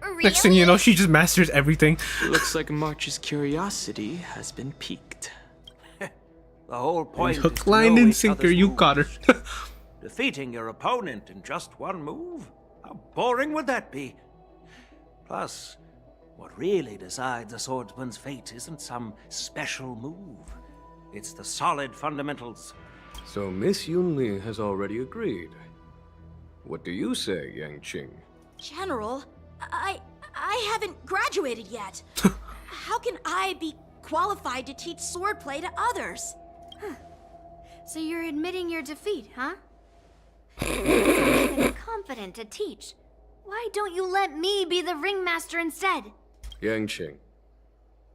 Really? Next thing you know, she just masters everything. Looks like March's curiosity has been piqued. The whole point is Hook, to line, know and each sinker, other's you moves. got her. Defeating your opponent in just one move? How boring would that be? Plus, what really decides a swordsman's fate isn't some special move. It's the solid fundamentals. So Miss Yunli has already agreed. What do you say, Yanqing? General, I haven't graduated yet. How can I be qualified to teach swordplay to others? So you're admitting your defeat, huh? You're confident to teach. Why don't you let me be the ringmaster instead? Yanqing,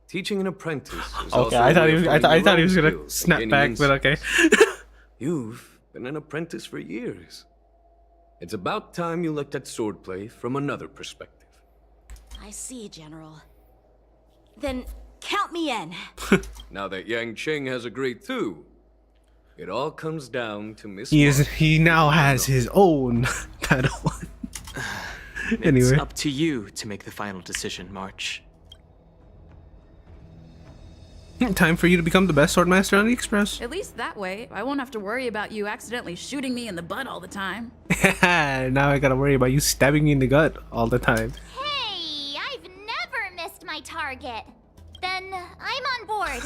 teaching an apprentice is Okay, also I thought a he was. way of I honing thought he your was own gonna skills and snap gaining back, but insight. okay. You've been an apprentice for years. It's about time you looked at swordplay from another perspective. I see, General. Then count me in. Now that Yanqing has agreed too, it all comes down to Miss He now has his own title. Anyway. It's up to you to make the final decision, March. Time for you to become the best swordmaster on the Express. At least that way, I won't have to worry about you accidentally shooting me in the butt all the time. Now I gotta worry about you stabbing me in the gut all the time. Hey, I've never missed my target. Then I'm on board.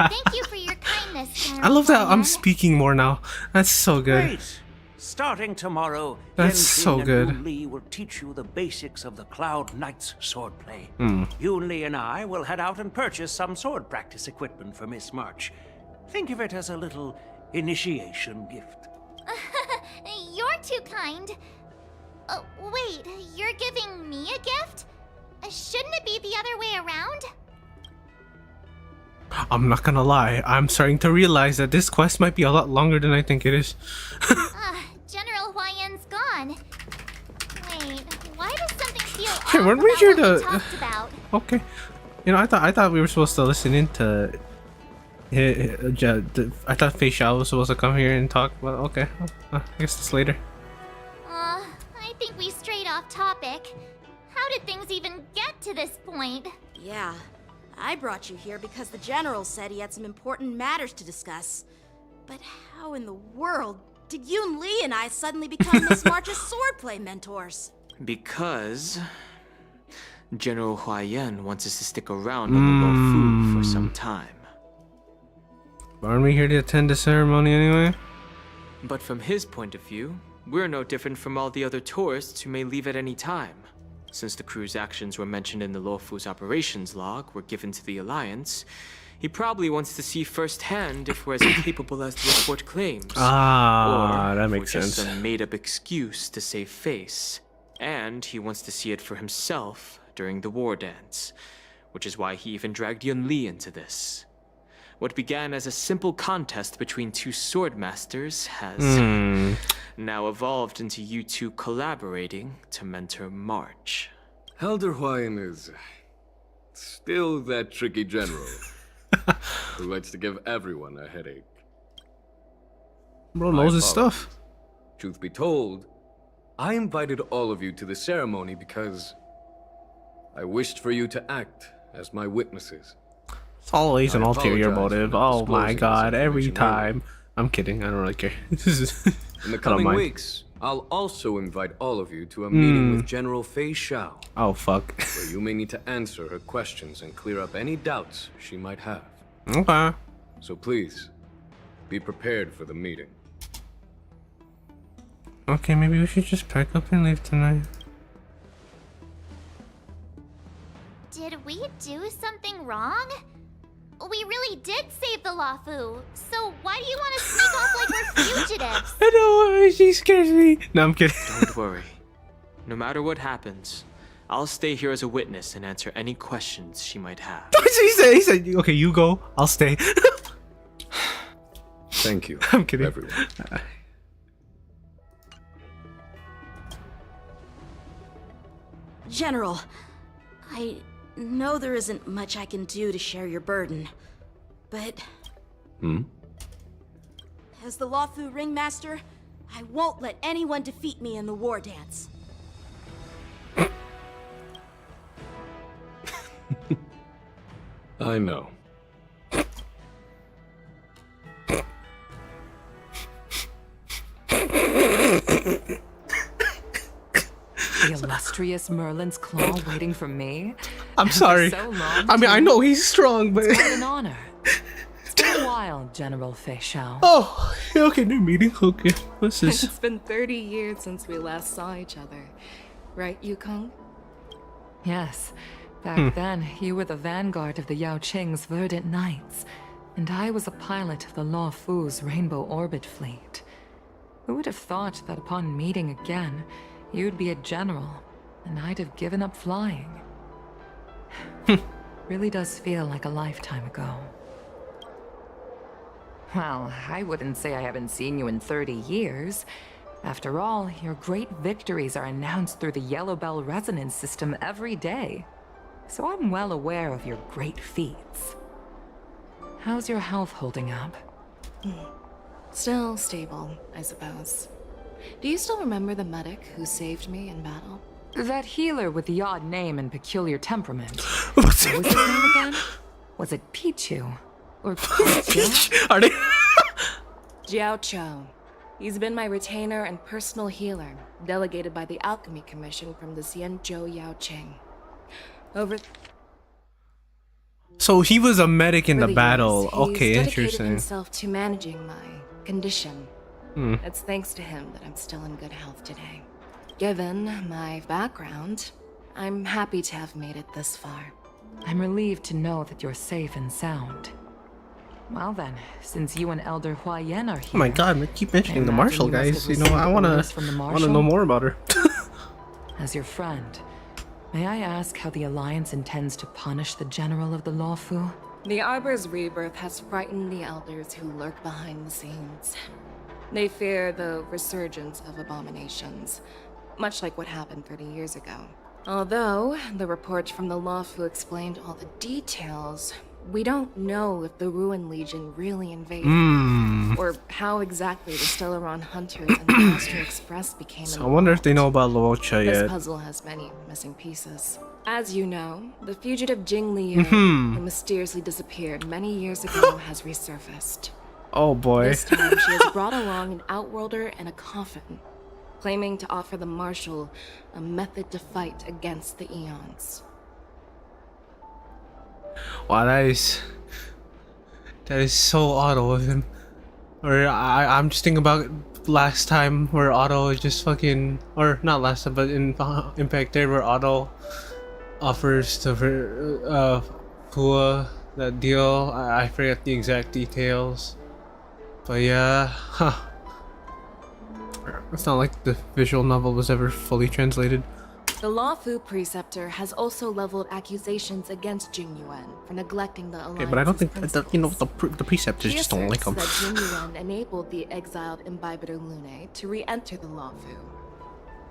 Thank you for your kindness, General I love that I'm Huaiyan. speaking more now. That's so good. Great! Starting tomorrow, That's Yanqing so and good. Yunli will teach you the basics of the Cloud Knight's swordplay. Hmm. Yunli and I will head out and purchase some sword practice equipment for Miss March. Think of it as a little initiation gift. You're too kind. Wait, you're giving me a gift? Shouldn't it be the other way around? I'm not gonna lie, I'm starting to realize that this quest might be a lot longer than I think it is. General Huaiyan's gone. Wait, why does something feel off Hey, weren't we about here what we to- talked about? Okay. You know, I thought we were supposed to listen into. I thought Fei Xiao was supposed to come here and talk, but okay. I guess that's later. I think we strayed off topic. How did things even get to this point? Yeah, I brought you here because the General said he had some important matters to discuss. But how in the world did Yun Li and I suddenly become Miss March's swordplay mentors? Because General Huaiyan wants us to stick around on the LUOFU for some time. Aren't we here to attend the ceremony anyway? But from his point of view, we're no different from all the other tourists who may leave at any time. Since the crew's actions were mentioned in the LUOFU's operations log were given to the Alliance, he probably wants to see firsthand if we're as capable as the report claims. Ah, or that if makes we're just sense. some made-up excuse to save face. And he wants to see it for himself during the war dance, which is why he even dragged Yun Li into this. What began as a simple contest between two swordmasters has now evolved into you two collaborating to mentor March. Elder Huaiyan is still that tricky general who likes to give everyone a headache. Bro My knows his apologies. stuff. Truth be told, I invited all of you to the ceremony because I wished for you to act as my witnesses. It's always an I ulterior apologize for motive. not Oh my disclosing this god, every information earlier. time. I'm kidding, I don't really care. This is In the I don't coming mind. weeks, I'll also invite all of you to a meeting with General Fei Xiao, Oh fuck. where you may need to answer her questions and clear up any doubts she might have. Okay. So please, be prepared for the meeting. Okay, maybe we should just pack up and leave tonight. Did we do something wrong? We really did save the LUOFU, so why do you want to sneak off like we're fugitives? I know, she scares me. No, I'm kidding. Don't worry. No matter what happens, I'll stay here as a witness and answer any questions she might have. he said, okay, you go, I'll stay. Thank you, I'm kidding. everyone. General, I know there isn't much I can do to share your burden, but as the LUOFU ringmaster, I won't let anyone defeat me in the war dance. I know. The illustrious Merlin's claw waiting for me. I'm For sorry. so long, I mean, I too. know he's strong, but... It's quite an honor. It's been a while, General Fei Xiao. Oh, okay, new meeting. Okay, what's this? It's been 30 years since we last saw each other. Right, Yukong? Yes. Back then, you were the vanguard of the Yao Qing's Verdant Knights, and I was a pilot of the LUOFU's Rainbow Orbit fleet. Who would have thought that upon meeting again, you'd be a general, and I'd have given up flying? Really does feel like a lifetime ago. Well, I wouldn't say I haven't seen you in 30 years. After all, your great victories are announced through the Yellow Bell resonance system every day. So I'm well aware of your great feats. How's your health holding up? Still stable, I suppose. Do you still remember the medic who saved me in battle? That healer with the odd name and peculiar temperament. What was his name again? Was it Pichu? Or Pichu? Are they? Jiao Cho. He's been my retainer and personal healer, delegated by the Alchemy Commission from the Xianzhou Yao Qing. So he was a medic in the Over battle. years, Okay, he's dedicated interesting. himself to managing my condition. Hmm. It's thanks to him that I'm still in good health today. Given my background, I'm happy to have made it this far. I'm relieved to know that you're safe and sound. Well then, since you and Elder Hua Yan are here... Oh my god, we keep mentioning the I Marshal, imagine you must guys. have You know, I received wanna orders from the Marshal? know more about her. As your friend, may I ask how the Alliance intends to punish the General of the LUOFU? The Arbor's rebirth has frightened the elders who lurk behind the scenes. They fear the resurgence of abominations, much like what happened 30 years ago. Although the reports from the LUOFU explained all the details, we don't know if the Ruin Legion really invaded, or how exactly the Stellaron Hunters and the Astro Express became So I wonder if they know about Luocha This yet. puzzle has many missing pieces. As you know, the fugitive Jing Liu, Mhm. who mysteriously disappeared many years ago, has resurfaced. Oh boy. This time, she has brought along an outworlder and a coffin, claiming to offer the Marshal a method to fight against the Eons. Wow, that is so Otto of him. Or I'm just thinking about last time where Otto just fucking, or not last time, but in Impact 3 where Otto offers to Pua that deal. I forget the exact details, but yeah, huh. It's not like the visual novel was ever fully translated. The LUOFU preceptor has also leveled accusations against Jing Yuan for neglecting the Alliance's Okay, but I don't think principles. the preceptors She just don't like them. asserts that Jing Yuan enabled the exiled Imbibitor Lunae to re-enter the LUOFU,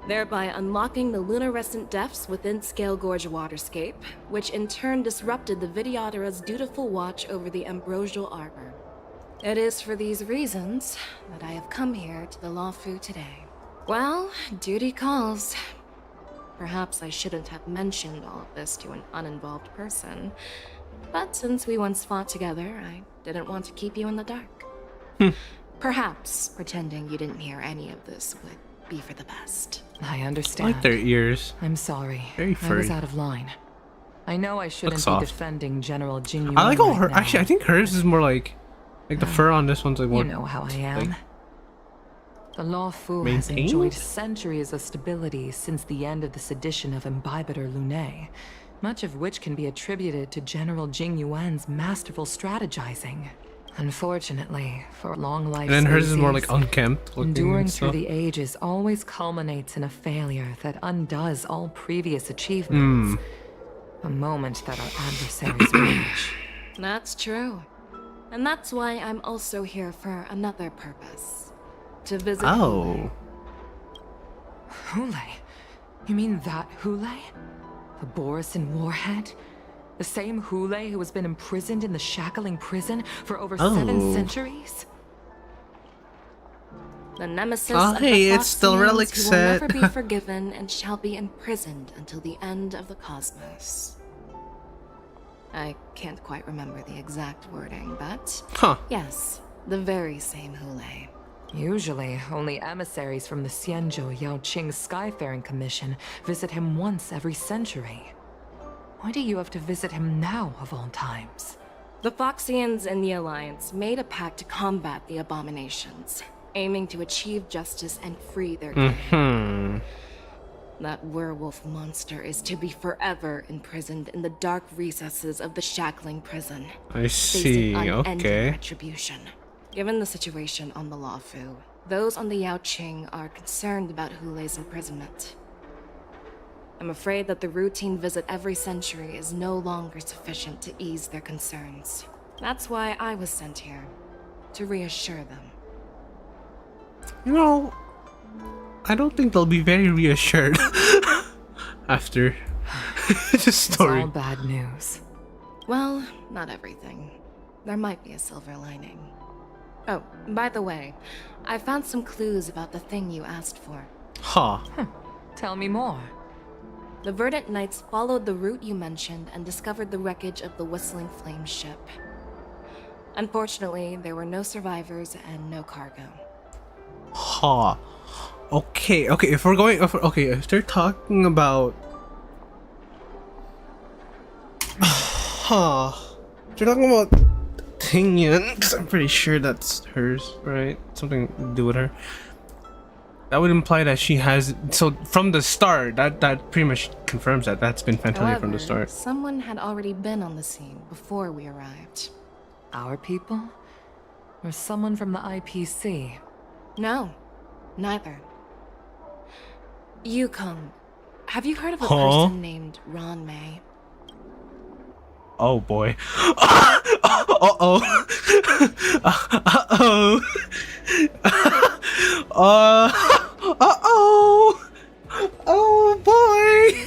thereby unlocking the lunarescent depths within Scale Gorge waterscape, which in turn disrupted the Vidyadhara's dutiful watch over the Ambrosial Arbor. It is for these reasons that I have come here to the LUOFU today. Well, duty calls. Perhaps I shouldn't have mentioned all of this to an uninvolved person, But since we once fought together, I didn't want to keep you in the dark. Perhaps pretending you didn't hear any of this would be for the best. I I understand. like their ears. I'm sorry. Very I furry. was out of line. I know I shouldn't be soft. defending General Jing I like Yuan all her. right now. Actually, I think hers is more like the fur on this one's like more. You know how I am. Like, the LUOFU has maintained? enjoyed centuries of stability since the end of the sedition of Imbibiter Lunae, much of which can be attributed to General Jing Yuan's masterful strategizing. Unfortunately, for long life and then hers is more like species, unkempt looking. enduring and through stuff. the ages always culminates in a failure that undoes all previous achievements. A moment that our adversaries reach. That's true. And that's why I'm also here for another purpose. To visit Oh. Hule? You mean that Hule? The Borisin warhead? The same Hule who has been imprisoned in the shackling prison for over 7 centuries? The nemesis Oh, of hey, the it's the Foxians relic who set. will never be forgiven and shall be imprisoned until the end of the cosmos. I can't quite remember the exact wording, but yes, the very same Hule. Usually, only emissaries from the Xianzhou Yaoqing Skyfaring Commission visit him once every century. Why do you have to visit him now, of all times? The Foxians and the Alliance made a pact to combat the abominations, aiming to achieve justice and free their king. That werewolf monster is to be forever imprisoned in the dark recesses of the shackling prison. I see. Facing unending Okay. retribution. Given the situation on the LUOFU, those on the Yaoqing are concerned about Hule's imprisonment. I'm afraid that the routine visit every century is no longer sufficient to ease their concerns. That's why I was sent here, to reassure them. You know, I don't think they'll be very reassured after the story. It's all bad news. Well, not everything. There might be a silver lining. Oh, by the way, I found some clues about the thing you asked for. Tell me more. The Verdant Knights followed the route you mentioned and discovered the wreckage of the Whistling Flame ship. Unfortunately, there were no survivors and no cargo. Okay, if we're going, if they're talking about, they're talking about Tingyan, because I'm pretty sure that's hers, right? Something to do with her. That would imply that she has, so from the start, that pretty much confirms that that's been Fantalia from the start. Someone had already been on the scene before we arrived. Our people? Or someone from the IPC? No, neither. Yukong, have you heard of a person named Ron May? Oh boy. Uh-oh. Uh-oh. Uh-oh. Oh boy.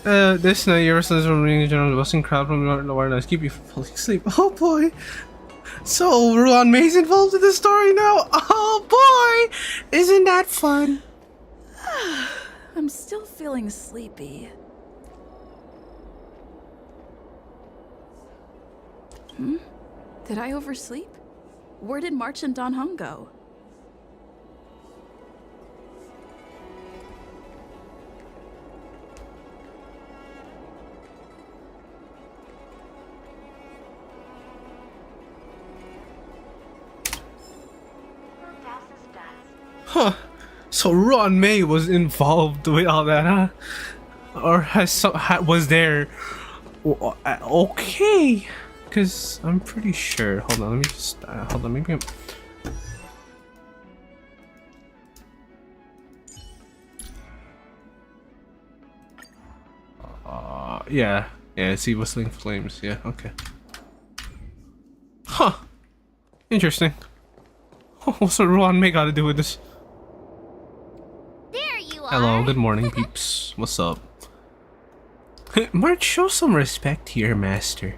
This night your sons from the general busing crowd from the awareness keep you from falling asleep. Oh boy. So Ruan May's involved in the story now. Oh boy. Isn't that fun? I'm still feeling sleepy. Did I oversleep? Where did March and Don Hung go? So Ron May was involved with all that, huh? Or was there? Okay, because I'm pretty sure. Hold on, let me just hold on. Maybe yeah. See, Whistling Flames. Yeah, okay. Interesting. What's Ron May got to do with this? There you are. Hello, good morning, peeps. What's up? March, show some respect here, master.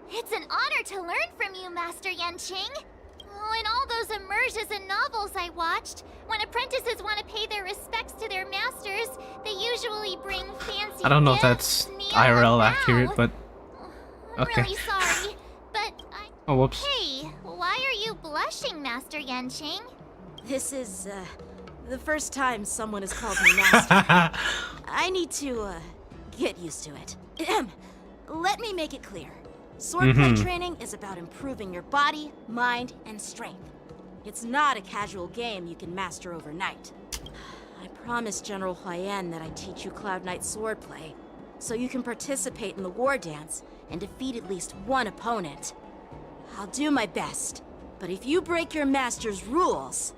It's an honor to learn from you, Master Yanqing. Oh, in all those immersions and novels I watched, When apprentices want to pay their respects to their masters, they usually bring fancy I don't know if gifts, that's kneel IRL and accurate, bow. but I'm okay. really sorry, but I... Oh, whoops. Hey, why are you blushing, Master Yanqing? This is, the first time someone has called me master. I need to, get used to it. Let me make it clear. Swordplay training is about improving your body, mind, and strength. It's not a casual game you can master overnight. I promised General Huayan that I'd teach you Cloud Knight swordplay, so you can participate in the war dance and defeat at least one opponent. I'll do my best, but if you break your master's rules...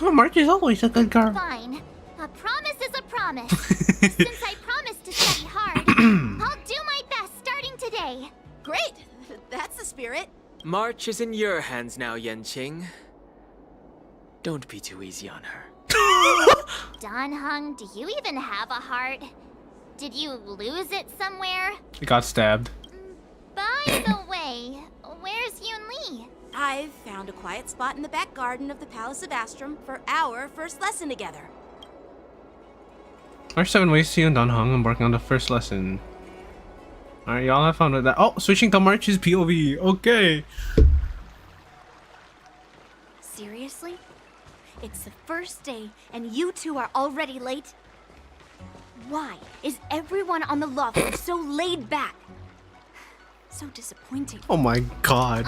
Oh, March is always a good girl. Fine. A promise is a promise. Since I promised to study hard, I'll do my best starting today. Great! That's the spirit. March is in your hands now, Yanqing. Don't be too easy on her. Danheng, do you even have a heart? Did you lose it somewhere? He got stabbed. By the way, where's Yunli? I've found a quiet spot in the back garden of the Palace of Astrum for our first lesson together. There's 7 ways to you and Danheng embarking on the first lesson. Alright, y'all have fun with that. Oh, switching to March's POV. Okay. Seriously? It's the first day and you two are already late? Why is everyone on the LUOFU so laid back? So disappointing. Oh my god.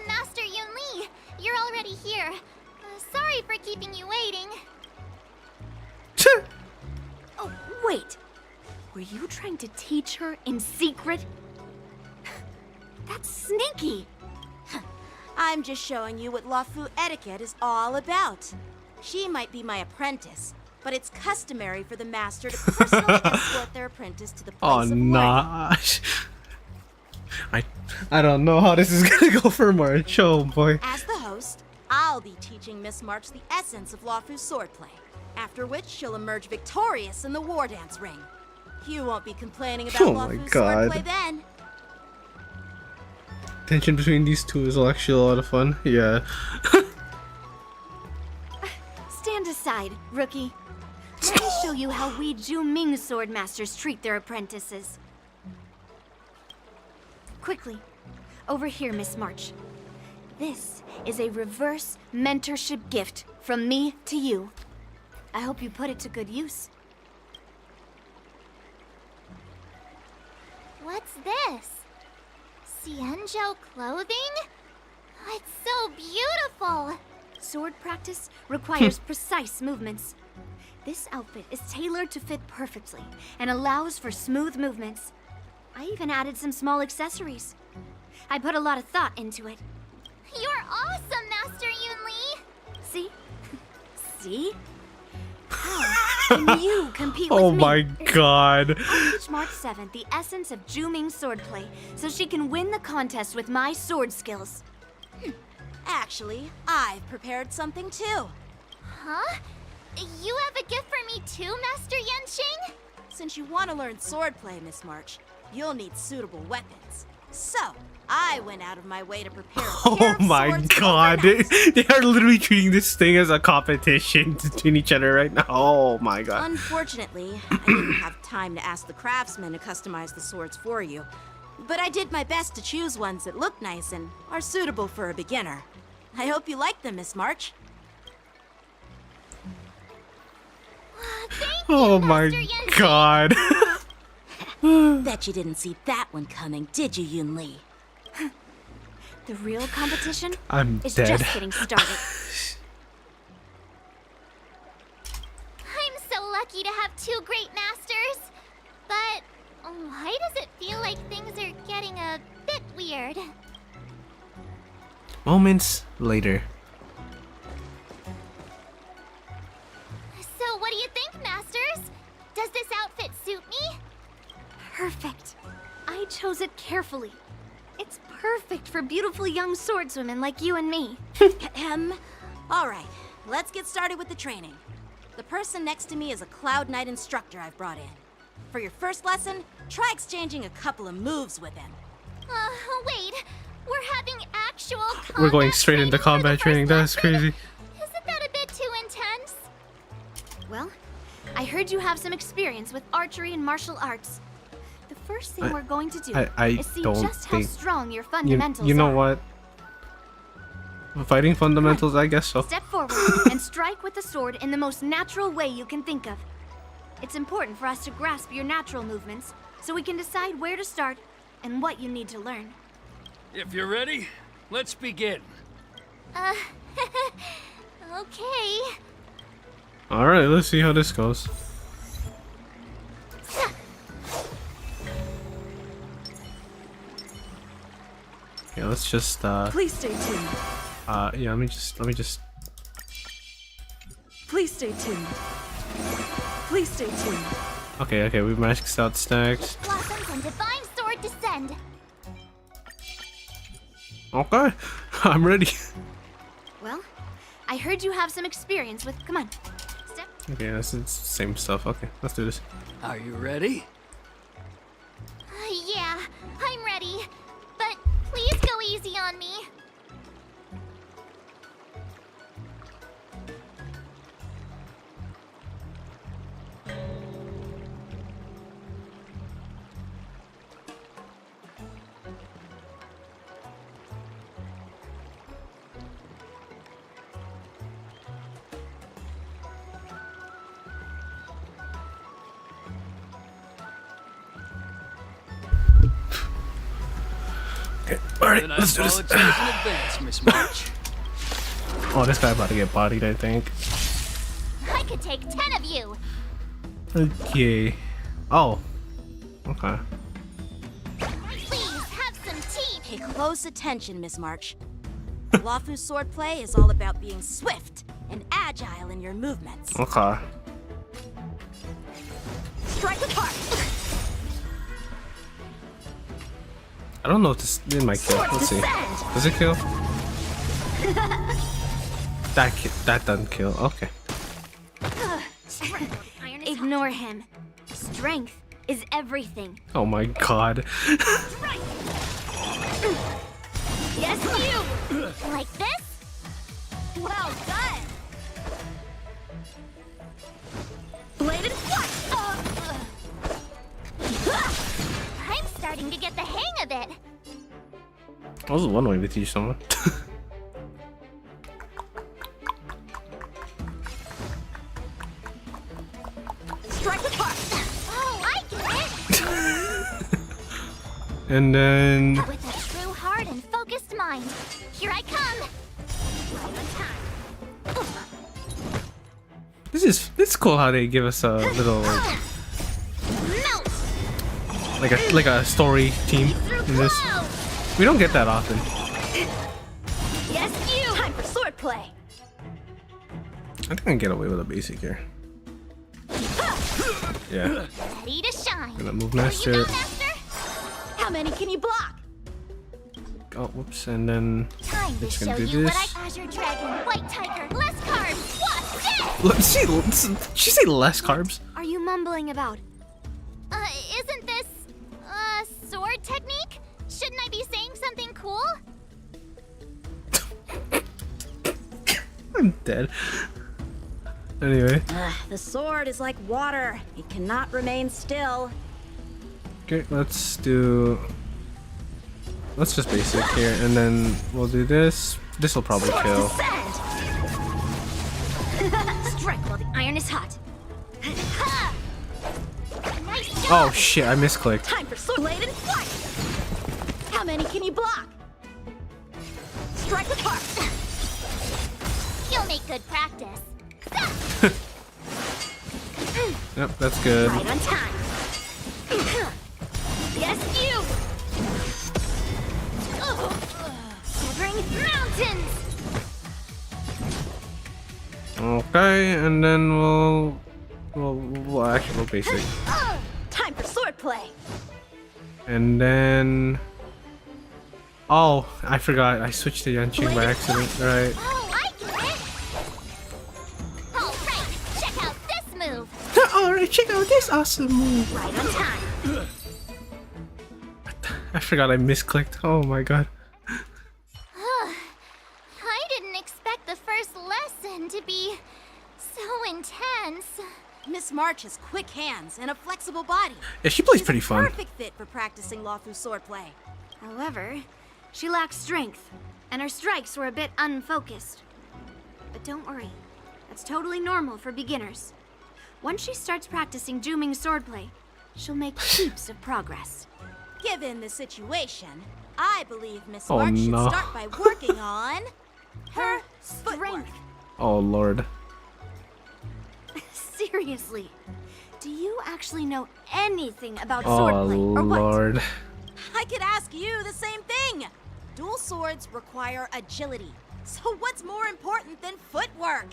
Master Yunli, you're already here. Sorry for keeping you waiting. Oh, wait. Were you trying to teach her in secret? That's sneaky. I'm just showing you what LUOFU etiquette is all about. She might be my apprentice, but it's customary for the master to personally escort their apprentice to the place of learning. Nah. I don't know how this is gonna go for March. Oh boy. As the host, I'll be teaching Miss March the essence of LUOFU swordplay, after which she'll emerge victorious in the war dance ring. You won't be complaining about LUOFU swordplay then. Tension between these two is actually a lot of fun. Yeah. Stand aside, rookie. Let me show you how we Ju-Ming sword masters treat their apprentices. Quickly, over here, Miss March. This is a reverse mentorship gift from me to you. I hope you put it to good use. What's this? Xianzhou clothing? It's so beautiful! Sword practice requires precise movements. This outfit is tailored to fit perfectly and allows for smooth movements. I even added some small accessories. I put a lot of thought into it. You're awesome, Master Yunli! See? See? How can you compete with me? Oh my god. I'll teach March 7th the essence of Ju-Ming swordplay so she can win the contest with my sword skills. Actually, I've prepared something too. Huh? You have a gift for me too, Master Yanqing? Since you want to learn swordplay, Miss March, you'll need suitable weapons. So, I went out of my way to prepare a pair Oh of my swords god. overnight. They are literally treating this thing as a competition between each other right now. Oh my god. Unfortunately, I didn't have time to ask the craftsman to customize the swords for you. But I did my best to choose ones that look nice and are suitable for a beginner. I hope you like them, Miss March. Oh my god. Bet you didn't see that one coming, did you, Yunli? The real competition I'm is dead. just getting started. I'm so lucky to have two great masters. But why does it feel like things are getting a bit weird? Moments later. So what do you think, Masters? Does this outfit suit me? Perfect. I chose it carefully. It's perfect for beautiful young swordswomen like you and me. All right, let's get started with the training. The person next to me is a Cloud Knight instructor I've brought in. For your first lesson, try exchanging a couple of moves with him. Wait. We're having actual combat We're going straight into training for the combat first training. That's lesson? crazy. Isn't that a bit I heard you have some experience with archery and martial arts. The first thing we're going to do is see don't just how think strong your fundamentals you know are. what? Fighting fundamentals, I guess so. Step forward and strike with the sword in the most natural way you can think of. It's important for us to grasp your natural movements so we can decide where to start and what you need to learn. If you're ready, let's begin. Okay. Alright, let's see how this goes. Okay, let's just Please stay tuned. yeah, let me just Please stay tuned. Please stay tuned. Okay, we've maxed out stacks. Blossoms and divine sword descend. Okay, I'm ready. Well, I heard you have some experience with. Come on. Step. Okay, that's the same stuff. Okay, let's do this. Are you ready? Yeah, I'm ready. But please go easy on me. Alright, let's do this. In advance, Miss March. Oh, this guy about to get bodied, I think. I could take 10 of you. Okay. Oh. Okay. Please have some tea. Pay close attention, Miss March. LUOFU swordplay is all about being swift and agile in your movements. Okay. Strike apart. I don't know if this might kill. Let's see. Does it kill? That doesn't kill. Okay. Ignore him. Strength is everything. Oh my god. Yes, you! Like this? Well done! Bladed flight! I'm starting to get the hang of it. I was one way to teach someone. Strike apart! Oh, I get it! And then With a true heart and focused mind, here I come! Right on time. this is cool how they give us a little like a story team in this. We don't get that often. Yes, you! Time for swordplay! I think I can get away with a basic here. Yeah. Ready to shine. Gonna move master. How many can you block? Oh, whoops, and then Time to it's show gonna do you this. what I Azure Dragon, White Tiger, less carbs, what's this? Let's see. Did she say less carbs? Are you mumbling about? Isn't this, sword technique? Shouldn't I be saying something cool? I'm dead. Anyway. The sword is like water. It cannot remain still. Okay, let's just basic here, and then we'll do this. This will probably kill. Strike while the iron is hot. Oh shit, I misclicked. Time for sword blade and flight! How many can you block? Strike apart! You'll make good practice. Yep, that's good. Right on time. Yes, you! Shivering mountains! Okay, and then we'll actually go basic. Time for swordplay! And then oh, I forgot. I switched to Yanqing by accident. Right. Oh, I get it! Alright, check out this move! Alright, check out this awesome move. Right on time. I forgot I misclicked. Oh my god. I didn't expect the first lesson to be so intense. Miss March March has quick hands and a flexible body. Yeah, she plays She's pretty a fun. Perfect fit for practicing LUOFU swordplay. However, she lacks strength, and her strikes were a bit unfocused. But don't worry, that's totally normal for beginners. Once she starts practicing Juming swordplay, she'll make heaps of progress. Given the situation, I believe Miss Oh, March no. should start by working on her strength. Oh lord. Seriously, do you actually know anything about Oh swordplay, or what? lord. I could ask you the same thing. Dual swords require agility. So what's more important than footwork?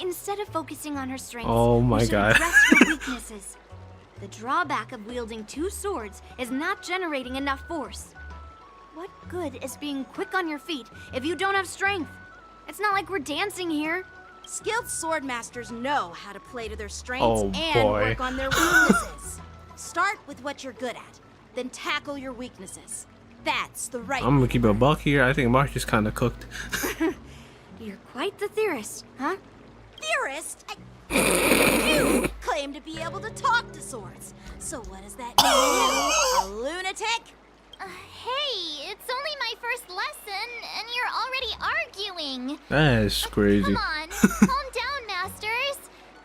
Instead of focusing on her strengths, Oh my you should God. address her weaknesses. The drawback of wielding two swords is not generating enough force. What good is being quick on your feet if you don't have strength? It's not like we're dancing here. Skilled sword masters know how to play to their strengths Oh, and boy. work on their weaknesses. Start with what you're good at, then tackle your weaknesses. That's the right I'm gonna keep it a buck here. I think March is kind of cooked. You're quite the theorist, huh? theorist. You claim to be able to talk to swords. So what does that mean? A lunatic? Hey, it's only my first lesson, and you're already arguing. That is crazy. Come on, calm down, masters.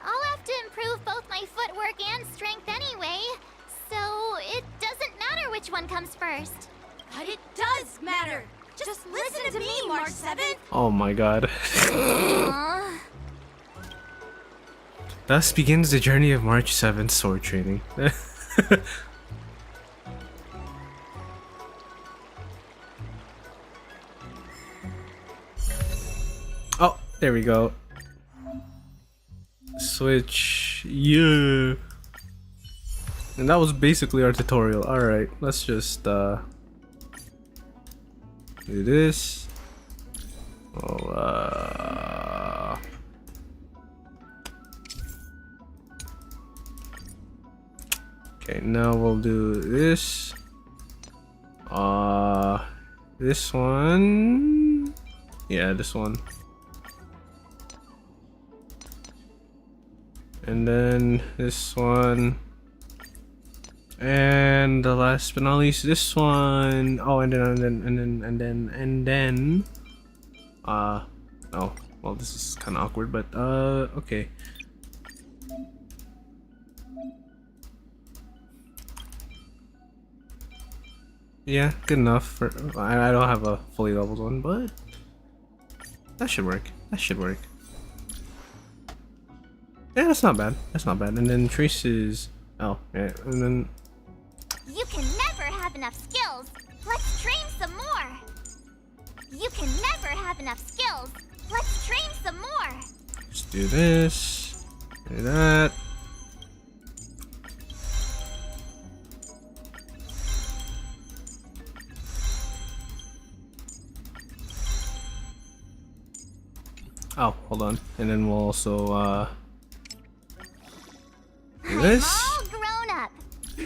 I'll have to improve both my footwork and strength anyway, so it doesn't matter which one comes first. But it does matter. Just listen to me, March 7th. Oh my god. Aw. Thus begins the journey of March 7th sword training. Oh, there we go. Switch, yeah. And that was basically our tutorial. Alright, let's just do this. Oh, okay, now we'll do this. This one. Yeah, this one. And then this one. And the last but not least, this one. Oh, and then. Oh, well, this is kind of awkward, but okay. Yeah, good enough. For I don't have a fully leveled one, but that should work. That should work. Yeah, that's not bad. That's not bad. And then traces. Oh, yeah, and then. You can never have enough skills. Let's train some more. You can never have enough skills. Let's train some more. Let's do this. Do that. Oh, hold on. And then we'll also do this. I'm all grown up.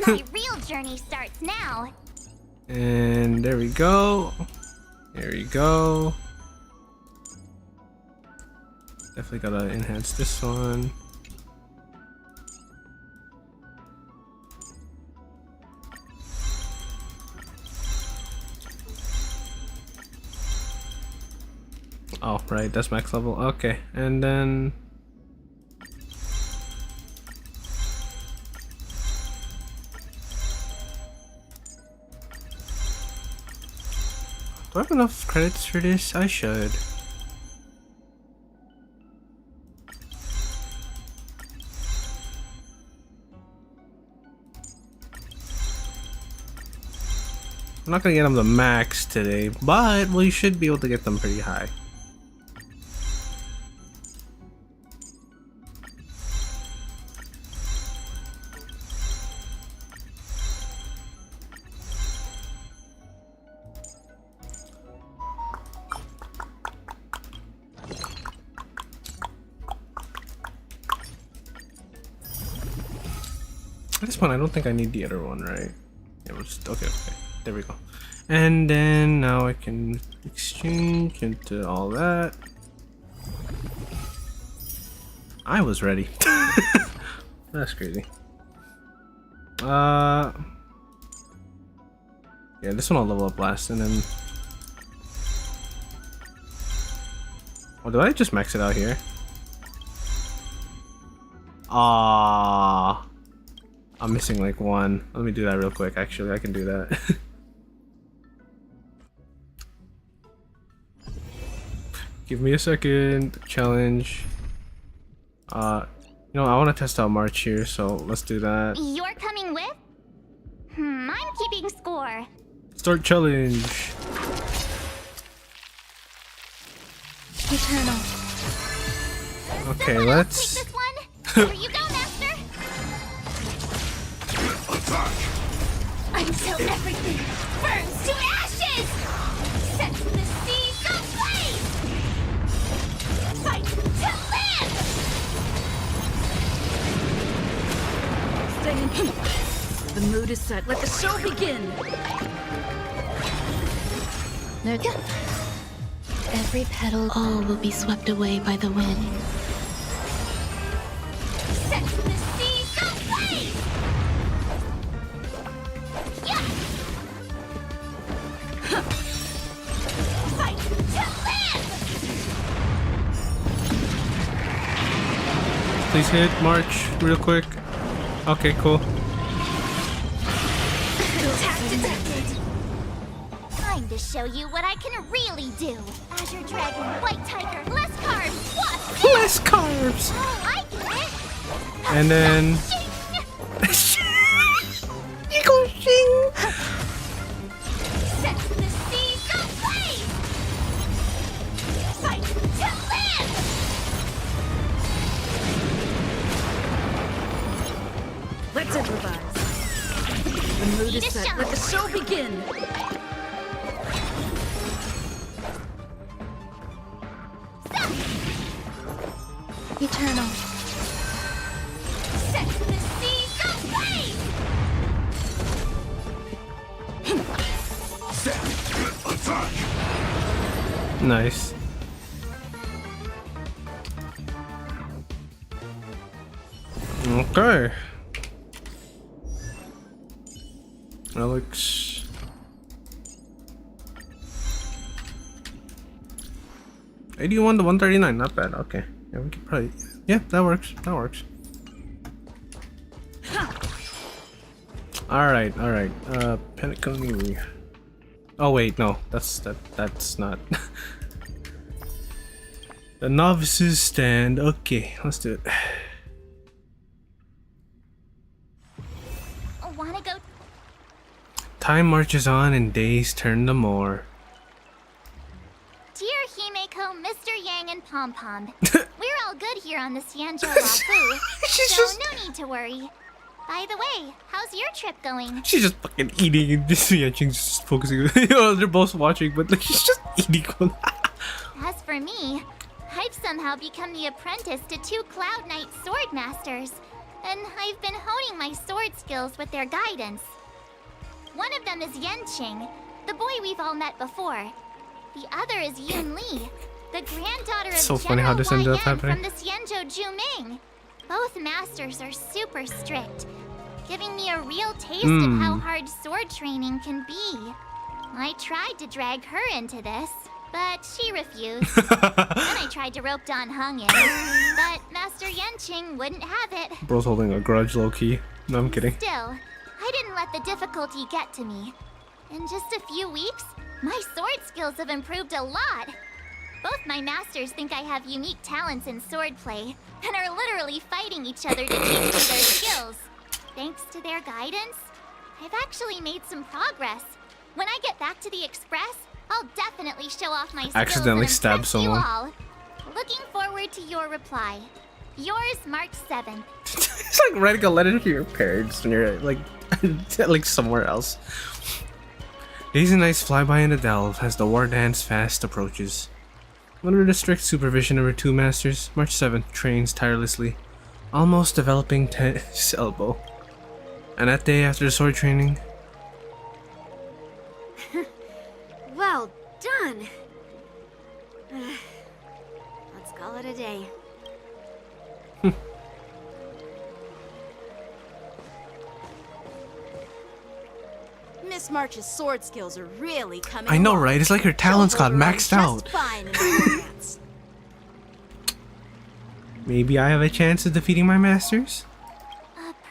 My real journey starts now. And there we go. There we go. Definitely gotta enhance this one. Oh, right, that's max level. Okay, and then do I have enough credits for this? I should. I'm not gonna get them the max today, but we should be able to get them pretty high. At this point, I don't think I need the other one, right? Yeah, we'll just, okay, there we go. And then now I can exchange into all that. I was ready. That's crazy. Yeah, this one I'll level up last, and then. Oh, did I just max it out here? Ah, I'm missing like one. Let me do that real quick. Actually, I can do that. Give me a second. Challenge. You know, I want to test out March here, so let's do that. You're coming with? I'm keeping score. Start challenge. Eternal. Okay, let's. Take this one. Here you go, Master. Until everything burns to ashes. Set the seas ablaze. Fight to live. Stay in peace. The mood is set. Let the show begin. Every petal, all will be swept away by the wind. Set the seas ablaze. Yeah. Fight to live. Please hit March real quick. Okay, cool. Attack detected. Time to show you what I can really do. Azure Dragon, White Tiger, less carbs. What? Less carbs. Oh, I get it. And then. You go sing. Set the seas ablaze. Fight to live. Let's improvise. The mood is set. Let the show begin. Eternal. Set the seas ablaze. Attack! Nice. Okay. Alex. $81 to $139, not bad. Okay. Yeah, we could probably. Yeah, that works. That works. Alright, alright. Penacony. Oh wait, no, that's not the novices stand. Okay, let's do it. Wanna go? Time marches on and days turn to more. Dear Himeko, Mr. Yang, and Pom Pom, we're all good here on the Xianzhou LUOFU, so no need to worry. By the way, how's your trip going? She's just fucking eating and just just focusing. You know, they're both watching, but like she's just eating. As for me, I've somehow become the apprentice to 2 Cloud Knight sword masters, and I've been honing my sword skills with their guidance. One of them is Yenqing, the boy we've all met before. The other is Yun Li, the granddaughter of So funny how General this ended up YN happening. from the Xianzhou Juming. Both masters are super strict, giving me a real taste of how hard sword training can be. I tried to drag her into this, but she refused. Then I tried to rope Don Hung in, but Master Yenqing wouldn't have it. Bro's holding a grudge, low key. No, I'm kidding. Still, I didn't let the difficulty get to me. In just a few weeks, my sword skills have improved a lot. Both my masters think I have unique talents in swordplay, and are literally fighting each other to teach me their skills. Thanks to their guidance, I've actually made some progress. When I get back to the Express, I'll definitely show off my skills Accidentally and stab impress you someone. all. Looking forward to your reply. Yours, March 7th. It's like writing a letter to your parents when you're like, like somewhere else. Days and nights fly by in the delve as the war dance fast approaches. Under the strict supervision of her 2 masters, March 7th trains tirelessly, almost developing his elbow. And that day after the sword training, Well done. Let's call it a day. Miss March's sword skills are really coming I know, along. right? It's like her talents got maxed out. Fine in the romance. Maybe I have a chance of defeating my masters?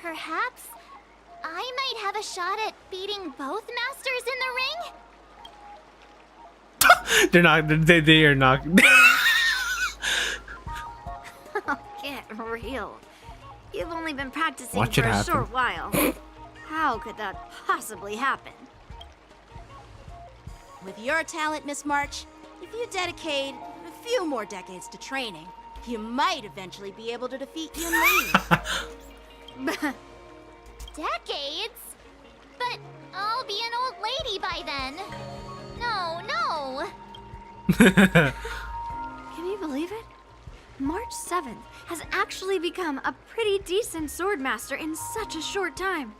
Perhaps I might have a shot at beating both masters in the ring? They're not. They are not. Get real. You've only been practicing Watch for it a happen. short while. How could that possibly happen? With your talent, Miss March, if you dedicate a few more decades to training, you might eventually be able to defeat Yun Li. Decades? But I'll be an old lady by then. No, no. Can you believe it? March 7th has actually become a pretty decent swordmaster in such a short time.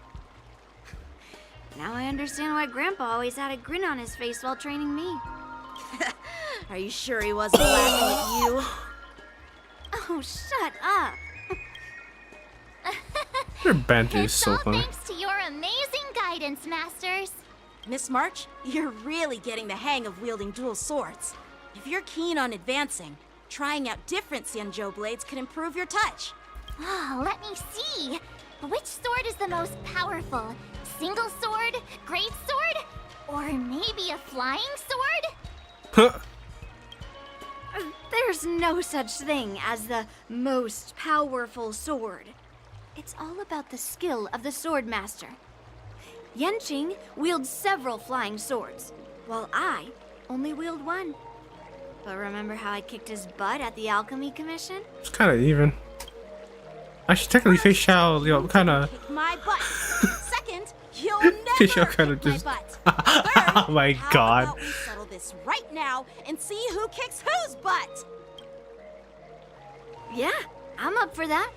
Now I understand why Grandpa always had a grin on his face while training me. Are you sure he wasn't laughing at you? Oh, shut up. Their banter is so All funny. thanks to your amazing guidance, masters. Miss March, you're really getting the hang of wielding dual swords. If you're keen on advancing, trying out different Xianzhou blades could improve your touch. Oh, let me see. Which sword is the most powerful? Single sword? Great sword? Or maybe a flying sword? There's no such thing as the most powerful sword. It's all about the skill of the swordmaster. Yanqing wields several flying swords, while I only wield one. But remember how I kicked his butt at the Alchemy Commission? It's kind of even. Actually, technically, Fish Shao, kind of. Kick my butt. Second, you'll never Fish Shao kind of kick just. my butt. Oh my How god. about we settle this right now and see who kicks whose butt? Yeah, I'm up for that.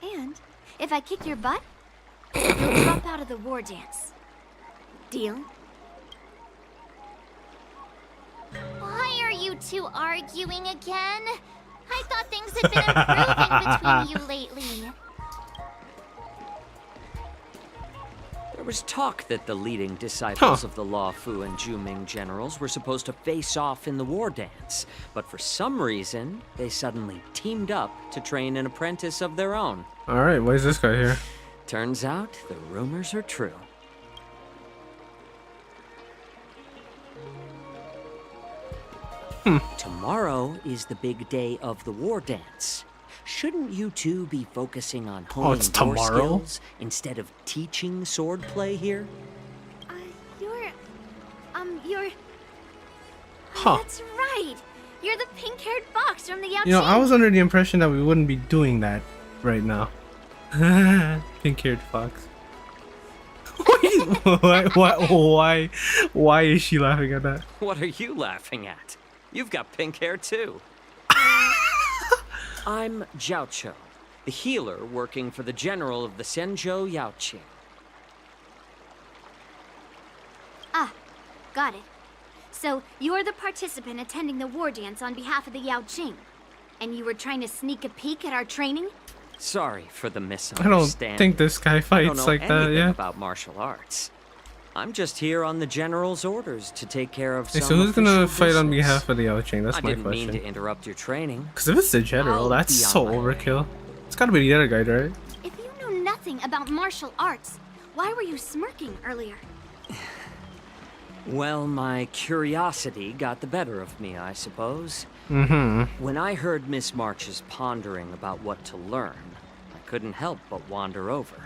And if I kick your butt, you'll drop out of the war dance. Deal? Why are you two arguing again? I thought things had been improving between you lately. There was talk that the leading disciples of the LUOFU and Juming generals were supposed to face off in the war dance, but for some reason, they suddenly teamed up to train an apprentice of their own. Alright, why is this guy here? Turns out, the rumors are true. Tomorrow is the big day of the war dance. Shouldn't you two be focusing on honing it's war tomorrow? skills instead of teaching swordplay here? You're... Huh. That's right. You're the pink-haired fox from the Yao You know, I Qing. was under the impression that we wouldn't be doing that right now. Pink-haired fox. Why is she laughing at that? What are you laughing at? You've got pink hair too. I'm Jiaoqiu, the healer working for the general of the Xianzhou Yaoqing. Ah, got it. So, you're the participant attending the war dance on behalf of the Yao Qing. And you were trying to sneak a peek at our training? Sorry for the I misunderstanding. don't think this guy I fights don't know like that, anything yeah. about martial arts. I'm just here on the general's orders to take care of Hey, some so who's gonna official fight on business. behalf of the Yao Qing? That's I my didn't mean to question. interrupt your training. Because if it's the general, I'll that's be on so my way. overkill. It's gotta be the other guy, right? If you know nothing about martial arts, why were you smirking earlier? Well, my curiosity got the better of me, I suppose. Mm-hmm. When I heard Miss March's pondering about what to learn, I couldn't help but wander over.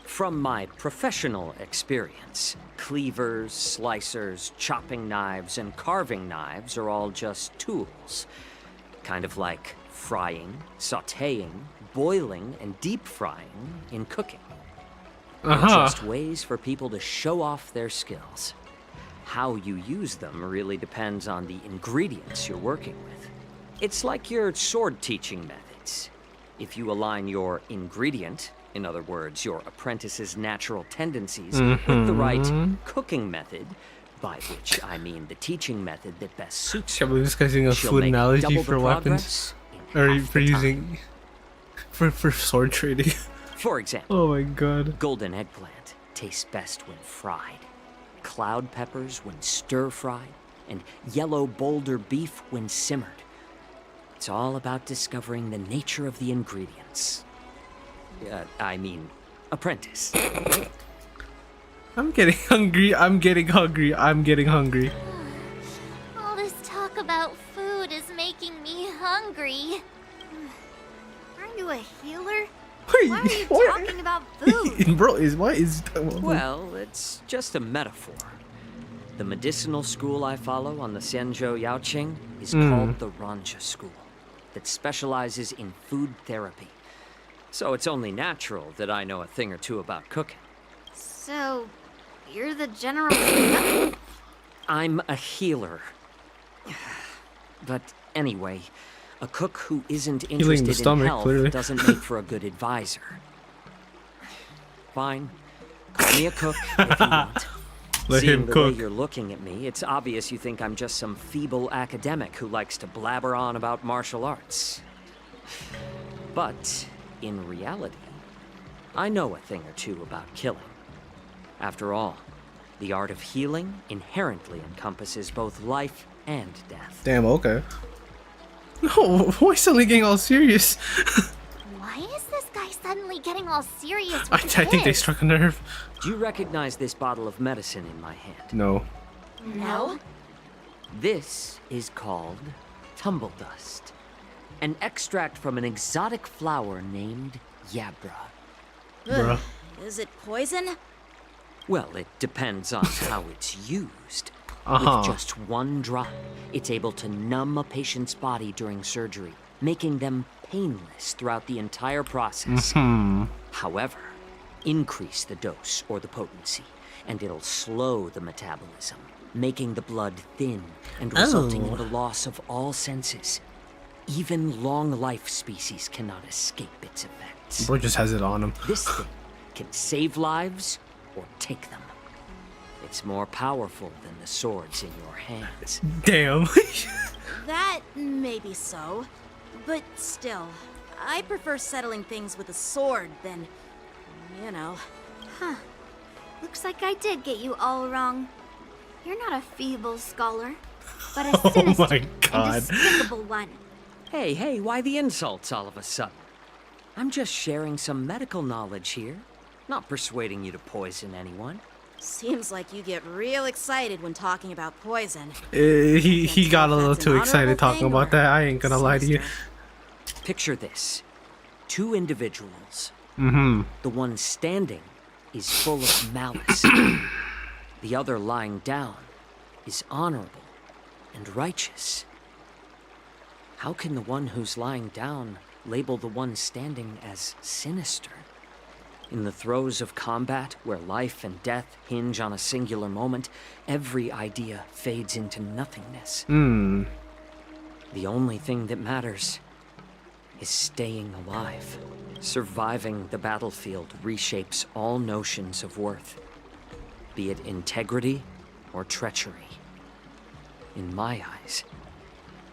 From my professional experience, cleavers, slicers, chopping knives, and carving knives are all just tools. Kind of like frying, sautéing, boiling, and deep frying in cooking. They're just ways for people to show off their skills. How you use them really depends on the ingredients you're working with. It's like your sword teaching methods. If you align your ingredient, in other words, your apprentice's natural tendencies, with the right cooking method, by which I mean the teaching method that best suits Can't believe this guy's using a she'll food make analogy double for the weapons. progress Or for using... For sword trading. For example, Oh my god. golden eggplant. tastes best when fried, cloud peppers when stir-fried, and yellow boulder beef when simmered. It's all about discovering the nature of the ingredients. I mean, apprentice. I'm getting hungry. I'm getting hungry. I'm getting hungry. All this talk about food is making me hungry. Aren't you a healer? Wait, Why are you talking about food? Bro, what is talking about? Well, it's just a metaphor. The medicinal school I follow on the Xianzhou Yaoqing is called the Ranjha School, that specializes in food therapy. So it's only natural that I know a thing or two about cooking. So, you're the general. I'm a healer. But anyway, a cook who isn't interested in health clearly. doesn't make for a good advisor. Fine. Call me a cook if you want. Let Seeing him the cook. way you're looking at me, it's obvious you think I'm just some feeble academic who likes to blabber on about martial arts. But, in reality, I know a thing or two about killing. After all, the art of healing inherently encompasses both life and death. Damn, okay. No, why suddenly getting all serious? Why is this guy suddenly getting all serious I with think they this? struck a nerve. Do you recognize this bottle of medicine in my hand? No. No? This is called tumble dust, an extract from an exotic flower named Yabra. Bruh. Is it poison? Well, it depends on how it's used. Uh-huh. With just one drop, it's able to numb a patient's body during surgery, making them painless throughout the entire process. However, increase the dose or the potency, and it'll slow the metabolism, making the blood thin and resulting in the loss of all senses. Even long-life species cannot escape its effects. Bro just has it on him. This thing can save lives or take them. It's more powerful than the swords in your hands. Damn. That may be so, but still, I prefer settling things with a sword than, you know. Huh. Looks like I did get you all wrong. You're not a feeble scholar, but a sinister and despicable one. Hey, why the insults all of a sudden? I'm just sharing some medical knowledge here, not persuading you to poison anyone. Seems like you get real excited when talking about poison. He got a little too excited talking about that. I ain't gonna lie to you. Picture this. Two individuals. The one standing is full of malice. The other lying down is honorable and righteous. How can the one who's lying down label the one standing as sinister? In the throes of combat, where life and death hinge on a singular moment, every idea fades into nothingness. The only thing that matters is staying alive. Surviving the battlefield reshapes all notions of worth, be it integrity or treachery. In my eyes,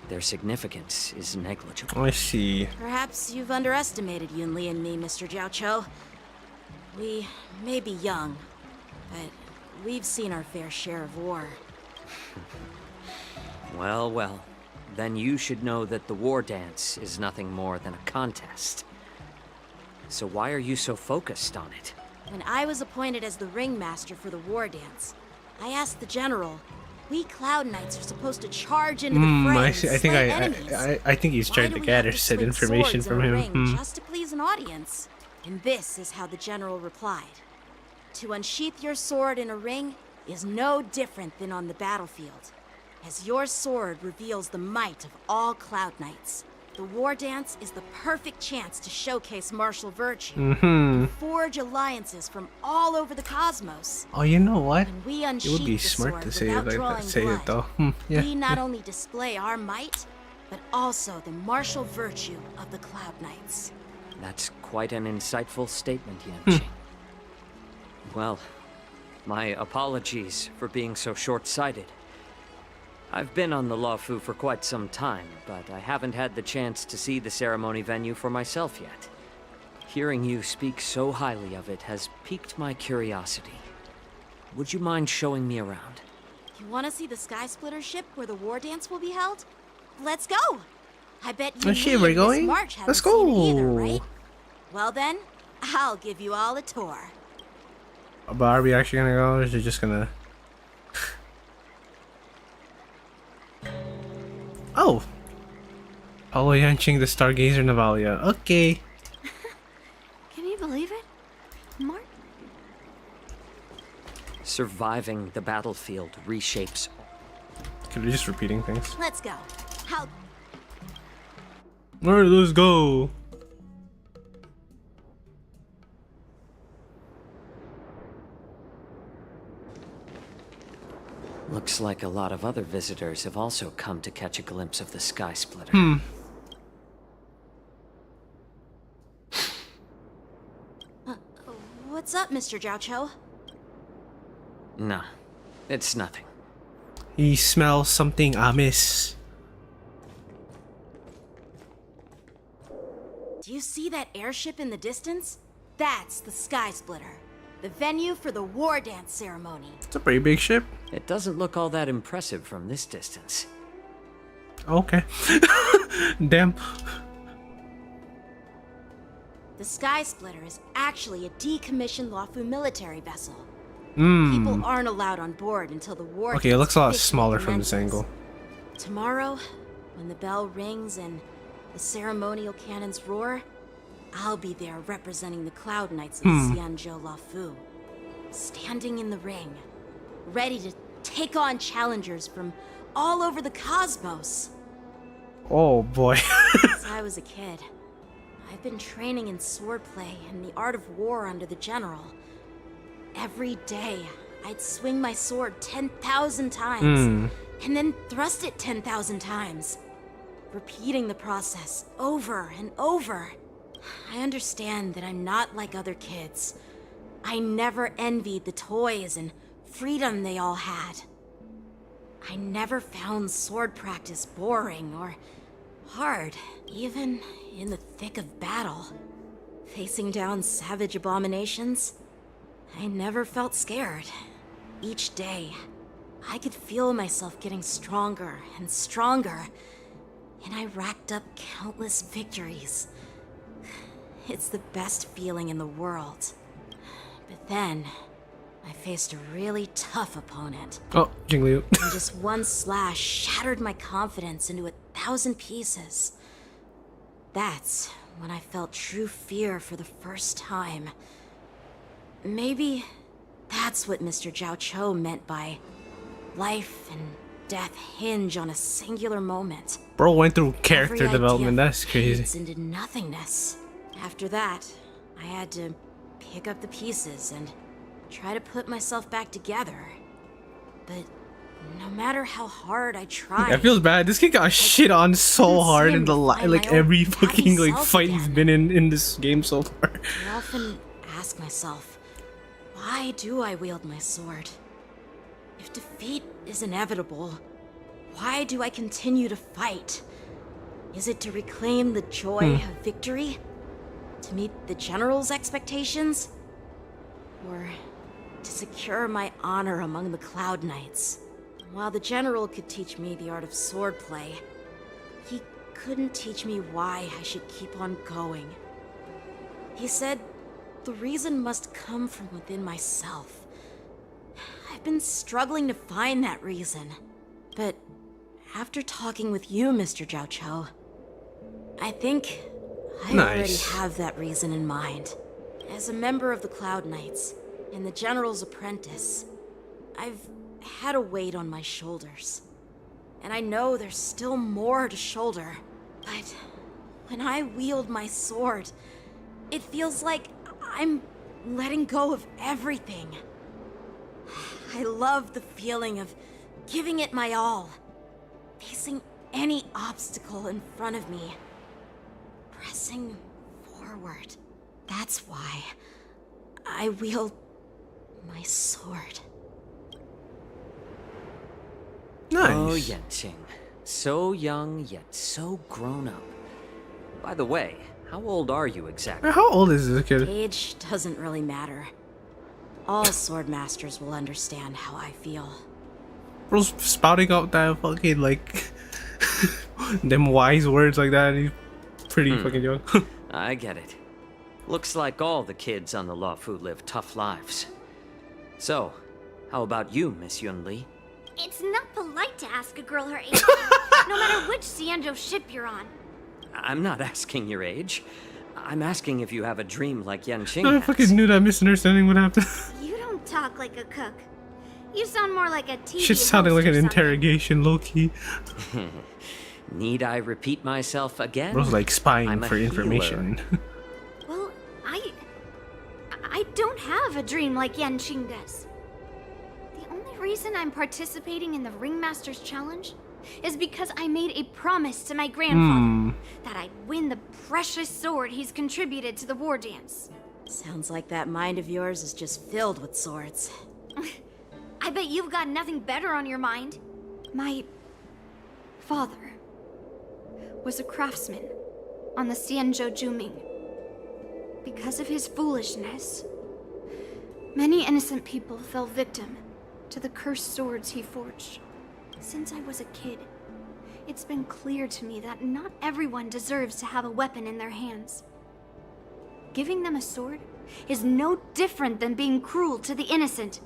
their significance is negligible. I see. Perhaps you've underestimated Yunli and me, Mr. Jiaoqiu. We may be young, but we've seen our fair share of war. Well, then you should know that the war dance is nothing more than a contest. So why are you so focused on it? When I was appointed as the ringmaster for the war dance, I asked the general, we Cloud Knights are supposed to charge into the fray and slay enemies. I think he's trying to gather said information from him. Just to please an audience. And this is how the general replied. To unsheath your sword in a ring is no different than on the battlefield, as your sword reveals the might of all Cloud Knights. The war dance is the perfect chance to showcase martial virtue, and forge alliances from all over the cosmos. Oh, you know what? When we It would be unsheath the smart sword to say it without like drawing that. Say blood, it though. Yeah. we not only display our might, but also the martial virtue of the Cloud Knights. That's quite an insightful statement, Yanqing. Well, my apologies for being so short-sighted. I've been on the LUOFU for quite some time, but I haven't had the chance to see the ceremony venue for myself yet. Hearing you speak so highly of it has piqued my curiosity. Would you mind showing me around? You want to see the Sky Splitter ship where the war dance will be held? Let's go! I bet you Oh shit, we're going? Let's go! Either, right? Well then, I'll give you all a tour. But are we actually gonna go, or is it just gonna... Oh! Paulo Yanching the Stargazer Navalia. Okay. Can you believe it? Mark? Surviving the battlefield reshapes. Could we just repeating things? Let's go. How? Alright, let's go. Looks like a lot of other visitors have also come to catch a glimpse of the Sky Splitter. What's up, Mr. Jiaoqiu? No, it's nothing. He smells something amiss. Do you see that airship in the distance? That's the Sky Splitter, the venue for the war dance ceremony. It's a pretty big ship. It doesn't look all that impressive from this distance. Okay. Damn. The Sky Splitter is actually a decommissioned LUOFU military vessel. Hmm. People aren't allowed on board until the war. Okay, it looks a lot officially smaller from commences. this angle. Tomorrow, when the bell rings and the ceremonial cannons roar, I'll be there representing the Cloud Knights of Xianzhou LUOFU, standing in the ring, ready to take on challengers from all over the cosmos. Oh boy. Since I was a kid, I've been training in swordplay and the art of war under the general. Every day, I'd swing my sword 10,000 times, and then thrust it 10,000 times, repeating the process over and over. I understand that I'm not like other kids. I never envied the toys and freedom they all had. I never found sword practice boring or hard, even in the thick of battle. Facing down savage abominations, I never felt scared. Each day, I could feel myself getting stronger and stronger, and I racked up countless victories. It's the best feeling in the world. But then, I faced a really tough opponent. Oh, Jingliu. And just one slash shattered my confidence into 1,000 pieces. That's when I felt true fear for the first time. Maybe that's what Mr. Jiaoqiu meant by life and death hinge on a singular moment. Bro went through character Every development. idea That's crazy. fades into nothingness. After that, I had to pick up the pieces and try to put myself back together. But no matter how hard I tried, I feel bad. This kid got shit on so hard in the like every fucking like fight he's been in this game so far. I often ask myself, why do I wield my sword? If defeat is inevitable, why do I continue to fight? Is it to reclaim the joy of victory? To meet the general's expectations? Or to secure my honor among the Cloud Knights? While the general could teach me the art of swordplay, he couldn't teach me why I should keep on going. He said the reason must come from within myself. I've been struggling to find that reason, but after talking with you, Mr. Jiaoqiu, I think I already have that reason in mind. As a member of the Cloud Knights and the General's apprentice, I've had a weight on my shoulders. And I know there's still more to shoulder. But when I wield my sword, it feels like I'm letting go of everything. I love the feeling of giving it my all, facing any obstacle in front of me, pressing forward. That's why I wield my sword. Nice. Oh, Yanqing. So young, yet so grown up. By the way, how old are you exactly? How old is this kid? Age doesn't really matter. All sword masters will understand how I feel. Bro's spouting out that fucking like them wise words like that. He's pretty fucking young. I get it. Looks like all the kids on the LUOFU live tough lives. So, how about you, Miss Yunli? It's not polite to ask a girl her age, no matter which Xianzhou ship you're on. I'm not asking your age. I'm asking if you have a dream like Yanqing I has. fucking knew that misunderstanding would happen. You don't talk like a cook. You sound more like a TV Shit sounded like an interrogation, low-key. Need I repeat myself again? Bro's like spying I'm a for information. Well, I don't have a dream like Yanqing does. The only reason I'm participating in the Ringmaster's Challenge is because I made a promise to my grandfather that I'd win the precious sword he's contributed to the war dance. Sounds like that mind of yours is just filled with swords. I bet you've got nothing better on your mind. My father was a craftsman on the Xianzhou Juming. Because of his foolishness, many innocent people fell victim to the cursed swords he forged. Since I was a kid, it's been clear to me that not everyone deserves to have a weapon in their hands. Giving them a sword is no different than being cruel to the innocent.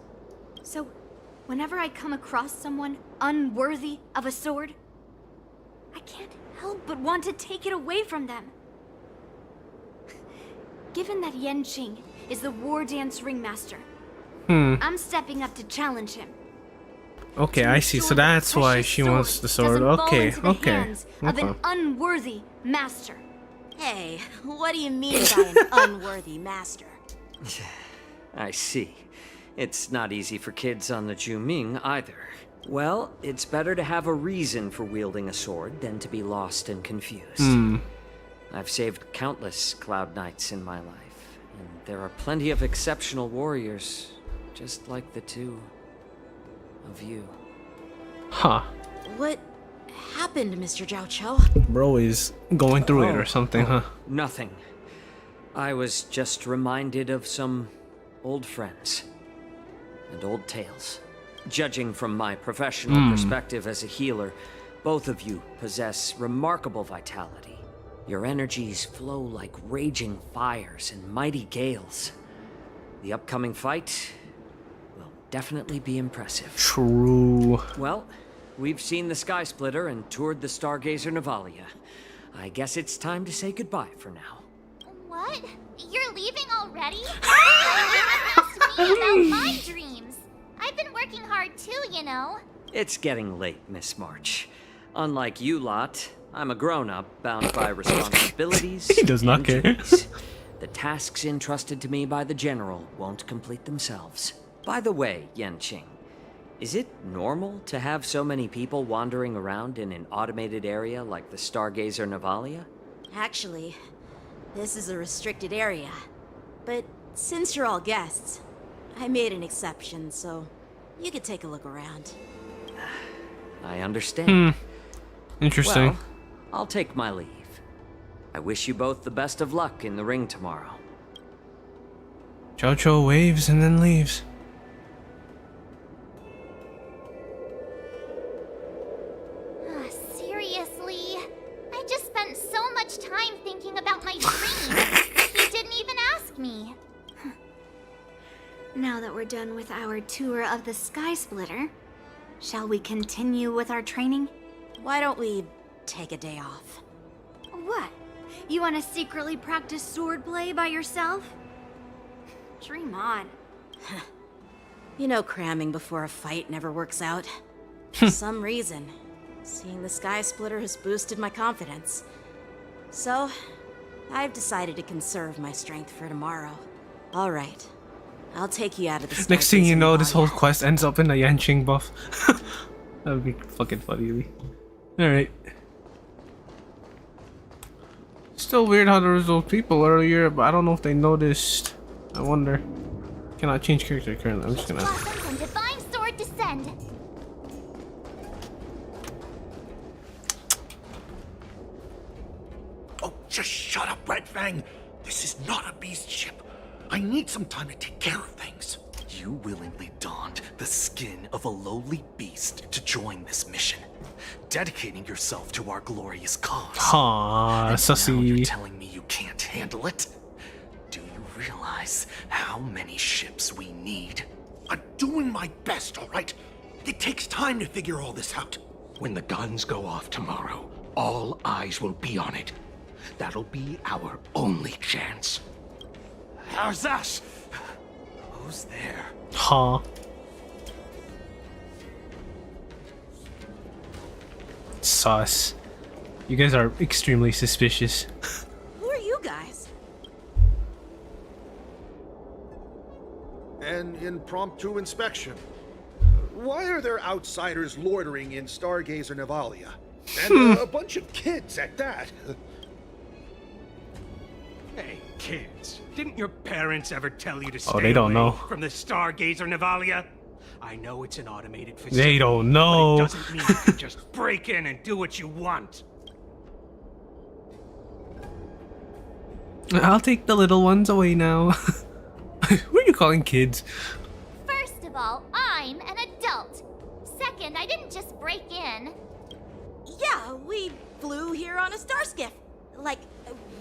So, whenever I come across someone unworthy of a sword, I can't help but want to take it away from them. Given that Yanqing is the war dance ringmaster, I'm stepping up to challenge him. Okay, I see. So that's why she wants the sword. Okay, okay. Of an unworthy master. Hey, what do you mean by an unworthy master? I see. It's not easy for kids on the Juming either. Well, it's better to have a reason for wielding a sword than to be lost and confused. I've saved countless Cloud Knights in my life, and there are plenty of exceptional warriors, just like the two of you. Huh. What happened, Mr. Zhao Cho? Bro is going through it or something, huh? Nothing. I was just reminded of some old friends and old tales. Judging from my professional perspective as a healer, both of you possess remarkable vitality. Your energies flow like raging fires and mighty gales. The upcoming fight will definitely be impressive. True. Well, we've seen the Sky Splitter and toured the Stargazer Navalia. I guess it's time to say goodbye for now. What? You're leaving already? Ask me about my dreams. I've been working hard too, you know. It's getting late, Miss March. Unlike you lot, I'm a grown-up bound by responsibilities. He does not care. The tasks entrusted to me by the General won't complete themselves. By the way, Yanqing, is it normal to have so many people wandering around in an automated area like the Stargazer Navalia? Actually, this is a restricted area. But since you're all guests, I made an exception, so you could take a look around. I understand. Interesting. Well, I'll take my leave. I wish you both the best of luck in the ring tomorrow. Zhao Cho waves and then leaves. Seriously? I just spent so much time thinking about my dreams. He didn't even ask me. Now that we're done with our tour of the Sky Splitter, shall we continue with our training? Why don't we take a day off? What? You want to secretly practice swordplay by yourself? Dream on. You know, cramming before a fight never works out. For some reason, seeing the Sky Splitter has boosted my confidence. So, I've decided to conserve my strength for tomorrow. All right, I'll take you out of the Next thing you know, this whole quest ends up in a Yanqing buff. That would be fucking funny. Alright. Still weird how there was those people earlier, but I don't know if they noticed. I wonder. Cannot change character currently. I'm just gonna. Blossoms and divine sword descend. Just shut up, Red Fang. This is not a beast ship. I need some time to take care of things. You willingly donned the skin of a lowly beast to join this mission, dedicating yourself to our glorious cause. Aw, and now you're sussy. telling me you can't handle it? Do you realize how many ships we need? I'm doing my best, all right? It takes time to figure all this out. When the guns go off tomorrow, all eyes will be on it. That'll be our only chance. How's that? Who's there? Huh. Sus. You guys are extremely suspicious. Who are you guys? An impromptu inspection. Why are there outsiders loitering in Stargazer Navalia? And a bunch of kids at that. Hey, kids. Didn't your parents ever tell you to stay Oh, they don't away know. from the Stargazer Navalia? I know it's an automated facility. They don't know. But it doesn't mean you can just break in and do what you want. I'll take the little ones away now. Who are you calling kids? First of all, I'm an adult. Second, I didn't just break in. Yeah, we flew here on a star skiff. Like,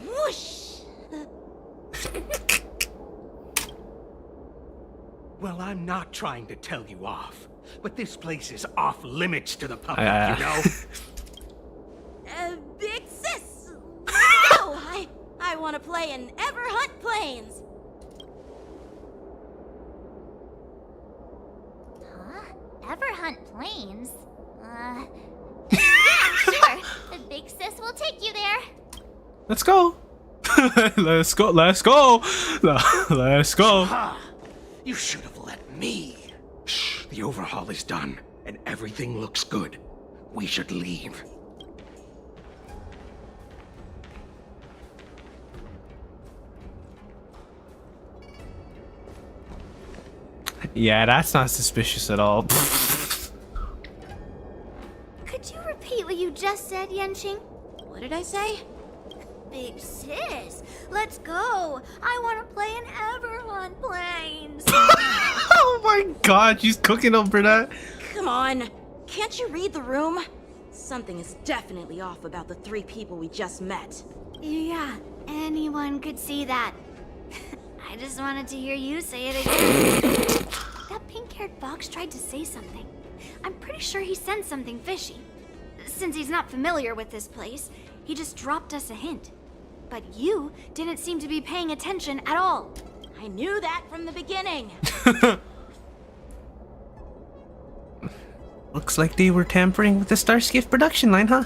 whoosh. Well, I'm not trying to tell you off, but this place is off limits to the public, you know? Big sis! No, I want to play in Everhunt Plains. Huh? Everhunt Plains? Yeah, sure. The big sis will take you there. Let's go. Let's go. Let's go. Let's go. You should have let me. Shh, the overhaul is done, and everything looks good. We should leave. Yeah, that's not suspicious at all. Could you repeat what you just said, Yenching? What did I say? Big sis, let's go. I want to play in Everhunt Plains. Oh my god, she's cooking up for that. Come on. Can't you read the room? Something is definitely off about the 3 people we just met. Yeah, anyone could see that. I just wanted to hear you say it again. That pink-haired fox tried to say something. I'm pretty sure he sensed something fishy. Since he's not familiar with this place, he just dropped us a hint. But you didn't seem to be paying attention at all. I knew that from the beginning. Looks like they were tampering with the Starskiff production line, huh?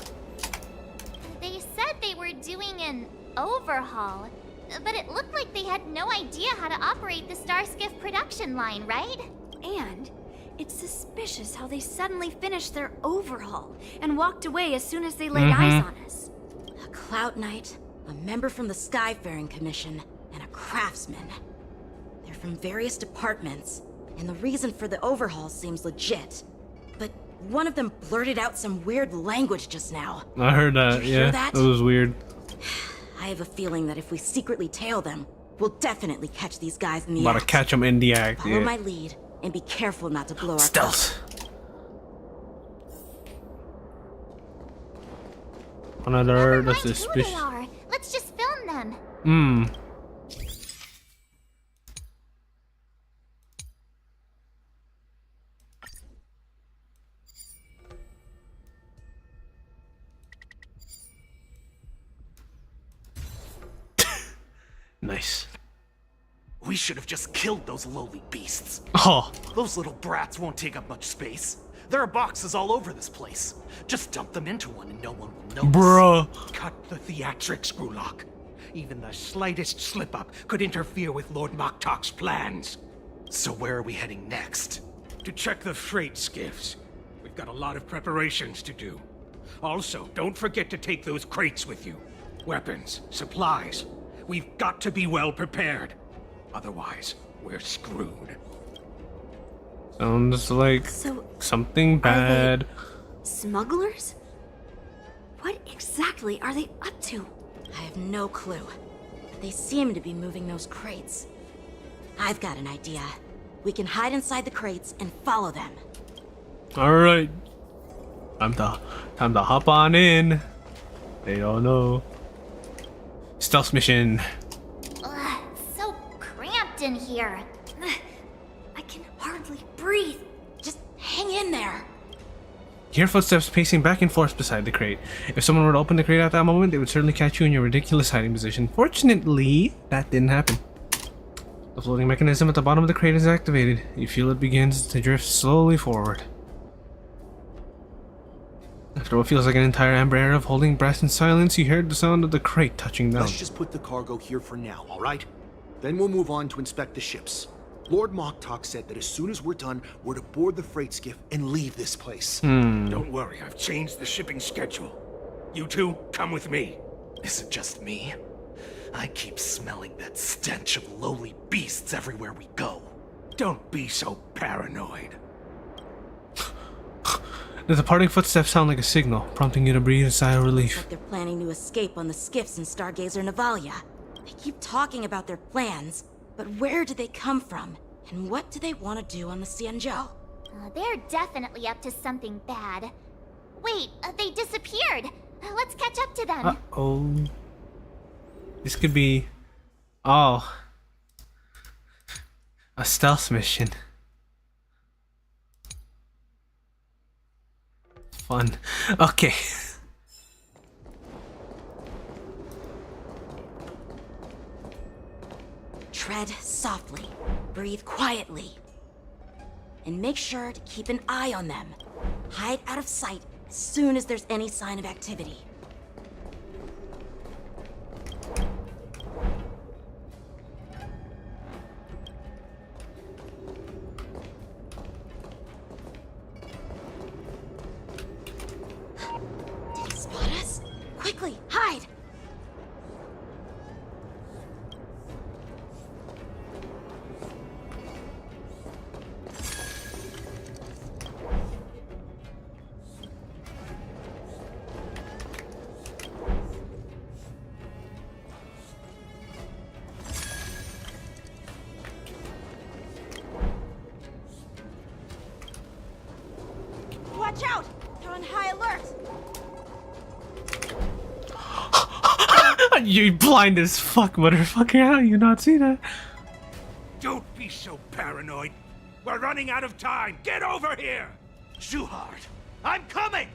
They said they were doing an overhaul, but it looked like they had no idea how to operate the Starskiff production line, right? And it's suspicious how they suddenly finished their overhaul and walked away as soon as they laid eyes on us. A Cloud Knight, a member from the Skyfaring Commission, and a craftsman. They're from various departments, and the reason for the overhaul seems legit. But one of them blurted out some weird language just now. I heard that, Did you hear yeah. that? That was weird. I have a feeling that if we secretly tail them, we'll definitely catch these guys in the About to act. catch them in the act, Follow yeah. my lead, and be careful not to blow our Stealth. Another Who suspicious. they are. Let's just film them. Hmm. Nice. We should have just killed those lowly beasts. Oh. Those little brats won't take up much space. There are boxes all over this place. Just dump them into one and no one will notice. Bruh. Cut the theatrics, Grulok. Even the slightest slip-up could interfere with Lord Moktok's plans. So where are we heading next? To check the freight skiffs. We've got a lot of preparations to do. Also, don't forget to take those crates with you. Weapons, supplies. We've got to be well prepared. Otherwise, we're screwed. Sounds like something bad. Smugglers? What exactly are they up to? I have no clue. They seem to be moving those crates. I've got an idea. We can hide inside the crates and follow them. Alright. Time to hop on in. They don't know. Stealth mission. Ugh, so cramped in here. I can hardly breathe. Just hang in there. You hear footsteps pacing back and forth beside the crate. If someone were to open the crate at that moment, they would certainly catch you in your ridiculous hiding position. Fortunately, that didn't happen. The floating mechanism at the bottom of the crate is activated. You feel it begins to drift slowly forward. After what feels like an entire amber era of holding breath in silence, you heard the sound of the crate touching down. Let's just put the cargo here for now, alright? Then we'll move on to inspect the ships. Lord Moktok said that as soon as we're done, we're to board the freight skiff and leave this place. Don't worry, I've changed the shipping schedule. You two, come with me. Is it just me? I keep smelling that stench of lowly beasts everywhere we go. Don't be so paranoid. The departing footsteps sound like a signal, prompting you to breathe a sigh of relief. Like they're planning to escape on the skiffs in Stargazer Navalia. They keep talking about their plans, but where do they come from? And what do they want to do on the Xianzhou? They're definitely up to something bad. Wait, they disappeared. Let's catch up to them. Uh-oh. This could be... Oh. A stealth mission. Fun. Okay. Tread softly, breathe quietly, and make sure to keep an eye on them. Hide out of sight as soon as there's any sign of activity. Did he spot us? Quickly, hide! Watch out! They're on high alert! You blind as fuck, motherfucker. How do you not see that? Don't be so paranoid. We're running out of time. Get over here! Shuhard, I'm coming!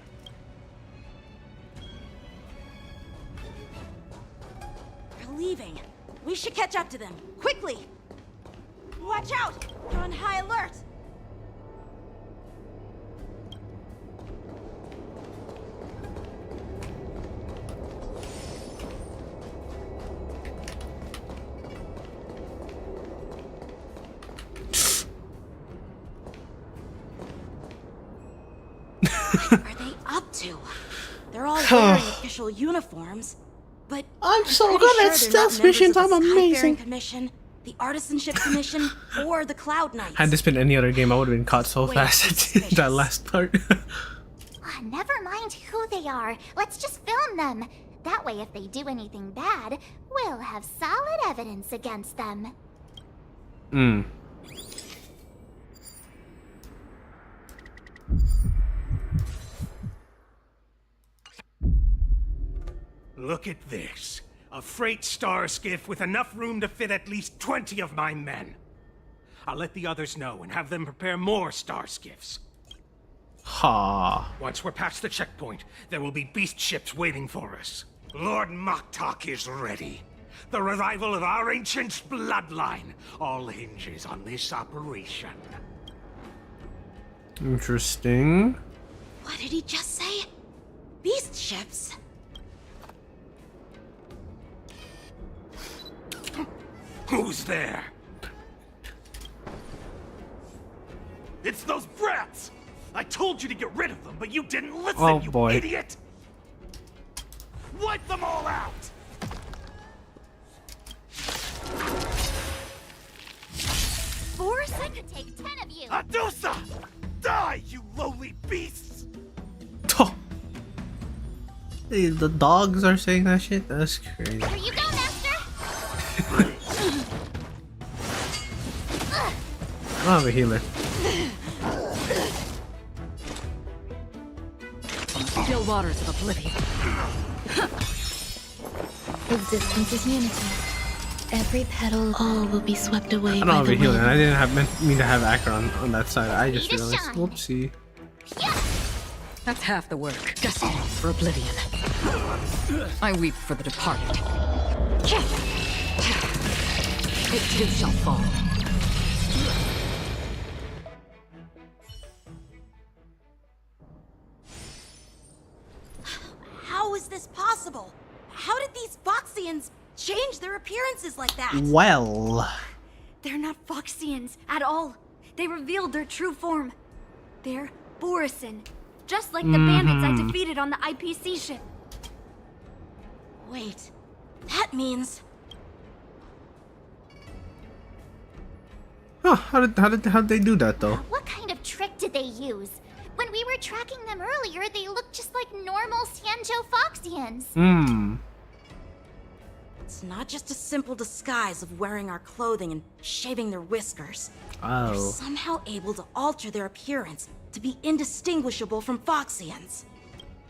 They're leaving. We should catch up to them. Quickly! Watch out! They're on high alert! What are they up to? They're all wearing official uniforms, but I'm so pretty good sure at they're stealth not missions. members I'm of the amazing. Skyfaring Commission, the Artisanship Commission, or the Cloud Knights. Had this been any other game, I would have been caught so Wait, fast at that last part. Never mind who they are. Let's just film them. That way, if they do anything bad, we'll have solid evidence against them. Look at this. A freight star skiff with enough room to fit at least 20 of my men. I'll let the others know and have them prepare more star skiffs. Ha. Once we're past the checkpoint, there will be beast ships waiting for us. Lord Moktok is ready. The revival of our ancient bloodline all hinges on this operation. Interesting. What did he just say? Beast ships? Who's there? It's those brats! I told you to get rid of them, but you didn't listen, Oh, you boy. idiot! Wipe them all out! 4 seconds could take 10 of you. The dogs are saying that shit? That's crazy. Here you go, Master! I don't have a healer. Still waters of oblivion. Existence is unity. Every petal, all will be swept away. I don't have a healer, and I didn't mean to have Akron on that side. I just realized. Whoopsie. That's half the work. Destiny for oblivion. I weep for the departed. It too shall fall. How is this possible? How did these Foxians change their appearances like that? Well, They're not Foxians at all. They revealed their true form. They're Borisin, just like the bandits I defeated on the IPC ship. Wait, that means... huh? How did they do that though? What kind of trick did they use? When we were tracking them earlier, they looked just like normal Xianzhou Foxians. It's not just a simple disguise of wearing our clothing and shaving their whiskers. Oh. They're somehow able to alter their appearance to be indistinguishable from Foxians.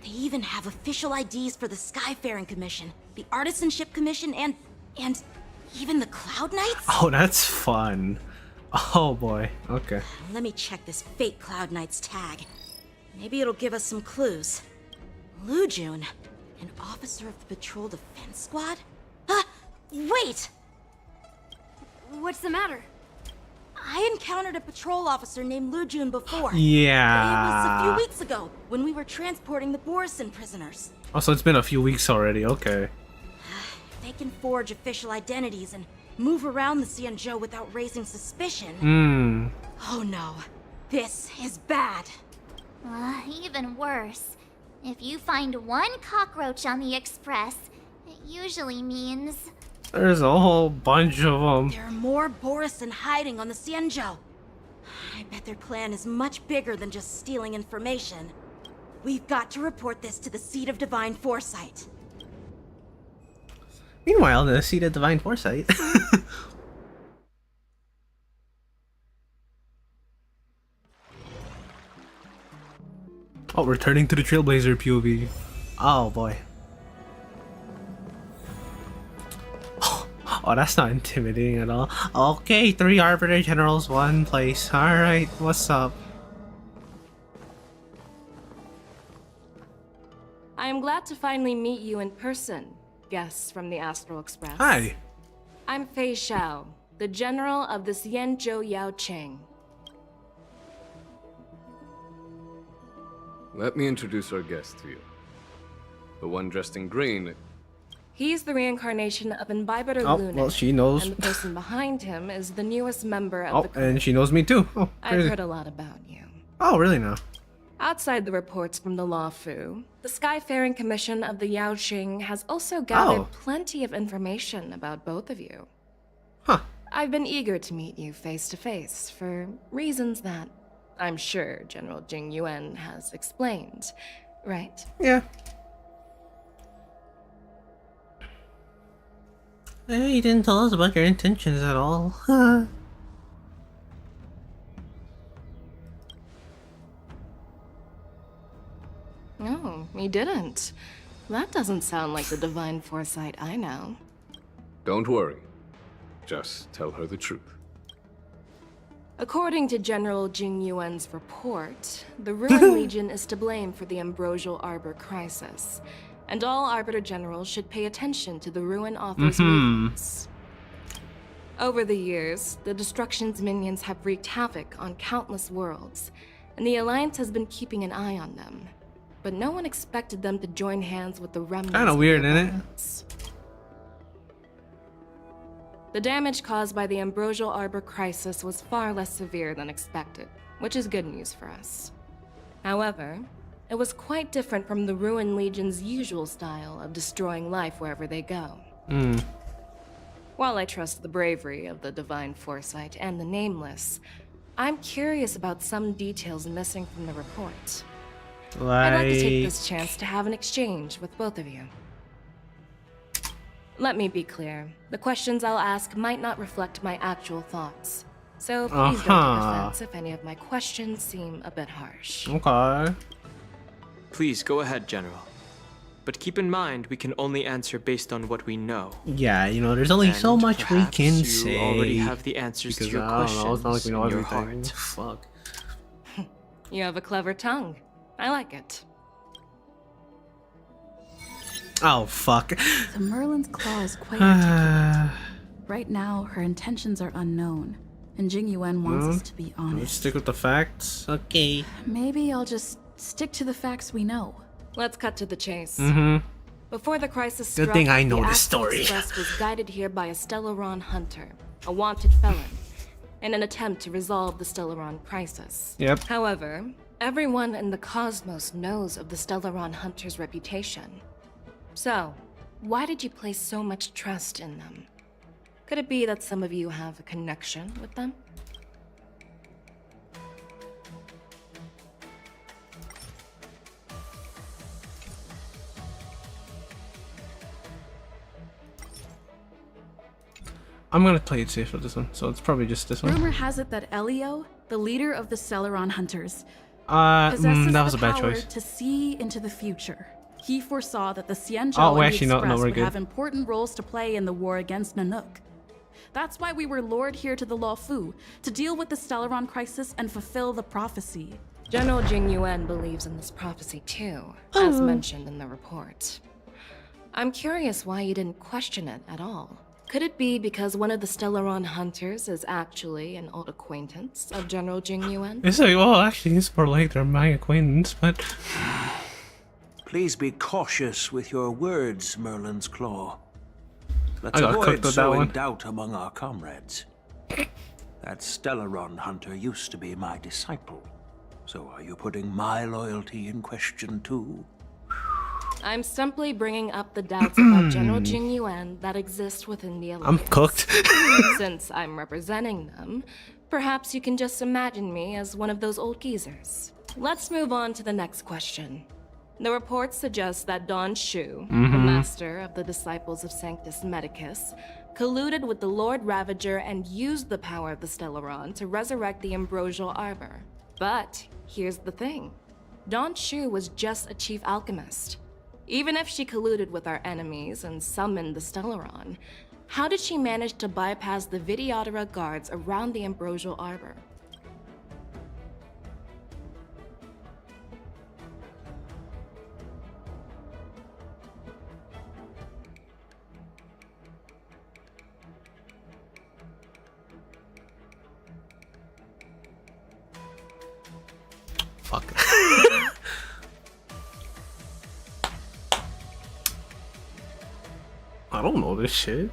They even have official IDs for the Skyfaring Commission, the Artisanship Commission, and even the Cloud Knights? Oh, that's fun. Oh boy. Okay. Let me check this fake Cloud Knight's tag. Maybe it'll give us some clues. Lujun, an officer of the Patrol Defense Squad? Wait! What's the matter? I encountered a patrol officer named Lujun before. Yeah. It was a few weeks ago when we were transporting the Borisin prisoners. Oh, so it's been a few weeks already. Okay. They can forge official identities and move around the Xianzhou without raising suspicion. Oh no, this is bad. Even worse. If you find one cockroach on the express, it usually means... There's a whole bunch of them. There are more Borisin hiding on the Xianzhou. I bet their plan is much bigger than just stealing information. We've got to report this to the Seat of Divine Foresight. Meanwhile, the Seat of Divine Foresight. Oh, returning to the Trailblazer POV. Oh boy. Oh, that's not intimidating at all. Okay, 3 Arbiter Generals, 1 place. Alright, what's up? I am glad to finally meet you in person, guests from the Astral Express. Hi. I'm Fei Xiao, the General of the Xianzhou Yaoqing. Let me introduce our guest to you. The one dressed in green. He's the reincarnation of Imbibitor Oh, Luna. well, she knows. And the person behind him is the newest member of the crew. And she knows me too. Oh, crazy. I've heard a lot about you. Oh, really now? Outside the reports from the LUOFU, the Skyfaring Commission of the Yaoqing has also gathered plenty of information about both of you. Huh. I've been eager to meet you face to face for reasons that I'm sure General Jing Yuan has explained, right? Yeah. You didn't tell us about your intentions at all. No, he didn't. That doesn't sound like the divine foresight I know. Don't worry. Just tell her the truth. According to General Jing Yuan's report, the Ruin Legion is to blame for the Ambrosial Arbor crisis, and all Arbiter Generals should pay attention to the Ruin Author's movements. Over the years, the Destruction's minions have wreaked havoc on countless worlds, and the Alliance has been keeping an eye on them. But no one expected them to join hands with the remnants. Kinda weird, isn't it? The damage caused by the Ambrosial Arbor crisis was far less severe than expected, which is good news for us. However, it was quite different from the Ruin Legion's usual style of destroying life wherever they go. While I trust the bravery of the Divine Foresight and the Nameless, I'm curious about some details missing from the report. I'd like to take this chance to have an exchange with both of you. Let me be clear. The questions I'll ask might not reflect my actual thoughts. So please don't take offense if any of my questions seem a bit harsh. Okay. Please go ahead, General. But keep in mind, we can only answer based on what we know. Yeah, you know, there's only so much we can say. You already have the answers to your questions it's not like we know in your everything. heart. Fuck. You have a clever tongue. I like it. Oh, fuck. The Merlin's claw is quite articulate. Right now, her intentions are unknown, and Jing Yuan wants us to be honest. Let's stick with the facts. Okay. Maybe I'll just stick to the facts we know. Let's cut to the chase. Before the crisis Good struck, thing I know the this Astral story. Express was guided here by a Stellaron hunter, a wanted felon, in an attempt to resolve the Stellaron crisis. Yep. However, everyone in the cosmos knows of the Stellaron hunter's reputation. So, why did you place so much trust in them? Could it be that some of you have a connection with them? I'm gonna play it safe for this one, so it's probably just this one. Rumor has it that Elio, the leader of the Stellaron hunters, that was the a bad power choice. to see into the future. He foresaw that the Xianzhou Oh, and the actually, no, Express we're would good. have important roles to play in the war against Nanook. That's why we were lured here to the LUOFU, to deal with the Stellaron crisis and fulfill the prophecy. General Jing Yuan believes in this prophecy too, as mentioned in the report. I'm curious why you didn't question it at all. Could it be because one of the Stellaron hunters is actually an old acquaintance of General Jing Yuan? It's like, well, actually, it's more like they're my acquaintance, but... Please be cautious with your words, Merlin's Claw. Let's I got avoid cooked with that sowing one. doubt among our comrades. That Stellaron hunter used to be my disciple. So are you putting my loyalty in question too? I'm simply bringing up the doubts about General Jing Yuan that exist within the Alliance. I'm cooked. Since I'm representing them, perhaps you can just imagine me as one of those old geezers. Let's move on to the next question. The report suggests that Don Shu, the master of the Disciples of Sanctus Medicus, colluded with the Lord Ravager and used the power of the Stellaron to resurrect the Ambrosial Arbor. But here's the thing. Don Shu was just a chief alchemist. Even if she colluded with our enemies and summoned the Stellaron, how did she manage to bypass the Videodora guards around the Ambrosial Arbor? Fuck. I don't know this shit.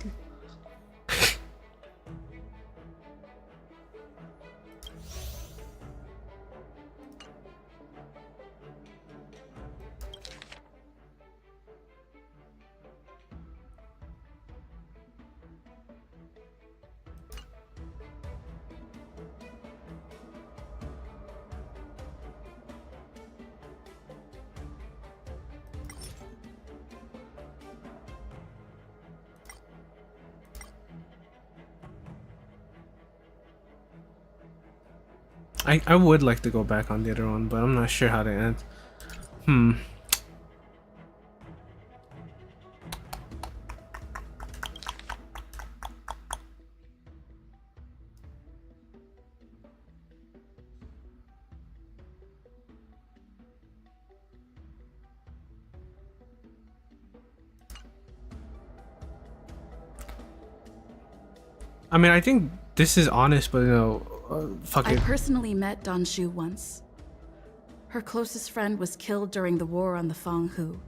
I would like to go back on the other one, but I'm not sure how to end. I mean, I think this is honest, but you know, fuck I it. personally met Don Shu once. Her closest friend was killed during the war on the Fanghu,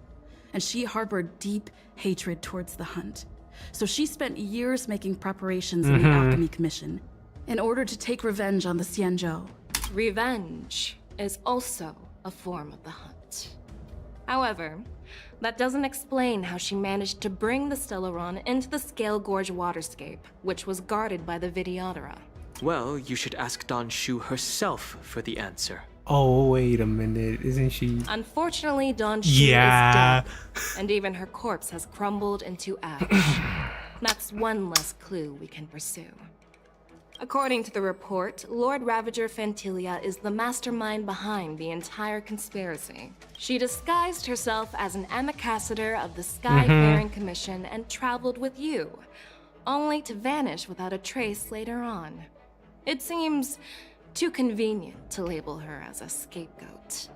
and she harbored deep hatred towards the hunt. So she spent years making preparations in the Alchemy Commission in order to take revenge on the Xianzhou. Revenge is also a form of the hunt. However, that doesn't explain how she managed to bring the Stellaron into the Scale Gorge waterscape, which was guarded by the Videodora. Well, you should ask Don Shu herself for the answer. Oh, wait a minute. Isn't she? Unfortunately, Don Shu is dead, and even her corpse has crumbled into ash. That's one less clue we can pursue. According to the report, Lord Ravager Fantilia is the mastermind behind the entire conspiracy. She disguised herself as an ambassador of the Skyfaring Commission and traveled with you, only to vanish without a trace later on. It seems too convenient to label her as a scapegoat.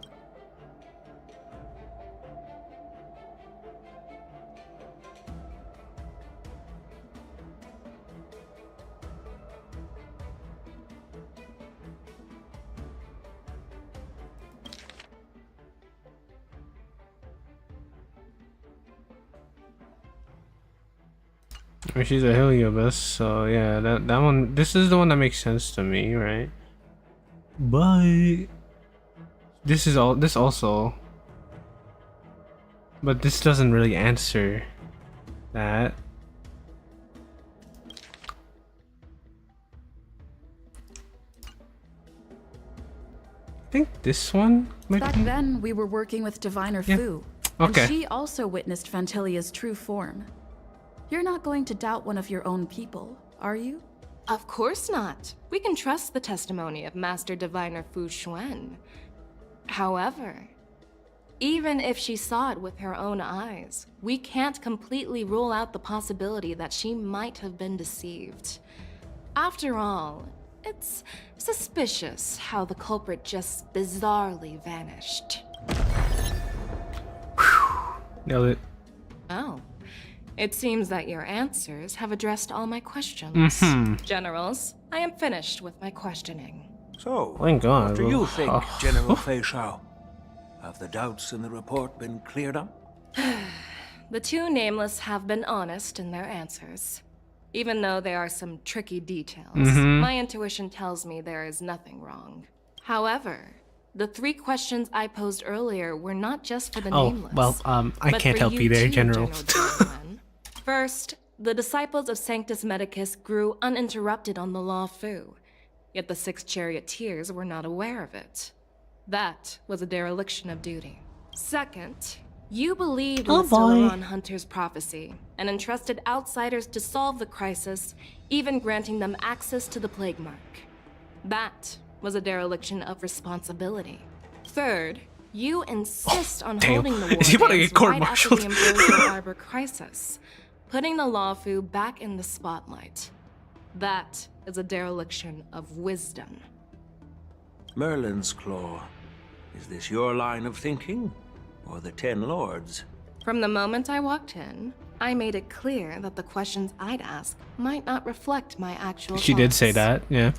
She's a Heliobus, so yeah, that one. This is the one that makes sense to me, right? But this also. But this doesn't really answer that. I think this one might Back be... then, we were working with Diviner Fu. Okay. And she also witnessed Fantilia's true form. You're not going to doubt one of your own people, are you? Of course not. We can trust the testimony of Master Diviner Fu Xuan. However, even if she saw it with her own eyes, we can't completely rule out the possibility that she might have been deceived. After all, it's suspicious how the culprit just bizarrely vanished. Nailed it. Oh. It seems that your answers have addressed all my questions. Generals, I am finished with my questioning. So, Thank God. what do you think, General Fei Shao? Have the doubts in the report been cleared up? The two nameless have been honest in their answers. Even though there are some tricky details, my intuition tells me there is nothing wrong. However, the 3 questions I posed earlier were not just for the nameless. Well, I but can't for help you there, too, General. First, the disciples of Sanctus Medicus grew uninterrupted on the LUOFU, yet the 6 charioteers were not aware of it. That was a dereliction of duty. Second, you believed in the Stellaron Hunter's prophecy and entrusted outsiders to solve the crisis, even granting them access to the plague mark. That was a dereliction of responsibility. Third, you insist on holding the war right after the Ambrosial Arbor crisis, putting the LUOFU back in the spotlight. That is a dereliction of wisdom. Merlin's Claw. Is this your line of thinking? Or the 10 Lords? From the moment I walked in, I made it clear that the questions I'd ask might not reflect my actual She did say that, yeah.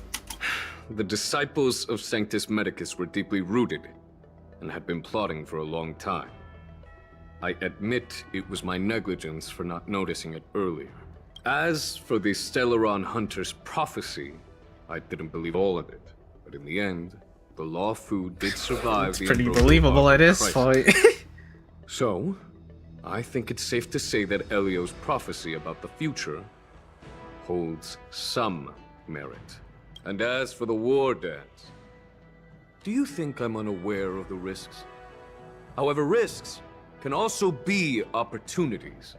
The disciples of Sanctus Medicus were deeply rooted and had been plotting for a long time. I admit it was my negligence for not noticing it earlier. As for the Stellaron Hunter's prophecy, I didn't believe all of it. But in the end, the LUOFU did survive the pretty Ambrosial believable Arbor at this point. So, I think it's safe to say that Elio's prophecy about the future holds some merit. And as for the war dance, do you think I'm unaware of the risks? However, risks can also be opportunities.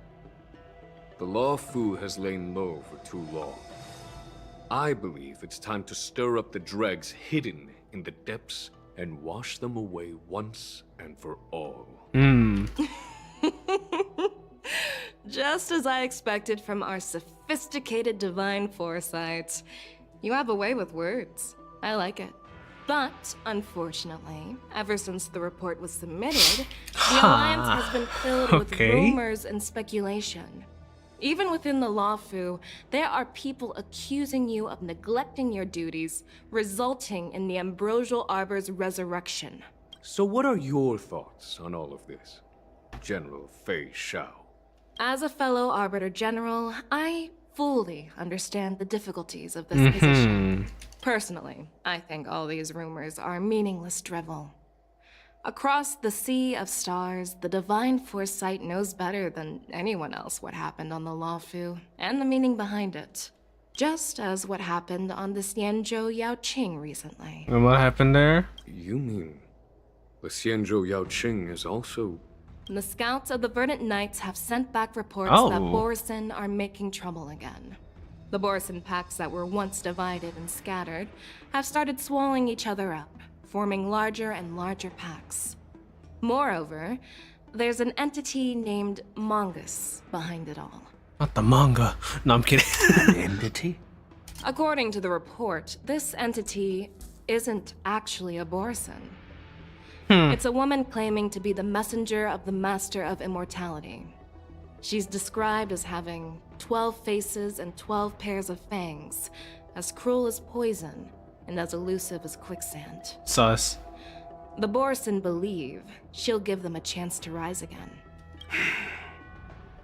The LUOFU has lain low for too long. I believe it's time to stir up the dregs hidden in the depths and wash them away once and for all. Just as I expected from our sophisticated divine foresight. You have a way with words. I like it. But, unfortunately, ever since the report was submitted, the Alliance has been filled with rumors and speculation. Even within the LUOFU, there are people accusing you of neglecting your duties, resulting in the Ambrosial Arbor's resurrection. So what are your thoughts on all of this, General Fei Shao? As a fellow Arbiter General, I fully understand the difficulties of this position. Personally, I think all these rumors are meaningless drivel. Across the sea of stars, the divine foresight knows better than anyone else what happened on the LUOFU and the meaning behind it. Just as what happened on the Xianzhou Yaoqing recently. And what happened there? You mean the Xianzhou Yaoqing is also... The scouts of the Verdant Knights have sent back reports that Borisin are making trouble again. The Borisin packs that were once divided and scattered have started swallowing each other up, forming larger and larger packs. Moreover, there's an entity named Mongoose behind it all. Not the manga. No, I'm kidding. An entity? According to the report, this entity isn't actually a Borisin. It's a woman claiming to be the messenger of the Master of Immortality. She's described as having 12 faces and 12 pairs of fangs, as cruel as poison, and as elusive as quicksand. Sus. The Borisin believe she'll give them a chance to rise again.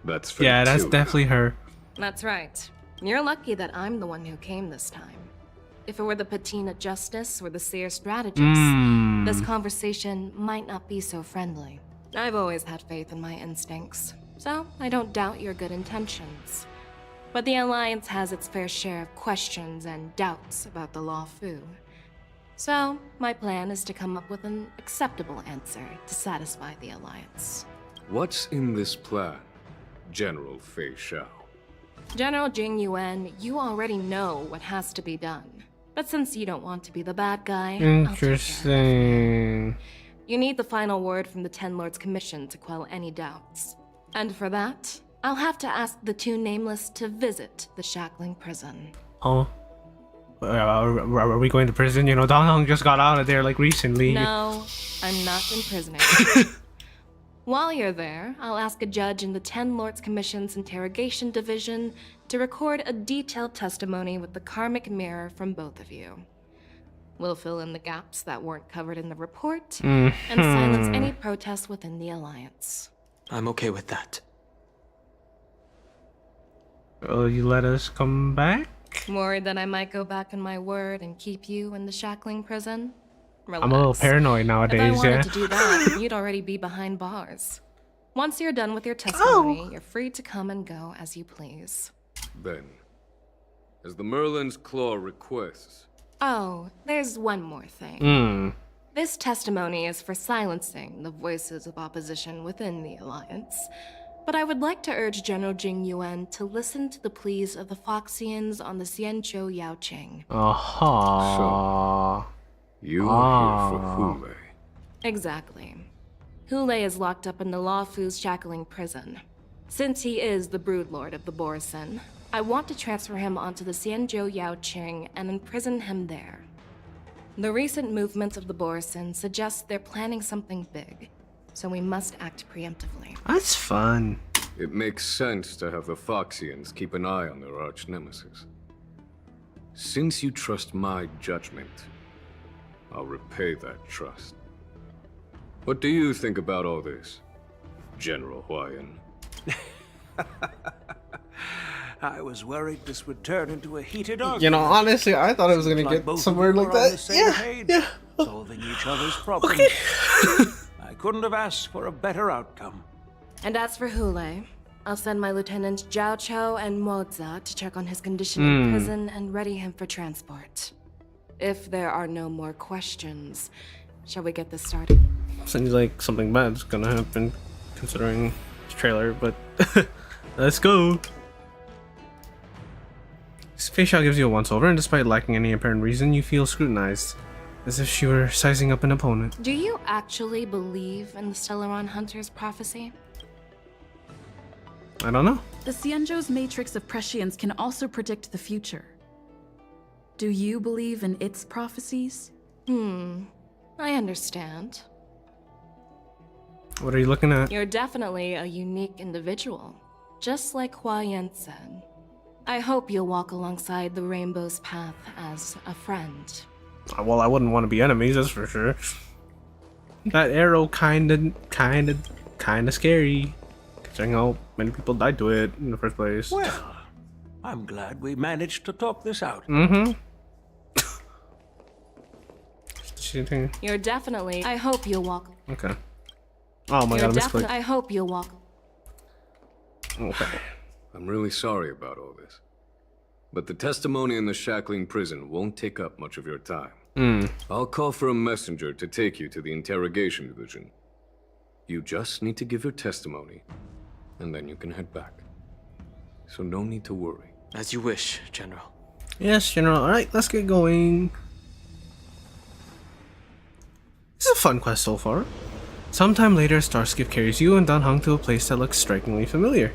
That's fair. Yeah, that's definitely her. That's right. You're lucky that I'm the one who came this time. If it were the Patina Justice or the Seer Strategist, this conversation might not be so friendly. I've always had faith in my instincts, so I don't doubt your good intentions. But the Alliance has its fair share of questions and doubts about the LUOFU. So, my plan is to come up with an acceptable answer to satisfy the Alliance. What's in this plan, General Fei Xiao? General Jing Yuan, you already know what has to be done. But since you don't want to be the bad guy, interesting. You need the final word from the Ten Lords Commission to quell any doubts. And for that, I'll have to ask the two Nameless to visit the Shackling prison. Oh. Are we going to prison? You know, Donghong just got out of there like recently. No, I'm not imprisoning. While you're there, I'll ask a judge in the Ten Lords Commission's Interrogation Division to record a detailed testimony with the karmic mirror from both of you. We'll fill in the gaps that weren't covered in the report, and silence any protests within the Alliance. I'm okay with that. Will you let us come back? Worried that I might go back on my word and keep you in the Shackling prison? Relax. I'm a little paranoid nowadays, If I wanted to do that, you'd already be behind bars. Once you're done with your testimony, you're free to come and go as you please. Then, as the Merlin's Claw requests... Oh, there's one more thing. This testimony is for silencing the voices of opposition within the Alliance, but I would like to urge General Jing Yuan to listen to the pleas of the Foxians on the Xianzhou Yaoqing. So, you are here for Hule. Exactly. Hule is locked up in the LUOFU's Shackling prison. Since he is the broodlord of the Borisin, I want to transfer him onto the Xianzhou Yaoqing and imprison him there. The recent movements of the Borisin suggest they're planning something big, so we must act preemptively. That's fun. It makes sense to have the Foxians keep an eye on their arch-nemesis. Since you trust my judgment, I'll repay that trust. What do you think about all this, General Huayan? I was worried this would turn into a heated argument. You know, honestly, I thought it was gonna get somewhere like that. Yeah. Solving each other's problems. I couldn't have asked for a better outcome. And as for Hule, I'll send my lieutenants Zhao Cho and Moza to check on his condition in prison and ready him for transport. If there are no more questions, shall we get this started? Seems like something bad's gonna happen, considering the trailer, but let's go. Fei Xiao gives you a once-over, and despite lacking any apparent reason, you feel scrutinized, as if she were sizing up an opponent. Do you actually believe in the Stellaron Hunter's prophecy? I don't know. The Xianzhou's matrix of prescience can also predict the future. Do you believe in its prophecies? I understand. What are you looking at? You're definitely a unique individual, just like Huayan said. I hope you'll walk alongside the Rainbow's path as a friend. Well, I wouldn't want to be enemies, that's for sure. That arrow kinda scary, considering how many people died to it in the first place. Well, I'm glad we managed to talk this out. You're definitely. I hope you'll walk. Okay. Oh my god, I misclicked. I hope you'll walk. Okay. I'm really sorry about all this. But the testimony in the Shackling prison won't take up much of your time. I'll call for a messenger to take you to the interrogation division. You just need to give your testimony, and then you can head back. So no need to worry. As you wish, General. Yes, General. Alright, let's get going. This is a fun quest so far. Sometime later, Starskiff carries you and Dan Heng to a place that looks strikingly familiar.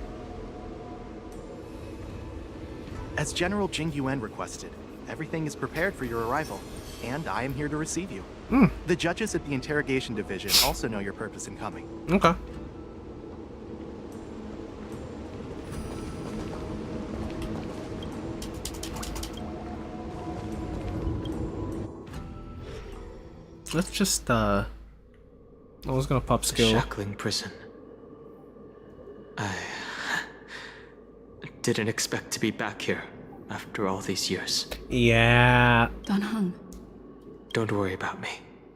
As General Jing Yuan requested, everything is prepared for your arrival, and I am here to receive you. The judges at the interrogation division also know your purpose in coming. Okay. Let's just, I was gonna pop skill. The shackling prison. I didn't expect to be back here after all these years. Yeah. Dan Heng. Don't worry about me.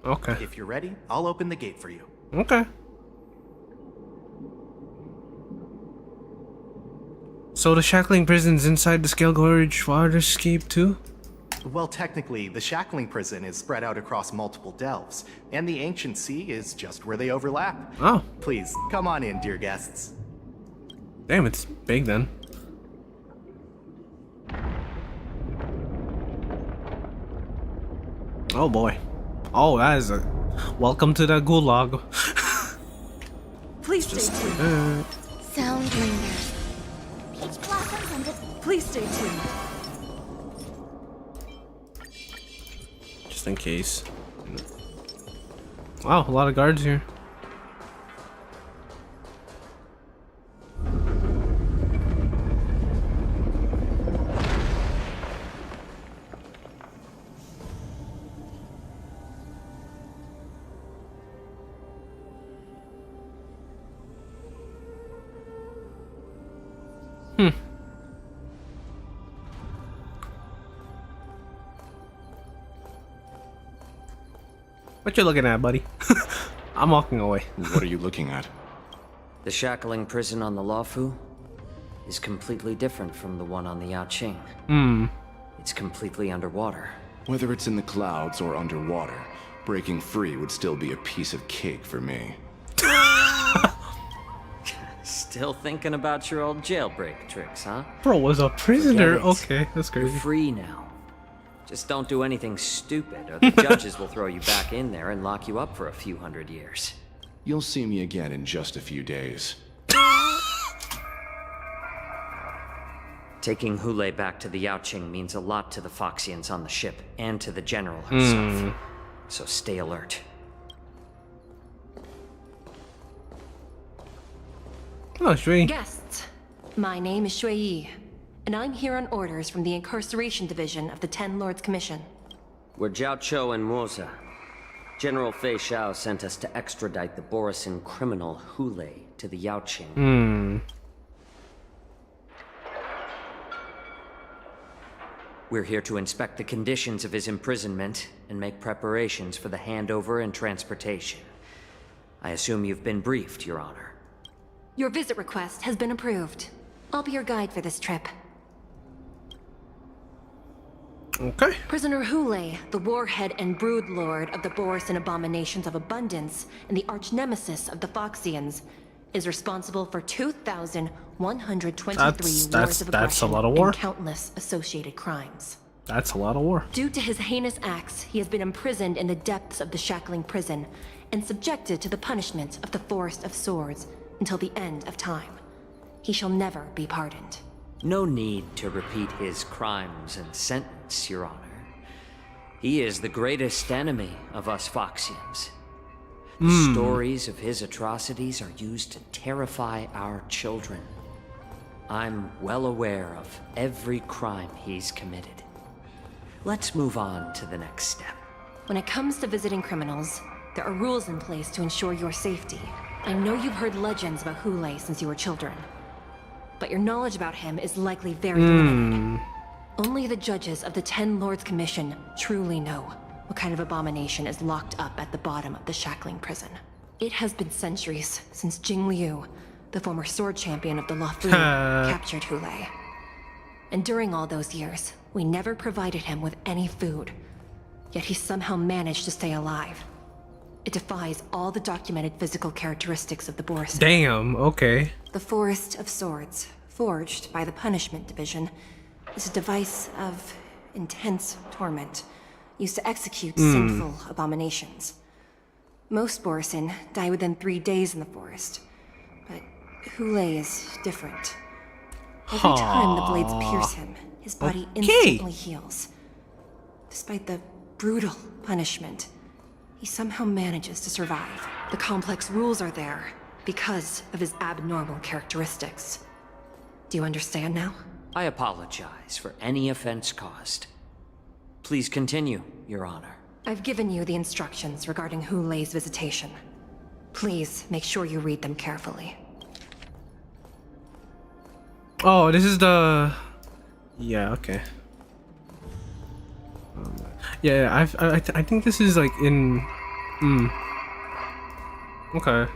Okay. If you're ready, I'll open the gate for you. Okay. So the shackling prison's inside the Scale Gorge Waterscape too? Well, technically, the shackling prison is spread out across multiple delves, and the ancient sea is just where they overlap. Oh. Please, come on in, dear guests. Damn, it's big then. Oh boy. Oh, that is a... Welcome to the gulag. Please stay tuned. Sound lingers. Peach blossoms and Please stay tuned. Just in case. Wow, a lot of guards here. What you looking at, buddy? I'm walking away. What are you looking at? The shackling prison on the LUOFU is completely different from the one on the Yaoqing. It's completely underwater. Whether it's in the clouds or underwater, breaking free would still be a piece of cake for me. Still thinking about your old jailbreak tricks, huh? Bro was a prisoner. Forget it. Okay, that's crazy. You're free now. Just don't do anything stupid, or the judges will throw you back in there and lock you up for a few hundred years. You'll see me again in just a few days. Taking Hule back to the Yaoqing means a lot to the Foxians on the ship, and to the General herself. So stay alert. Oh, Shui. Guests, my name is Shui Yi, and I'm here on orders from the Incarceration Division of the Ten Lords Commission. We're Jiao Chou and Moza. General Fei Xiao sent us to extradite the Borisin criminal Hule to the Yaoqing. We're here to inspect the conditions of his imprisonment and make preparations for the handover and transportation. I assume you've been briefed, Your Honor. Your visit request has been approved. I'll be your guide for this trip. Okay. Prisoner Hule, the warhead and brood lord of the Borisin Abominations of Abundance and the arch-nemesis of the Foxians, is responsible for 2,123 wars of that's a lot of aggression war. and countless associated crimes. That's a lot of war. Due to his heinous acts, he has been imprisoned in the depths of the shackling prison and subjected to the punishment of the Forest of Swords until the end of time. He shall never be pardoned. No need to repeat his crimes and sentence, Your Honor. He is the greatest enemy of us Foxians. The stories of his atrocities are used to terrify our children. I'm well aware of every crime he's committed. Let's move on to the next step. When it comes to visiting criminals, there are rules in place to ensure your safety. I know you've heard legends about Hule since you were children, but your knowledge about him is likely very limited. Only the judges of the Ten Lords Commission truly know what kind of abomination is locked up at the bottom of the shackling prison. It has been centuries since Jing Liu, the former sword champion of the LUOFU, captured Hule. And during all those years, we never provided him with any food. yet he somehow managed to stay alive. It defies all the documented physical characteristics of the Boris. Damn, okay. The Forest of Swords, forged by the Punishment Division, is a device of intense torment, used to execute sinful abominations. Most Borisin die within 3 days in the forest, but Hule is different. Every time the blades pierce him, his body instantly heals. Despite the brutal punishment, he somehow manages to survive. The complex rules are there because of his abnormal characteristics. Do you understand now? I apologize for any offense caused. Please continue, Your Honor. I've given you the instructions regarding Hule's visitation. Please make sure you read them carefully. Oh, this is the... Yeah, okay. Yeah, I think this is like in... Okay.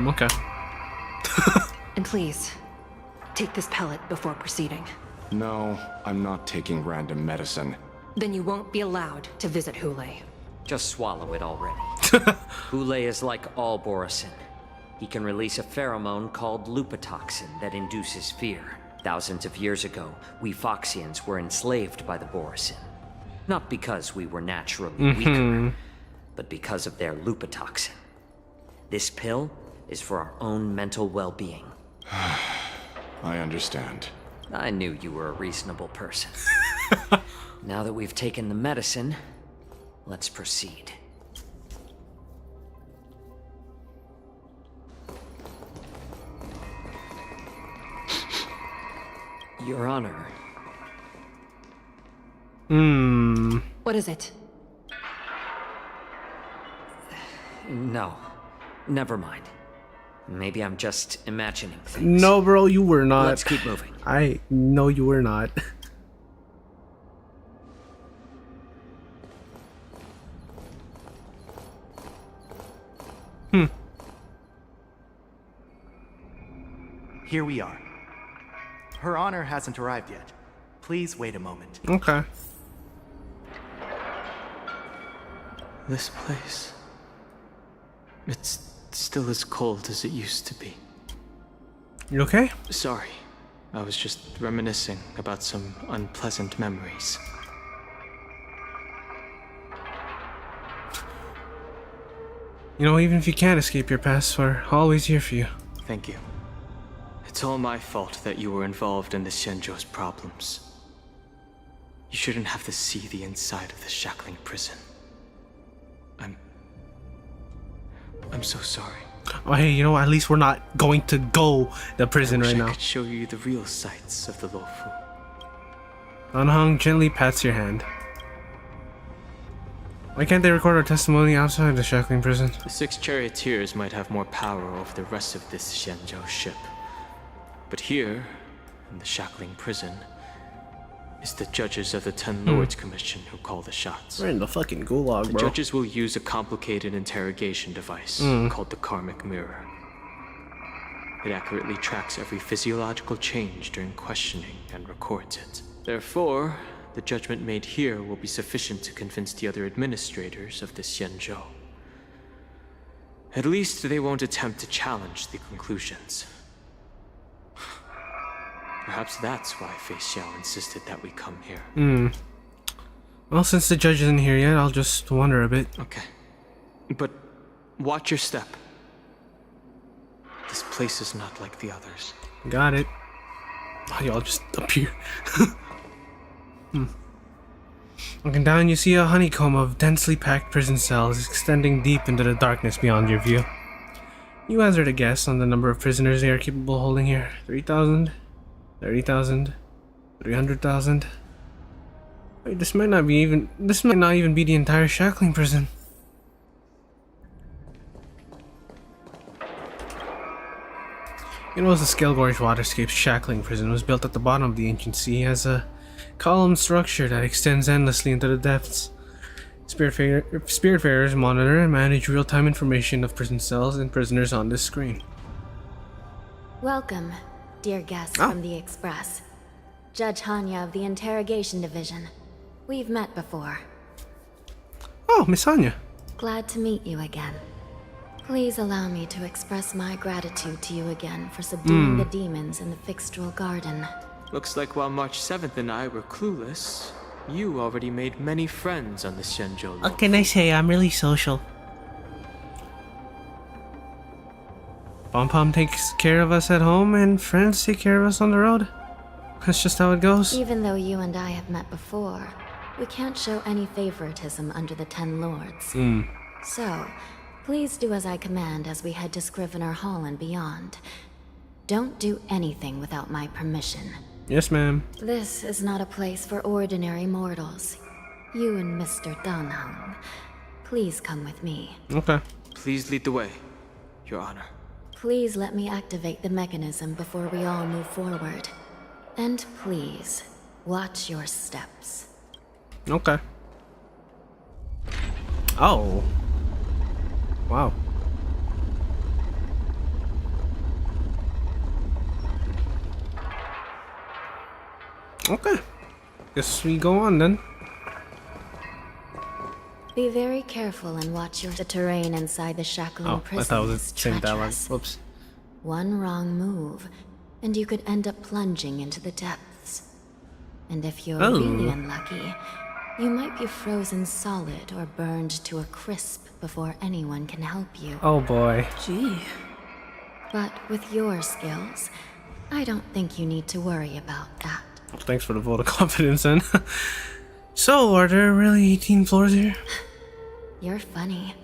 Okay. And please, take this pellet before proceeding. No, I'm not taking random medicine. Then you won't be allowed to visit Hule. Just swallow it already. Hule is like all Borisin. He can release a pheromone called lupatoxin that induces fear. Thousands of years ago, we Foxians were enslaved by the Borisin. Not because we were naturally weaker, but because of their lupatoxin. This pill is for our own mental well-being. I understand. I knew you were a reasonable person. Now that we've taken the medicine, let's proceed. Your Honor. What is it? No. Never mind. Maybe I'm just imagining things. No, bro, you were not. Let's keep moving. I know you were not. Here we are. Her Honor hasn't arrived yet. Please wait a moment. Okay. This place... it's still as cold as it used to be. You okay? Sorry. I was just reminiscing about some unpleasant memories. You know, even if you can't escape your past, we're always here for you. Thank you. It's all my fault that you were involved in the Xianzhou's problems. You shouldn't have to see the inside of the shackling prison. I'm so sorry. Oh, hey, you know, at least we're not going to go to prison right now. I could show you the real sights of the LUOFU. Anhang gently pats your hand. Why can't they record our testimony outside the shackling prison? The 6 charioteers might have more power over the rest of this Xianzhou ship. But here, in the shackling prison, is the judges of the 10 Lords Commission who call the shots. We're in the fucking gulag, the bro. Judges will use a complicated interrogation device called the Karmic Mirror. It accurately tracks every physiological change during questioning and records it. Therefore, the judgment made here will be sufficient to convince the other administrators of the Xianzhou. At least they won't attempt to challenge the conclusions. Perhaps that's why Fei Xiao insisted that we come here. Well, since the judge isn't here yet, I'll just wander a bit. Okay. But watch your step. This place is not like the others. Got it. Oh, y'all just appear. Looking down, you see a honeycomb of densely packed prison cells extending deep into the darkness beyond your view. You hazard a guess on the number of prisoners they are capable of holding here. 3,000? 30,000? 300,000? Wait, this might not even be the entire shackling prison. You know, the Scale Gorge Waterscape's shackling prison was built at the bottom of the ancient sea as a column structure that extends endlessly into the depths. Spiritfarers monitor and manage real-time information of prison cells and prisoners on this screen. Welcome, dear guests from the Express. Judge Hanya of the Interrogation Division. We've met before. Oh, Miss Hanya. Glad to meet you again. Please allow me to express my gratitude to you again for subduing the demons in the Fixtral Garden. Looks like while March 7th and I were clueless, you already made many friends on the Xianzhou. What can I say? I'm really social. Pom Pom takes care of us at home, and friends take care of us on the road. That's just how it goes. Even though you and I have met before, we can't show any favoritism under the Ten Lords. So, please do as I command as we head to Scrivener Hall and beyond. Don't do anything without my permission. Yes, ma'am. This is not a place for ordinary mortals. You and Mr. Danheng, please come with me. Okay. Please lead the way, Your Honor. Please let me activate the mechanism before we all move forward. And please, watch your steps. Okay. Oh. Wow. Okay. Guess we go on then. Be very careful and watch the terrain inside the shackling prison. I thought it was is the same dialogue. treacherous. Whoops. One wrong move, and you could end up plunging into the depths. And if you're really unlucky, you might be frozen solid or burned to a crisp before anyone can help you. Oh boy. Gee. But with your skills, I don't think you need to worry about that. Thanks for the vote of confidence then. So, are there really 18 floors here? You're funny.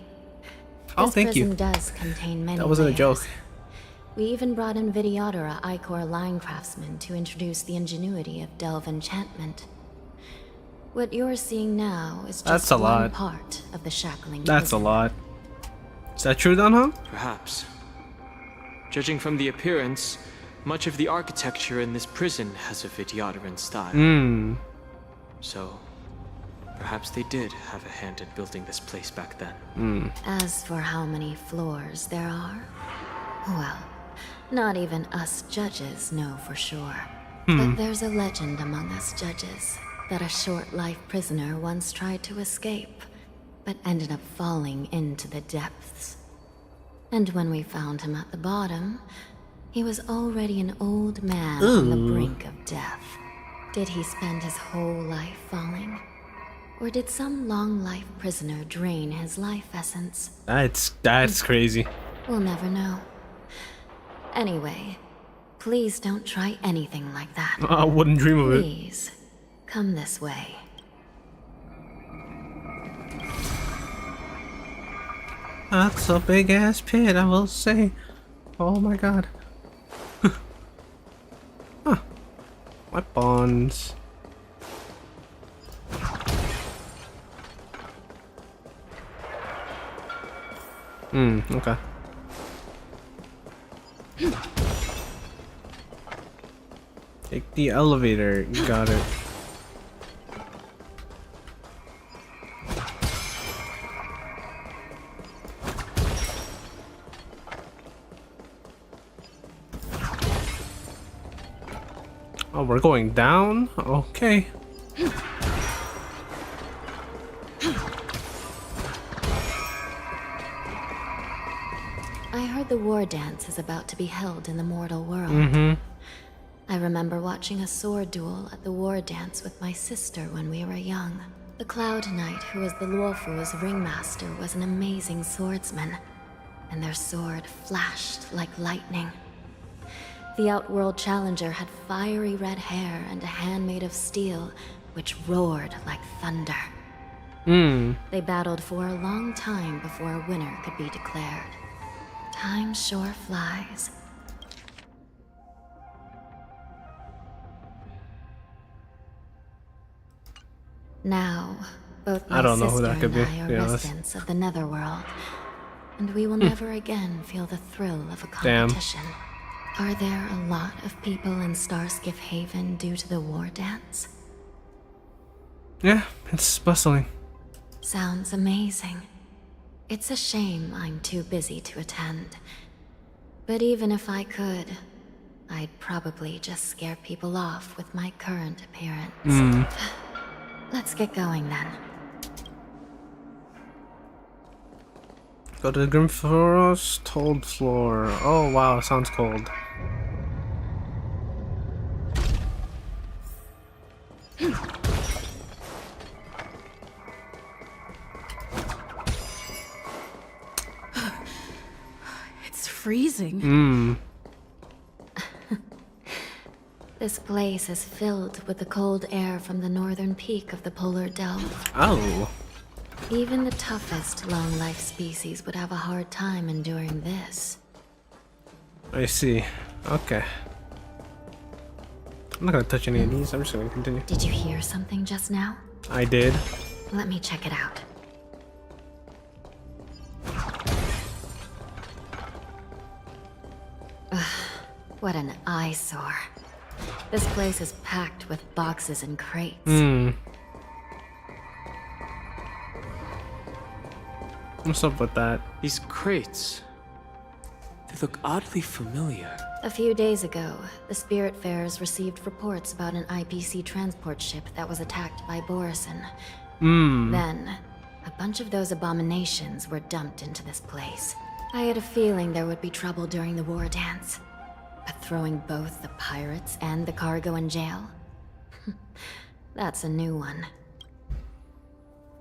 Oh, this thank you. prison does contain many That wasn't a layers. joke. We even brought in Vidyadhara Icor line craftsmen to introduce the ingenuity of delve enchantment. What you're seeing now is That's just a one lot. part of the shackling That's a prison. lot. Is that true, Danheng? Perhaps. Judging from the appearance, much of the architecture in this prison has a Vidyadharan style. So, perhaps they did have a hand in building this place back then. As for how many floors there are, well, not even us judges know for sure. But there's a legend among us judges that a short-life prisoner once tried to escape, but ended up falling into the depths. And when we found him at the bottom, he was already an old man on the brink of death. Did he spend his whole life falling? Or did some long-life prisoner drain his life essence? That's crazy. We'll never know. Anyway, please don't try anything like that. I wouldn't dream of it. Please, come this way. That's a big ass pit, I will say. Oh my god. Huh. Weapons. Okay. Take the elevator. You got it. Oh, we're going down? Okay. I heard the war dance is about to be held in the mortal world. I remember watching a sword duel at the war dance with my sister when we were young. The Cloud Knight, who was the LUOFU's ringmaster, was an amazing swordsman, and their sword flashed like lightning. The Outworld Challenger had fiery red hair and a hand made of steel, which roared like thunder. They battled for a long time before a winner could be declared. Time sure flies. Now, both my sister and I are residents of the Netherworld, and we will never again feel the thrill of a competition. Are there a lot of people in Starskiff Haven due to the war dance? Yeah, it's bustling. Sounds amazing. It's a shame I'm too busy to attend. But even if I could, I'd probably just scare people off with my current appearance. Let's get going then. Go to the Grimforest Told Floor. Oh wow, sounds cold. It's freezing. This place is filled with the cold air from the northern peak of the polar delta. Oh. Even the toughest long-life species would have a hard time enduring this. I see. Okay. I'm not gonna touch any of these. I'm just gonna continue. Did you hear something just now? I did. Let me check it out. Ugh, what an eyesore. This place is packed with boxes and crates. What's up with that? These crates, they look oddly familiar. A few days ago, the Spiritfarers received reports about an IPC transport ship that was attacked by Borison. Then, a bunch of those abominations were dumped into this place. I had a feeling there would be trouble during the war dance. But throwing both the pirates and the cargo in jail? That's a new one.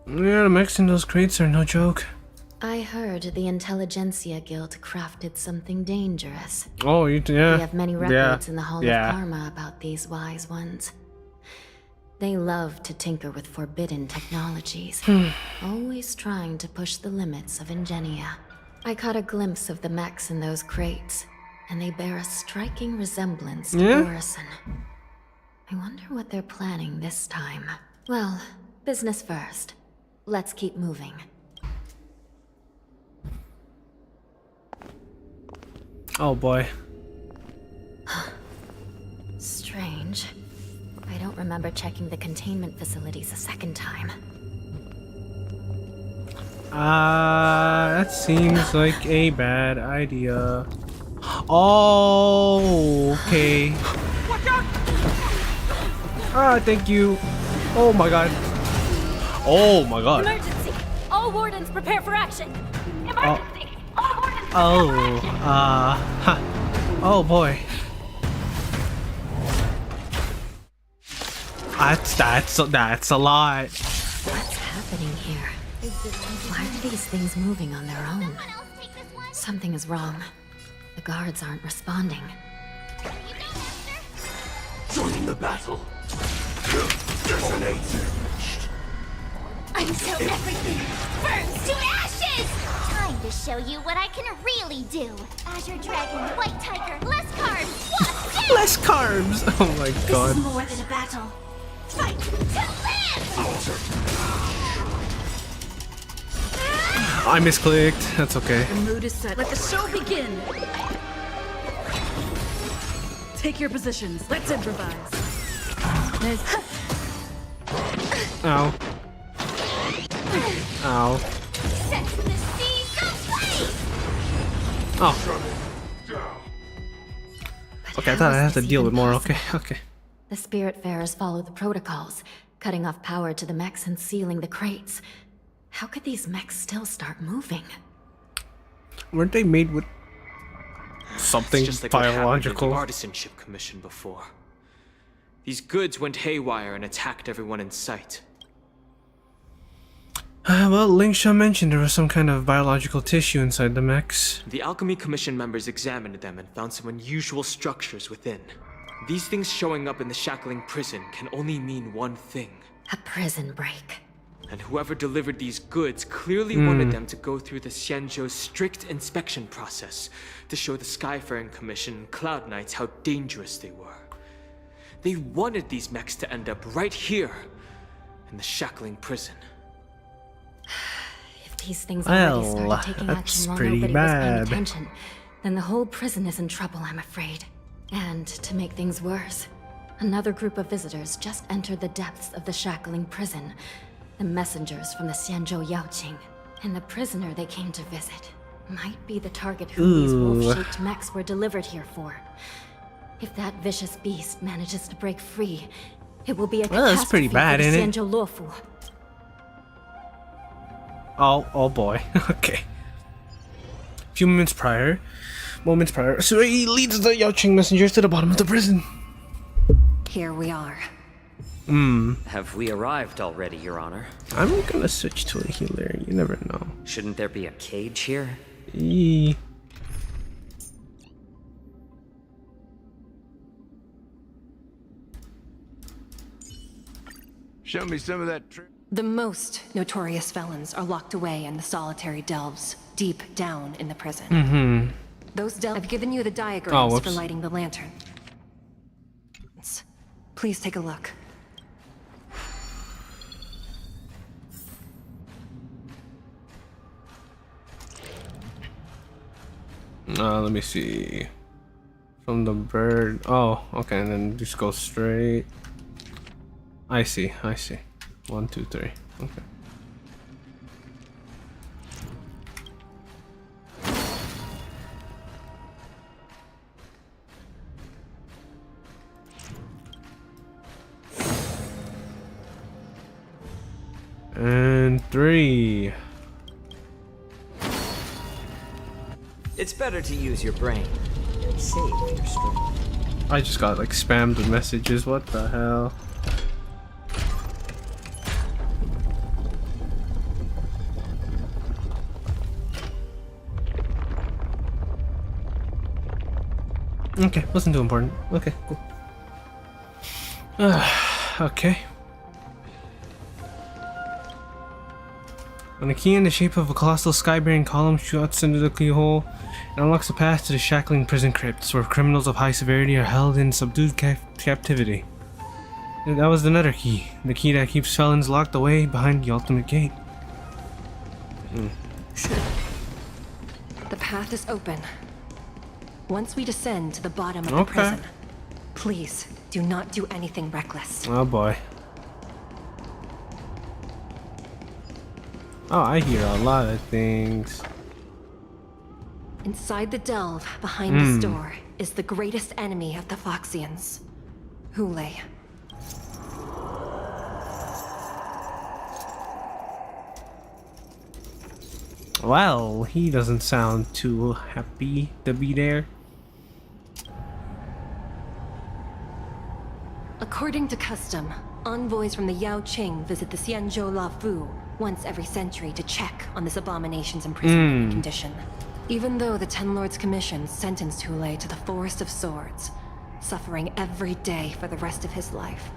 Yeah, the mechs in those crates are no joke. I heard the Intelligentsia Guild crafted something dangerous. Oh, yeah. We have many records in the Hall of Karma about these wise ones. They love to tinker with forbidden technologies, always trying to push the limits of Ingenia. I caught a glimpse of the mechs in those crates, and they bear a striking resemblance to Borison. I wonder what they're planning this time. Well, business first. Let's keep moving. Oh boy. Strange. I don't remember checking the containment facilities a second time. That seems like a bad idea. Oh, okay. Thank you. Oh my god. Oh my god. Emergency! All wardens prepare for action! Emergency! All wardens Oh boy. That's a lot. What's happening here? Why are these things moving on their own? Something is wrong. The guards aren't responding. Joining the battle. Detonate. until everything burns to ashes! Time to show you what I can really do. Azure Dragon, White Tiger, less carbs, what? Less carbs! Oh my god. This is more than a battle. Fight to live! I misclicked. That's okay. The mood is set. Let the show begin! Take your positions. Let's improvise. Ow. Ow. Set the seas ablaze! Oh. Okay, I thought I had to deal with more. Okay, okay. The Spiritfarers followed the protocols, cutting off power to the mechs and sealing the crates. How could these mechs still start moving? Weren't they made with something just like biological? What happened in the Artisanship Commission before. These goods went haywire and attacked everyone in sight. Well, Lingsha mentioned there was some kind of biological tissue inside the mechs. The Alchemy Commission members examined them and found some unusual structures within. These things showing up in the shackling prison can only mean one thing. A prison break. And whoever delivered these goods clearly wanted them to go through the Xianzhou's strict inspection process to show the Skyfaring Commission and Cloud Knights how dangerous they were. They wanted these mechs to end up right here in the shackling prison. If these things already started taking that's action while pretty nobody bad. was paying attention, then the whole prison is in trouble, I'm afraid. And to make things worse, Another group of visitors just entered the depths of the shackling prison. The messengers from the Xianzhou Yaoqing. And the prisoner they came to visit might be the target who these wolf-shaped mechs were delivered here for. If that vicious beast manages to break free, it will be a catastrophe that's pretty bad, for the isn't it? Xianzhou LUOFU. Oh boy. Okay. A few moments prior, Sui leads the Yaoqing messengers to the bottom of the prison. Here we are. Have we arrived already, Your Honor? I'm gonna switch to a healer. You never know. Shouldn't there be a cage here? Eee. Show me some of that. The most notorious felons are locked away in the solitary delves, deep down in the prison. Those delves. I've given you the diagrams for lighting the lantern. Please take a look. Let me see. From the bird. Oh, okay, and then just go straight. I see. 1, 2, 3. Okay. And 3. It's better to use your brain and save your strength. I just got like spammed with messages. What the hell? Okay, wasn't too important. Okay, cool. Okay. When a key in the shape of a colossal sky-bearing column shoots into the keyhole, it unlocks a path to the shackling prison crypts, where criminals of high severity are held in subdued captivity. And that was the nether key, the key that keeps felons locked away behind the ultimate gate. The path is open. Once we descend to the bottom of the prison, please do not do anything reckless. Oh boy. Oh, I hear a lot of things. Inside the delve, behind this door, is the greatest enemy of the Foxians, Hulei. Well, he doesn't sound too happy to be there. According to custom, envoys from the Yaoqing visit the Xianzhou LUOFU once every century to check on this abomination's imprisonment condition. Even though the Ten Lords Commission sentenced Hulei to the Forest of Swords, suffering every day for the rest of his life,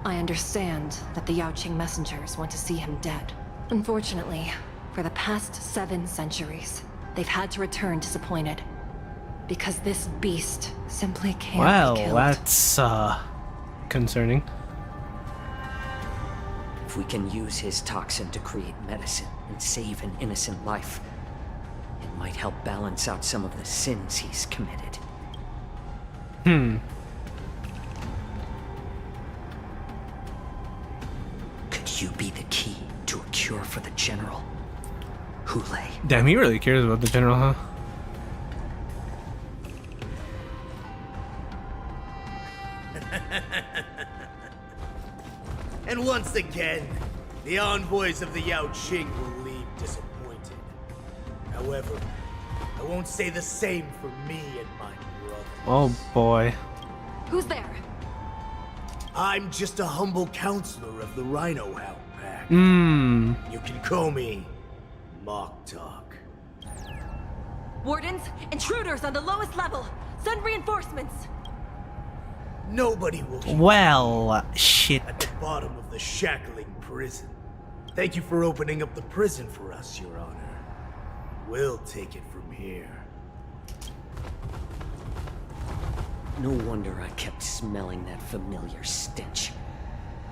I understand that the Yaoqing messengers want to see him dead. Unfortunately, for the past 7 centuries, they've had to return disappointed. Because this beast simply can't be killed. Well, that's, concerning. If we can use his toxin to create medicine and save an innocent life, it might help balance out some of the sins he's committed. Could you be the key to a cure for the General? Hulei. Damn, he really cares about the General, huh? And once again, the envoys of the Yaoqing will leave disappointed. However, I won't say the same for me and my brother. Oh boy. Who's there? I'm just a humble counselor of the Rhino Hound Pack. You can call me Mock Talk. Wardens, intruders on the lowest level. Send reinforcements. Nobody will. Well, shit. At the bottom of the shackling prison. Thank you for opening up the prison for us, Your Honor. We'll take it from here. No wonder I kept smelling that familiar stench.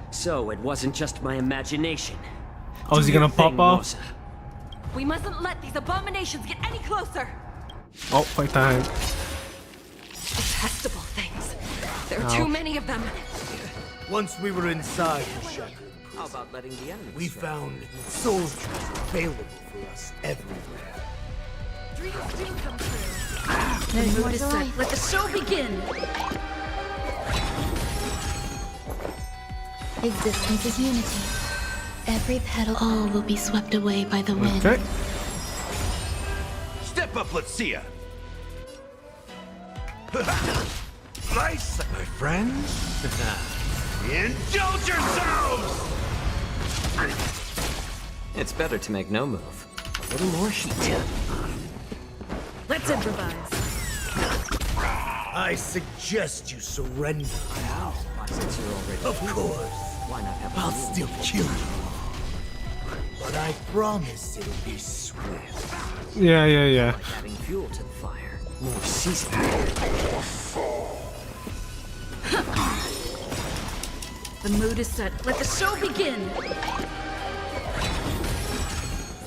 So it wasn't just my imagination. Oh, is he gonna pop off? Moza. We mustn't let these abominations get any closer. Oh, fight time. Detestable things. There are too many of them. Once we were inside the Shepherd, How about letting the enemy we strike? found soldiers available for us everywhere. Dreams do come true. There's more to say. Let the show begin. Existence is unity. Every petal, all will be swept away by the wind. Okay. Step up, let's see ya. Nice, my friends. Indulge yourselves! It's better to make no move. A little more heat. Let's improvise. I suggest you surrender. How? Since you're already Of here, course. why not have a I'll meal? still kill you. But I promise it'll be swift. Yeah. Like adding fuel to the fire. More seasoning. The mood is set. Let the show begin.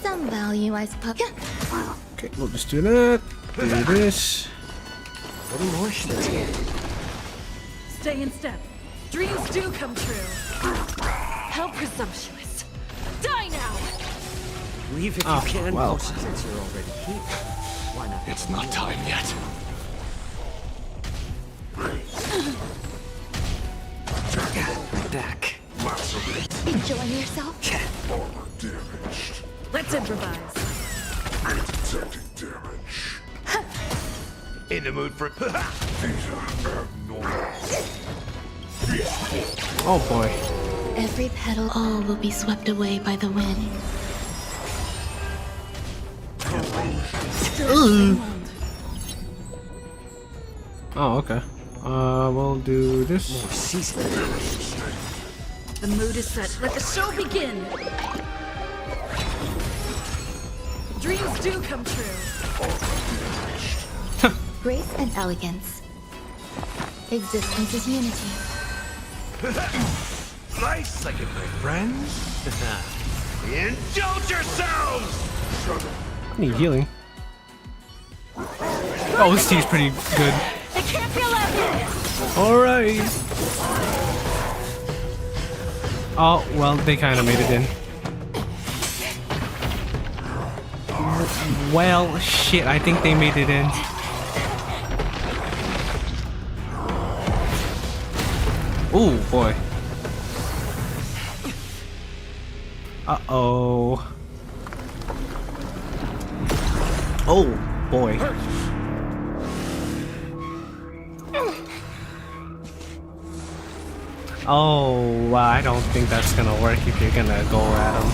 Some value, I suppose. Okay, we'll just do that. Do this. A little more heat. Stay in step. Dreams do come true. How presumptuous. Die now! Leave if Oh, you can. well. Since you're already here, why not? It's not time yet. Back. Enjoying yourself? Let's improvise. In the mood for Oh boy. Every petal, all will be swept away by the wind. Oh, okay. We'll do this. More seasoning. The mood is set. Let the show begin. Dreams do come true. Grace and elegance. Existence is unity. nice, like it, my friends. Indulge yourselves! I need healing. Oh, this team's pretty good. It can't be left! Alright. Oh, well, they kind of made it in. Well, shit, I think they made it in. Ooh, boy. Uh-oh. Oh, boy. Oh, well, I don't think that's gonna work if you're gonna go at him.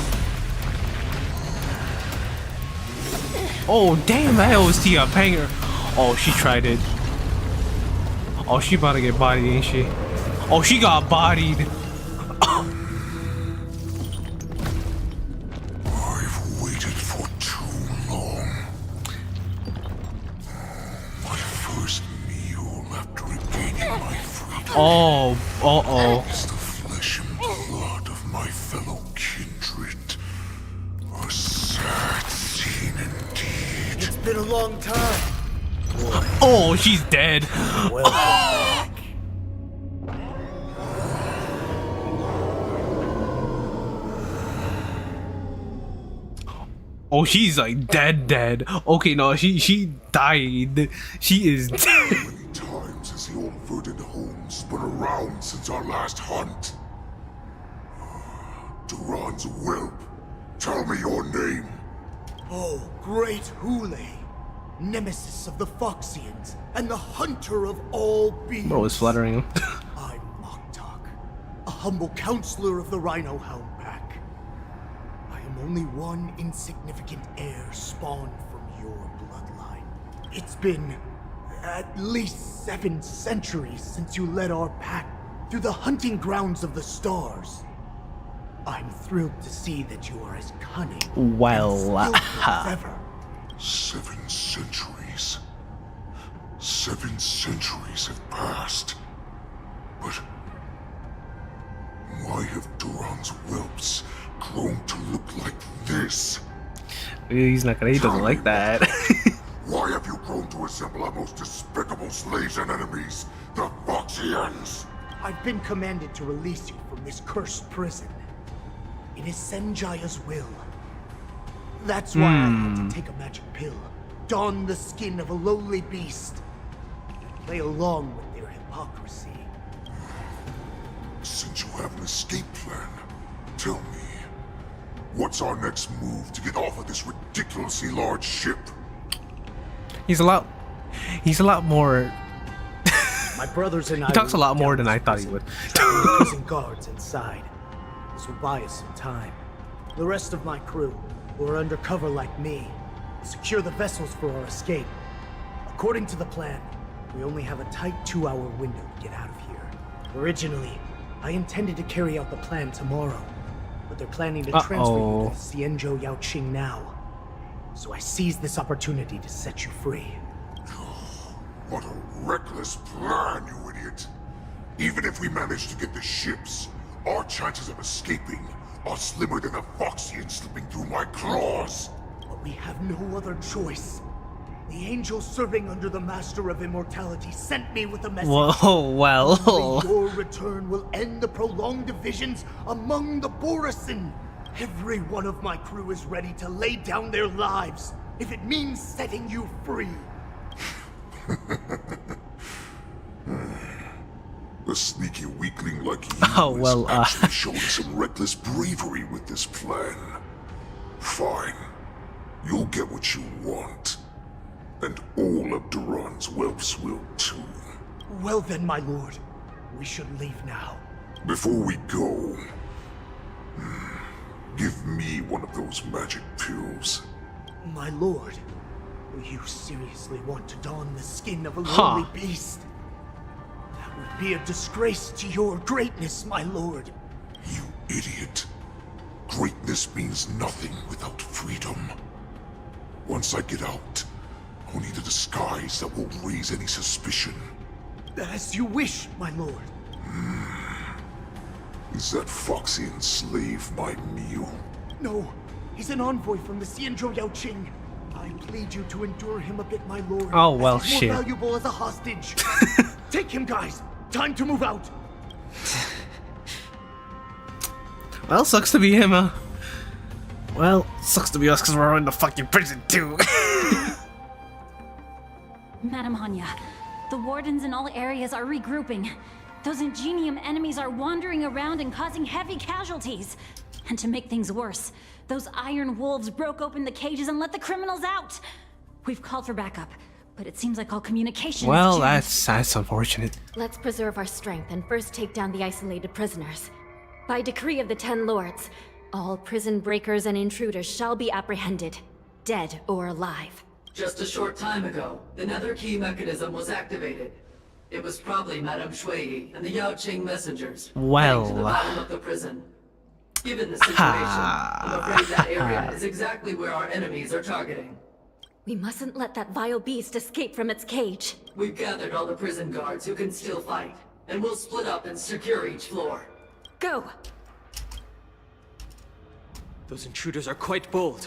Oh, damn, that OST a banger. Oh, she tried it. Oh, she about to get bodied, ain't she? Oh, she got bodied. I've waited for too long. My first meal after regaining my freedom. Oh, uh-oh. It's the flesh and blood of my fellow kindred. A sad scene indeed. It's been a long time. Oh, she's dead. Welcome back. Oh, she's like dead. Okay, no, she died. She is dead. How many times has the old verdant home spun around since our last hunt? Duran's whelp, tell me your name. Oh, great Hule, nemesis of the Foxians and the hunter of all beings. Bro was flattering him. I'm Moktok, a humble counselor of the Rhino Hound Pack. I am only one insignificant heir spawned from your bloodline. It's been at least 7 centuries since you led our pack through the hunting grounds of the stars. I'm thrilled to see that you are as cunning Well, and skillful as ever. 7 centuries. 7 centuries have passed. But why have Duran's whelps grown to look like this? He's not gonna. He doesn't like that. Why have you grown to assemble our most despicable slaves and enemies, the Foxians! I've been commanded to release you from this cursed prison. It is Senjaya's will. That's why I had to take a magic pill, don the skin of a lowly beast, and play along with their hypocrisy. Since you have an escape plan, tell me, what's our next move to get off of this ridiculously large ship? He's a lot more. My brothers and I. He talks a lot more than I thought he would. Tracking the prison guards inside. This will buy us some time. The rest of my crew, who are undercover like me, will secure the vessels for our escape. According to the plan, we only have a tight 2-hour window to get out of here. Originally, I intended to carry out the plan tomorrow, but they're planning to transfer you to Xianzhou Yaoqing now. So I seized this opportunity to set you free. What a reckless plan, you idiot! Even if we manage to get the ships, our chances of escaping are slimmer than a Foxian slipping through my claws. But we have no other choice. The angel serving under the Master of Immortality sent me with a message. Whoa, well. Only your return will end the prolonged divisions among the Borisin. Every one of my crew is ready to lay down their lives if it means setting you free. A sneaky weakling like you is actually showing some reckless bravery with this plan. Fine. You'll get what you want. And all of Duran's whelps will too. Well then, my lord. We should leave now. Before we go, give me one of those magic pills. My lord, will you seriously want to don the skin of a lowly beast? That would be a disgrace to your greatness, my lord. You idiot. Greatness means nothing without freedom. Once I get out, I'll need a disguise that won't raise any suspicion. As you wish, my lord. Is that Foxian slave my meal? No, he's an envoy from the Xianzhou Yaoqing. I plead you to endure him a bit, my lord. Oh, well, he's shit. More valuable as a hostage. Take him, guys. Time to move out. Well, sucks to be him, huh? Well, sucks to be us because we're in the fucking prison too. Madam Hanya, the wardens in all areas are regrouping. Those Ingenium enemies are wandering around and causing heavy casualties. And to make things worse, those iron wolves broke open the cages and let the criminals out. We've called for backup, but it seems like all communication Well, is that's unfortunate. Let's preserve our strength and first take down the isolated prisoners. By decree of the 10 Lords, all prison breakers and intruders shall be apprehended, dead or alive. Just a short time ago, the nether key mechanism was activated. It was probably Madame Shui and the Yaoqing messengers heading to the bottom of the prison. Given the situation, I'm afraid that area is exactly where our enemies are targeting. We mustn't let that vile beast escape from its cage. We've gathered all the prison guards who can still fight, and we'll split up and secure each floor. Go! Those intruders are quite bold.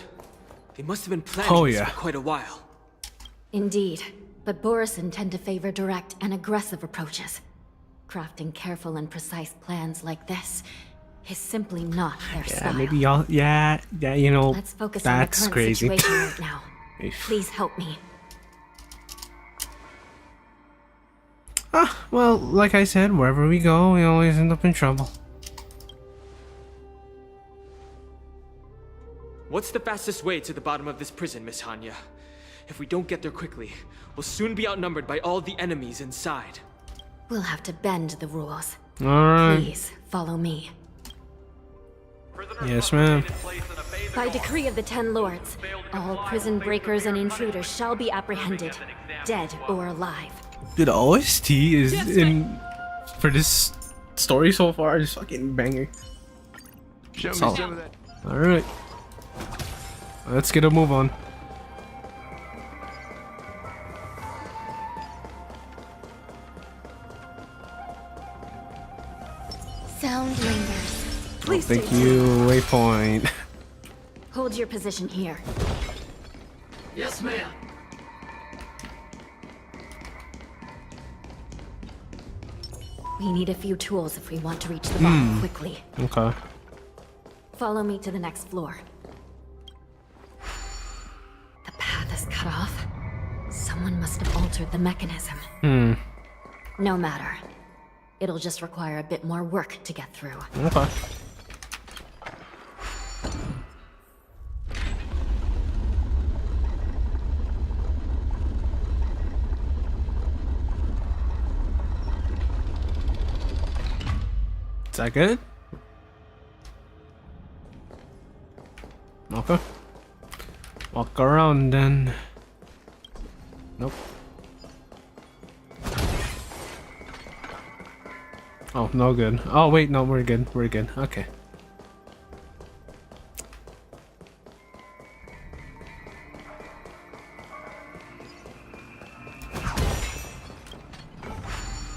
They must have been planning this for quite a while. Indeed, but Borisin tend to favor direct and aggressive approaches. Crafting careful and precise plans like this is simply not their style. Maybe y'all, you know, Let's focus that's on the current crazy. situation right now. Please help me. Well, like I said, wherever we go, we always end up in trouble. What's the fastest way to the bottom of this prison, Miss Hanya? If we don't get there quickly, we'll soon be outnumbered by all the enemies inside. We'll have to bend the rules. Alright. Please, follow me. Yes, ma'am. By decree of the 10 Lords, all prison breakers and intruders shall be apprehended, dead or alive. Dude, the OST is for this story so far is fucking banger. Show me Solid. some of that. Alright. Let's get a move on. Sound lingers. Please Thank stay you, tuned. waypoint. Hold your position here. Yes, ma'am. We need a few tools if we want to reach the bottom quickly. Okay. Follow me to the next floor. The path is cut off. Someone must have altered the mechanism. No matter. It'll just require a bit more work to get through. Okay. Is that good? Okay. Walk around then. Nope. Oh, no good. Oh, wait, no, we're good. We're good. Okay.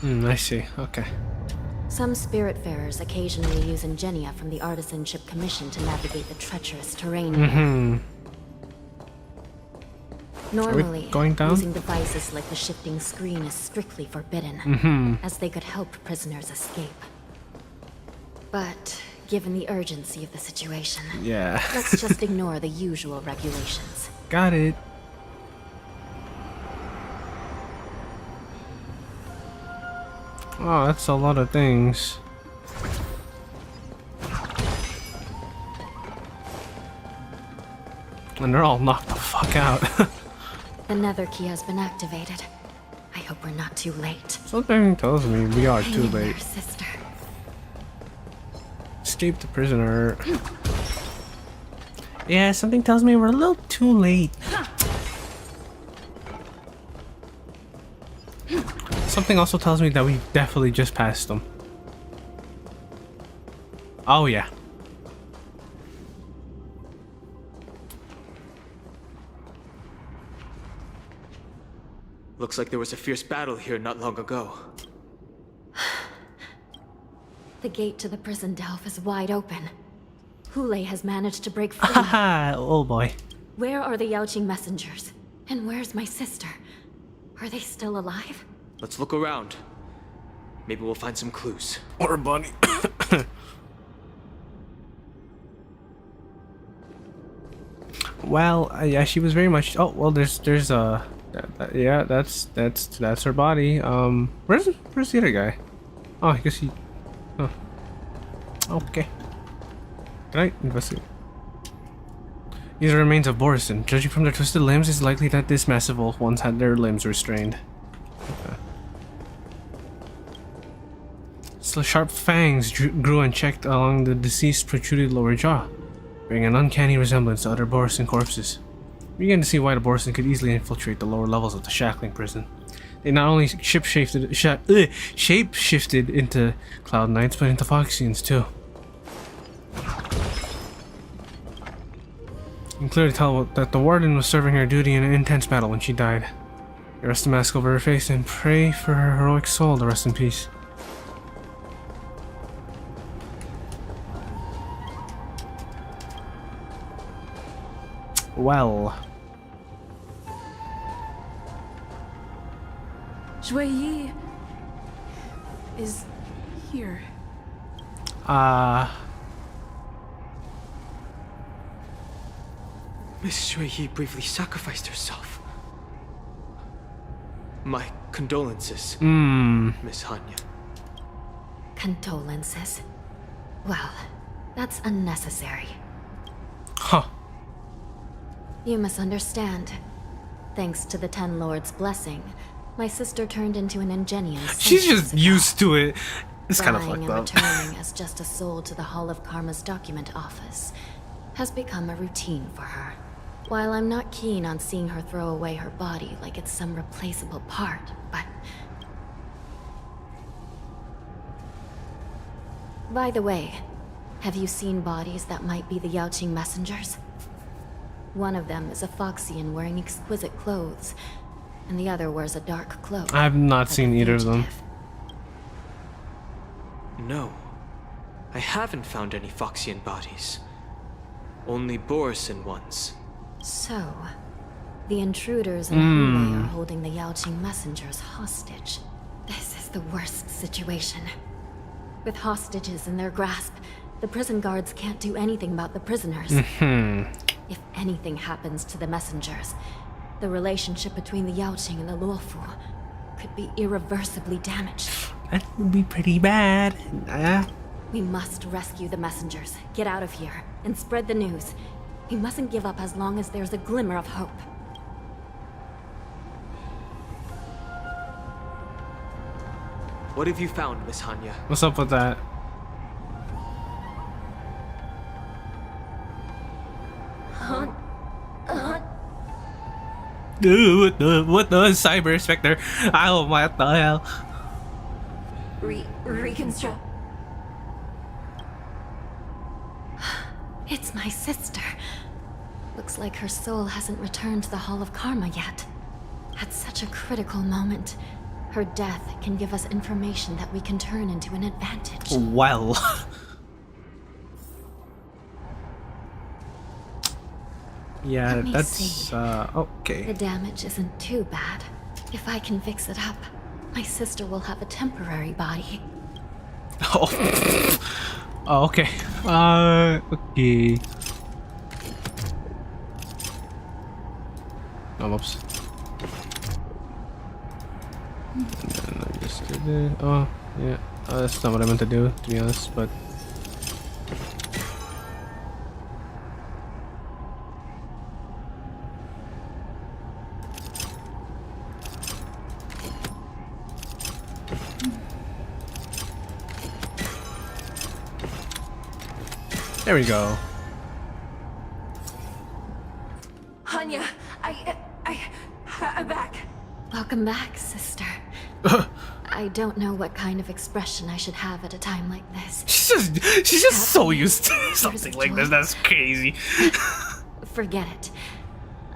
I see. Okay. Some Spiritfarers occasionally use ingenia from the Artisanship Commission to navigate the treacherous terrain here. Normally, going down? using devices like the shifting screen is strictly forbidden, as they could help prisoners escape. But given the urgency of the situation, Yeah. let's just ignore the usual regulations. Got it. Oh, that's a lot of things. And they're all knocked the fuck out. The nether key has been activated. I hope we're not too late. Something tells me we are too Hang in late. there, sister. Escape the prisoner. Yeah, something tells me we're a little too late. Something also tells me that we definitely just passed them. Oh yeah. Looks like there was a fierce battle here not long ago. The gate to the prison delve is wide open. Hule has managed to break free. Haha, oh boy. Where are the Yaoqing messengers? And where's my sister? Are they still alive? Let's look around. Maybe we'll find some clues. Or Bunny. Well, yeah, she was very much. Oh, well, there's yeah, that's her body. Where's the other guy? Oh, I guess he. Oh. Okay. Can I investigate? These are remains of Borison. Judging from their twisted limbs, it's likely that this massive wolf once had their limbs restrained. Okay. So sharp fangs grew unchecked along the deceased's protruded lower jaw, bearing an uncanny resemblance to other Borison corpses. We begin to see why the Borison could easily infiltrate the lower levels of the shackling prison. They not only shape-shifted into Cloud Knights, but into Foxians too. You can clearly tell that the warden was serving her duty in an intense battle when she died. You rest the mask over her face and pray for her heroic soul to rest in peace. Well. Shui is here. Miss Shui briefly sacrificed herself. My condolences, Miss Hanya. Condolences? Well, that's unnecessary. Huh. You misunderstand. Thanks to the Ten Lords' blessing, my sister turned into an Ingenian. She's just used to it. It's kind of Dying fucked and up. returning as just a soul to the Hall of Karma's document office has become a routine for her. While I'm not keen on seeing her throw away her body like it's some replaceable part, but... By the way, have you seen bodies that might be the Yaoqing messengers? One of them is a Foxian wearing exquisite clothes, and the other wears a dark cloak. I have not seen either of them. No. I haven't found any Foxian bodies. Only Borison ones. So, the intruders in Hule are holding the Yaoqing messengers hostage. This is is the worst situation. With hostages in their grasp, the prison guards can't do anything about the prisoners. If anything happens to the messengers, the relationship between the Yaoqing and the LUOFU could be irreversibly damaged. That would be pretty bad. We must rescue the messengers, get out of here, and spread the news. We mustn't give up as long as there's a glimmer of hope. What have you found, Miss Hanya? What's up with that? Dude, what the Cyber Spectre? Oh, what the hell? Reconstruct. It's my sister. Looks like her soul hasn't returned to the Hall of Karma yet. At such a critical moment, her death can give us information that we can turn into an advantage. Well. Yeah, Let me that's see. okay. The damage isn't too bad. If I can fix it up, my sister will have a temporary body. Oh. Oh, okay. Okay. Oh, whoops. And then I just did it. Oh, yeah. That's not what I meant to do, to be honest, but. There we go. Hanya, I'm back. Welcome back, sister. I don't know what kind of expression I should have at a time like this. She's just so used to something like this. That's crazy. Forget it.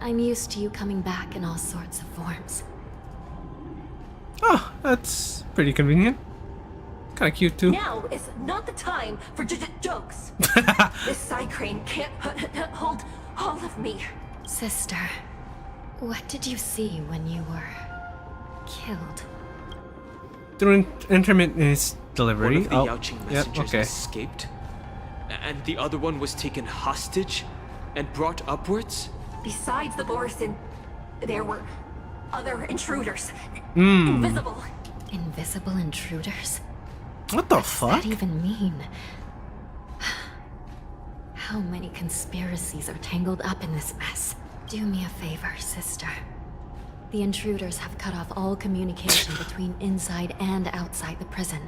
I'm used to you coming back in all sorts of forms. Oh, that's pretty convenient. Kind of cute too. Now is not the time for jokes. This side crane can't hold all of me. Sister, what did you see when you were killed? During intermittent delivery. One of the Yaoqing messengers okay. escaped, and the other one was taken hostage and brought upwards? Besides the Borison, there were other intruders. Mm. Invisible. Invisible intruders? What the What fuck? does that even mean? How many conspiracies are tangled up in this mess? Do me a favor, sister. The intruders have cut off all communication between inside and outside the prison.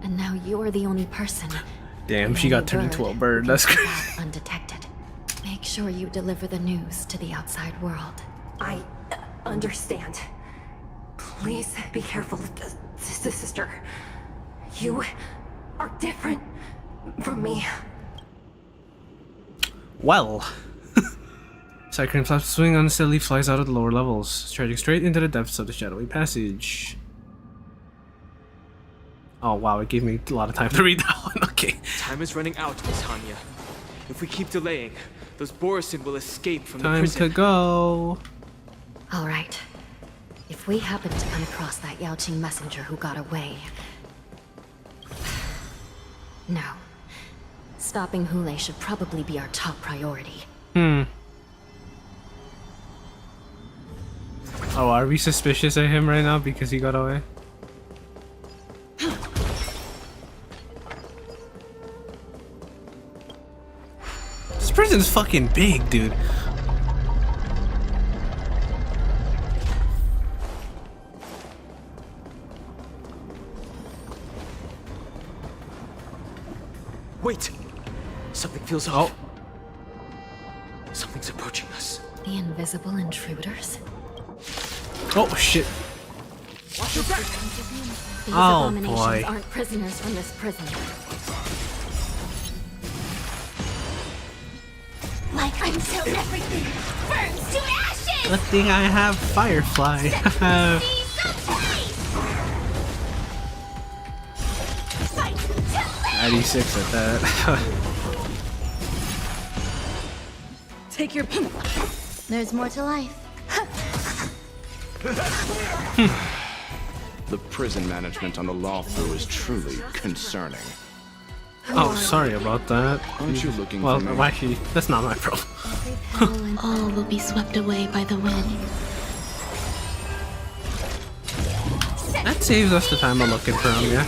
And now you're the only person. Damn, she got turned into a bird. That's crazy. Undetected. Make sure you deliver the news to the outside world. I understand. Please be careful, sister. You are different from me. Well. Cyclone flaps swing unsteadily flies out of the lower levels, striding straight into the depths of the shadowy passage. Oh wow, it gave me a lot of time to read that one. Okay. Time is running out, Miss Hanya. If we keep delaying, those Borison will escape from Time the prison. to go. All right. If we happen to come across that Yaoqing messenger who got away... No. Stopping Hule should probably be our top priority. Oh, are we suspicious of him right now because he got away? This prison's fucking big, dude. Wait! Something feels off. Something's approaching us. The invisible intruders? Oh shit. Watch your back! These Oh, abominations boy. aren't prisoners from this prison. Like until everything burns to ashes! Good thing I have Firefly. 96 at that. Take your pick. There's more to life. The prison management on the LUOFU is truly concerning. Oh, sorry about that. Aren't you looking well, for me? actually, that's not my problem. All will be swept away by the wind. That saves us the time of looking for him, yeah.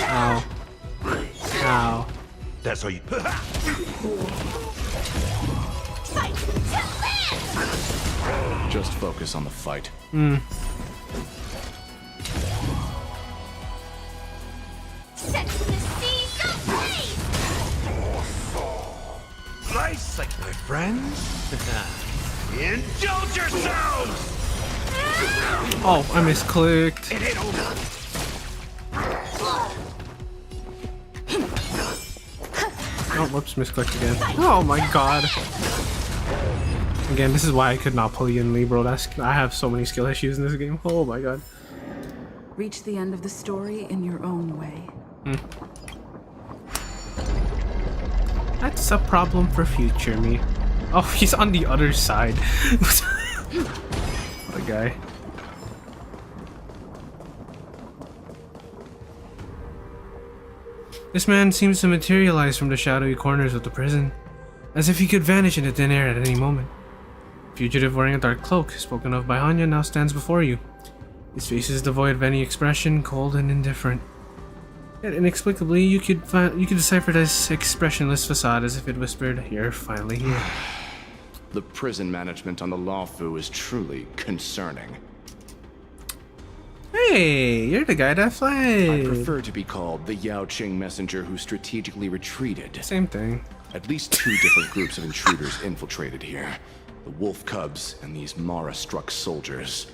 Ow. Ow. That's how you. Just focus on the fight. Nice, like my friends. Indulge yourselves! Oh, I misclicked. It ain't over. Oh, whoops, misclicked again. Oh my god. Again, this is why I could not pull you in, Lee, bro. I have so many skill issues in this game. Oh my god. Reach the end of the story in your own way. That's a problem for future me. Oh, he's on the other side. What a guy. This man seems to materialize from the shadowy corners of the prison, as if he could vanish into thin air at any moment. Fugitive wearing a dark cloak, spoken of by Hanya, now stands before you. His face is devoid of any expression, cold and indifferent. Yet inexplicably, you could decipher this expressionless facade as if it whispered, "You're finally here." The prison management on the LUOFU is truly concerning. Hey, you're the guy that flies. I prefer to be called the Yao Qing messenger who strategically retreated. Same thing. At least 2 different groups of intruders infiltrated here. The wolf cubs and these Mara-struck soldiers.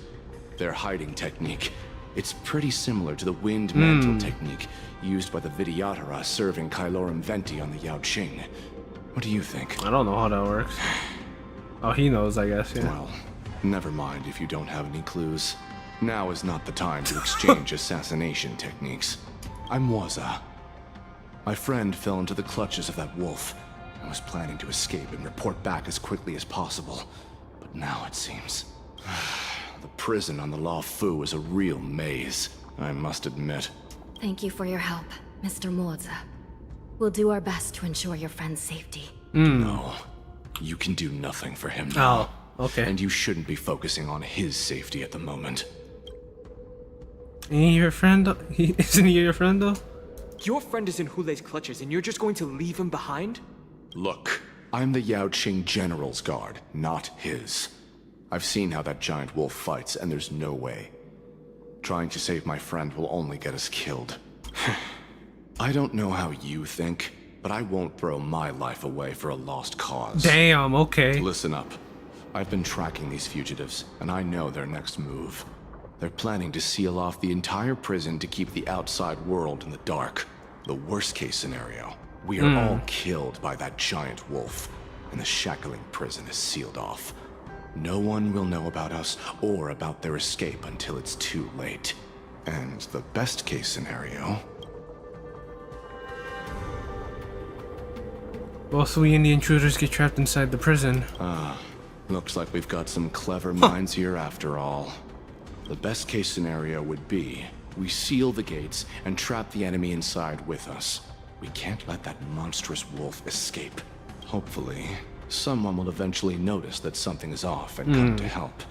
Their hiding technique, it's pretty similar to the wind mantle technique used by the Vidyadhara serving Kailorum Venti on the Yao Qing. What do you think? I don't know how that works. Oh, he knows, I guess, yeah. Well, never mind if you don't have any clues. Now is not the time to exchange assassination techniques. I'm Waza. My friend fell into the clutches of that wolf. I was planning to escape and report back as quickly as possible. But now it seems... the prison on the LUOFU is a real maze, I must admit. Thank you for your help, Mr. Moza. We'll do our best to ensure your friend's safety. No. You can do nothing for him now. Oh, okay. And you shouldn't be focusing on his safety at the moment. Ain't he your friend? Isn't he your friend, though? Your friend is in Hulei's clutches and you're just going to leave him behind? Look, I'm the Yao Qing General's guard, not his. I've seen how that giant wolf fights, and there's no way. Trying to save my friend will only get us killed. I don't know how you think, but I won't throw my life away for a lost cause. Damn, okay. Listen up. I've been tracking these fugitives, and I know their next move. They're planning to seal off the entire prison to keep the outside world in the dark. The worst case scenario, we are all killed by that giant wolf, and the shackling prison is sealed off. No one will know about us or about their escape until it's too late. And the best case scenario... Both we and the intruders get trapped inside the prison. Looks like we've got some clever minds here after all. The best case scenario would be we seal the gates and trap the enemy inside with us. We can't let that monstrous wolf escape. Hopefully, someone will eventually notice that something is off and come to help.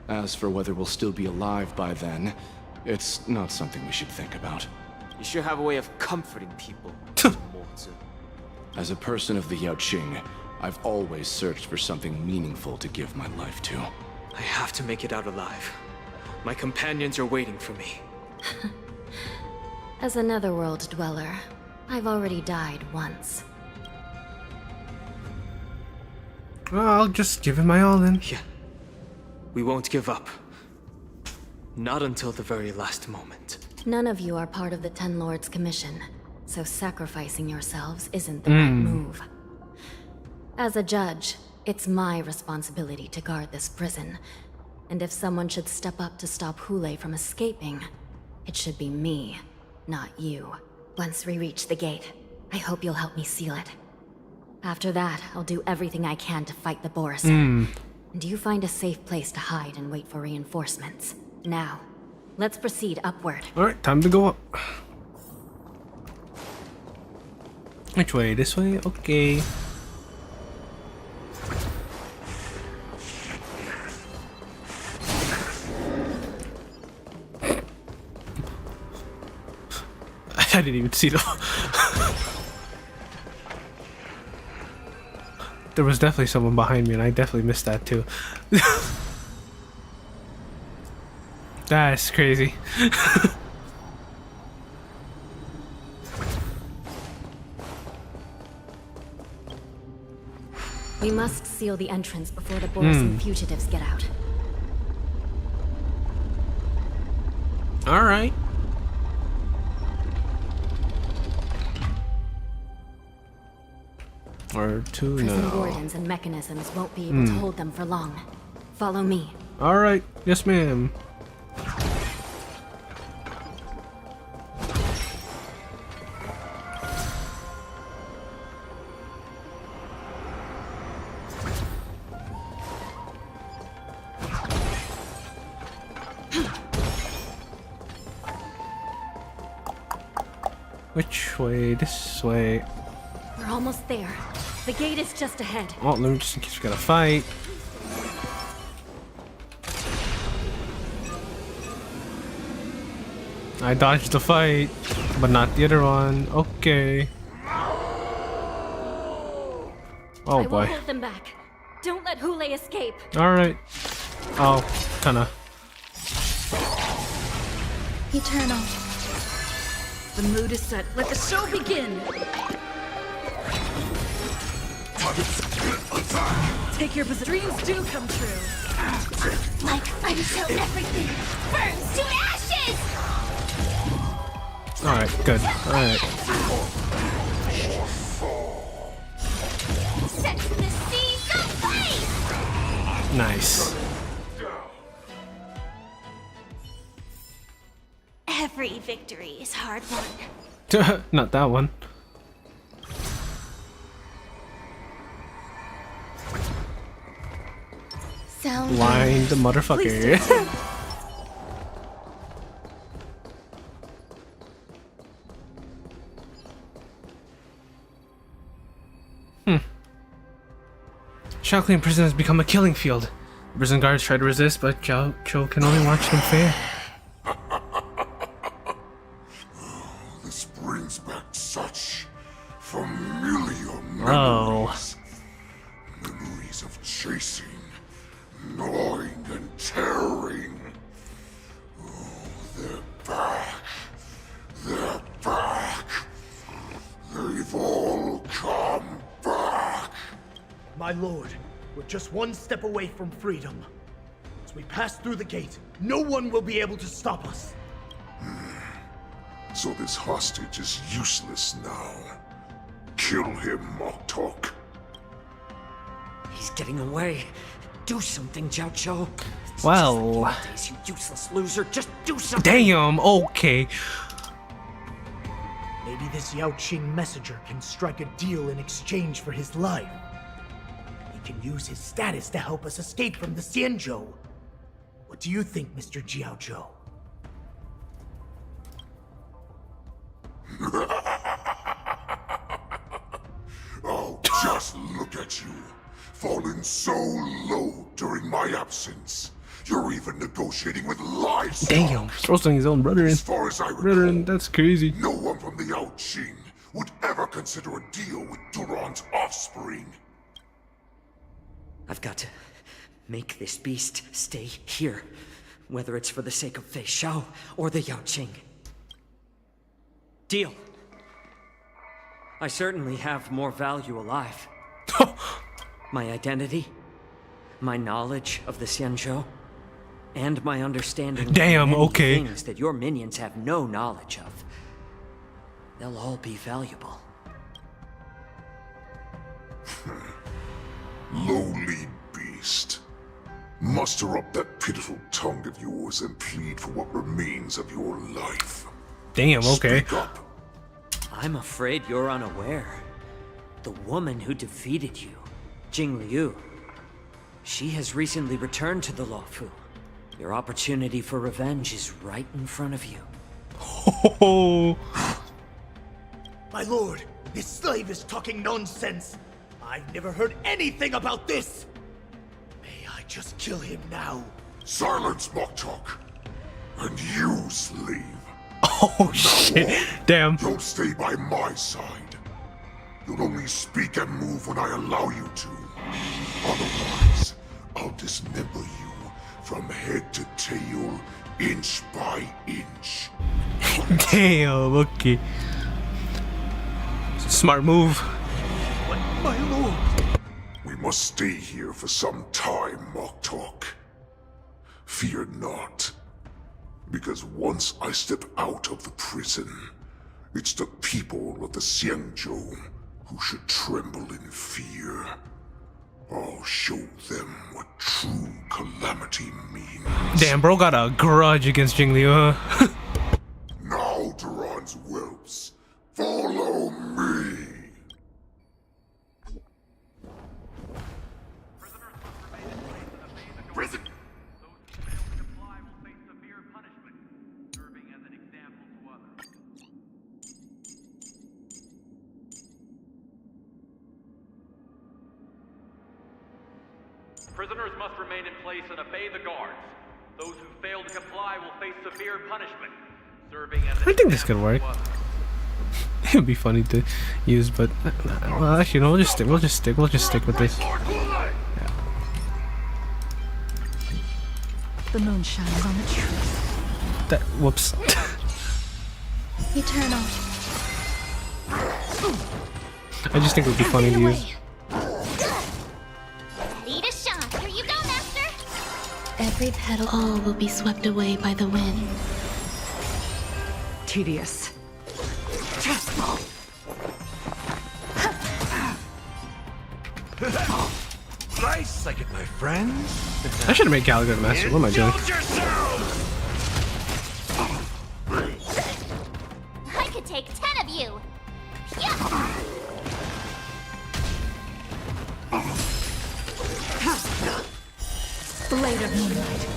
As for whether we'll still be alive by then, it's not something we should think about. You sure have a way of comforting people. As a person of the Yao Qing, I've always searched for something meaningful to give my life to. I have to make it out alive. My companions are waiting for me. As a netherworld dweller, I've already died once. Well, I'll just give it my all then. Yeah. We won't give up. Not until the very last moment. None of you are part of the Ten Lords' commission, so sacrificing yourselves isn't the right move. As a judge, it's my responsibility to guard this prison. And if someone should step up to stop Hulei from escaping, it should be me, not you. Once we reach the gate, I hope you'll help me seal it. After that, I'll do everything I can to fight the Boris. Hmm. And you find a safe place to hide and wait for reinforcements. Now, let's proceed upward. Alright, time to go up. Which way? This way? Okay. I didn't even see them. There was definitely someone behind me, and I definitely missed that too. That's crazy. We must seal the entrance before the Borisan fugitives get out. Alright. Or two, Prison no. wardens and mechanisms won't be able to hold them for long. Follow me. Alright, yes ma'am. Which way? This way. We're almost there. The gate is just ahead. Oh, let me just in case we gotta fight. I dodged the fight, but not the other one. Okay. Oh I boy. won't hold them back. Don't let Hule escape. Alright. Oh, kinda. Eternal. The mood is set. Let the show begin. Take your position. Dreams do come true. Like until everything burns to ashes! Alright, good. Alright. Set the seas ablaze! Nice. Every victory is hard won. Not that one. Sound Blind motherfucker. Shackling prison has become a killing field. Prison guards try to resist, but Cho can only watch them fare. This brings back such familiar memories. Oh. Memories of chasing, gnawing, and tearing. Oh, they're back. They're back. They've all come back. My lord, we're just one step away from freedom. As we pass through the gate, no one will be able to stop us. So this hostage is useless now. Kill him, Moktok. He's getting away. Do something, Jiao. Well. You useless loser. Just do something. Damn. Okay. Maybe this Yao Qing messenger can strike a deal in exchange for his life. He can use his status to help us escape from the Xianzhou. What do you think, Mr. Jiaozhou? Oh, just look at you. Fallen so low during my absence. You're even negotiating with livestock. Damn. Throwing his own brother in. As far as I recall, that's crazy. no one from the Yao Qing would ever consider a deal with Duran's offspring. I've got to make this beast stay here, whether it's for the sake of Fei Xiao or the Yao Qing. Deal. I certainly have more value alive. My identity, my knowledge of the Xianzhou, and my understanding Damn, of many okay. things that your minions have no knowledge of. They'll all be valuable. Lowly beast. Muster up that pitiful tongue of yours and plead for what remains of your life. Damn, okay. Speak up. I'm afraid you're unaware. the woman who defeated you, Jing Liu. She has recently returned to the LUOFU. Your opportunity for revenge is right in front of you. Oh. My lord, this slave is talking nonsense. I've never heard anything about this. May I just kill him now? Silence, mock talk. And you, slave. Oh shit! Damn. Don't stay by my side. You'll only speak and move when I allow you to. Otherwise, I'll dismember you from head to tail, inch by inch. Damn. Okay. Smart move. My lord. We must stay here for some time, mock talk. Fear not. Because once I step out of the prison, it's the people of the Xianzhou who should tremble in fear. I'll show them what true calamity means. Damn, bro got a grudge against Jing Liu, huh? Now, Duran's whelps, follow me! Prison! Prisoners must remain in place and obey the guards. Those who fail to comply will face severe punishment. Serving as I think this could work. It would be funny to use, but well, actually, no. We'll just stick with this. Yeah. The moon shines on the truth. That whoops. Eternal. I just think it would be funny to use. Ready to shine. Here you go, Master. Every petal, all will be swept away by the wind. Tedious. Nice, I get my friends. I should have made Gallagher the master. What am I doing? I could take 10 of you. Yeah. Blade of moonlight.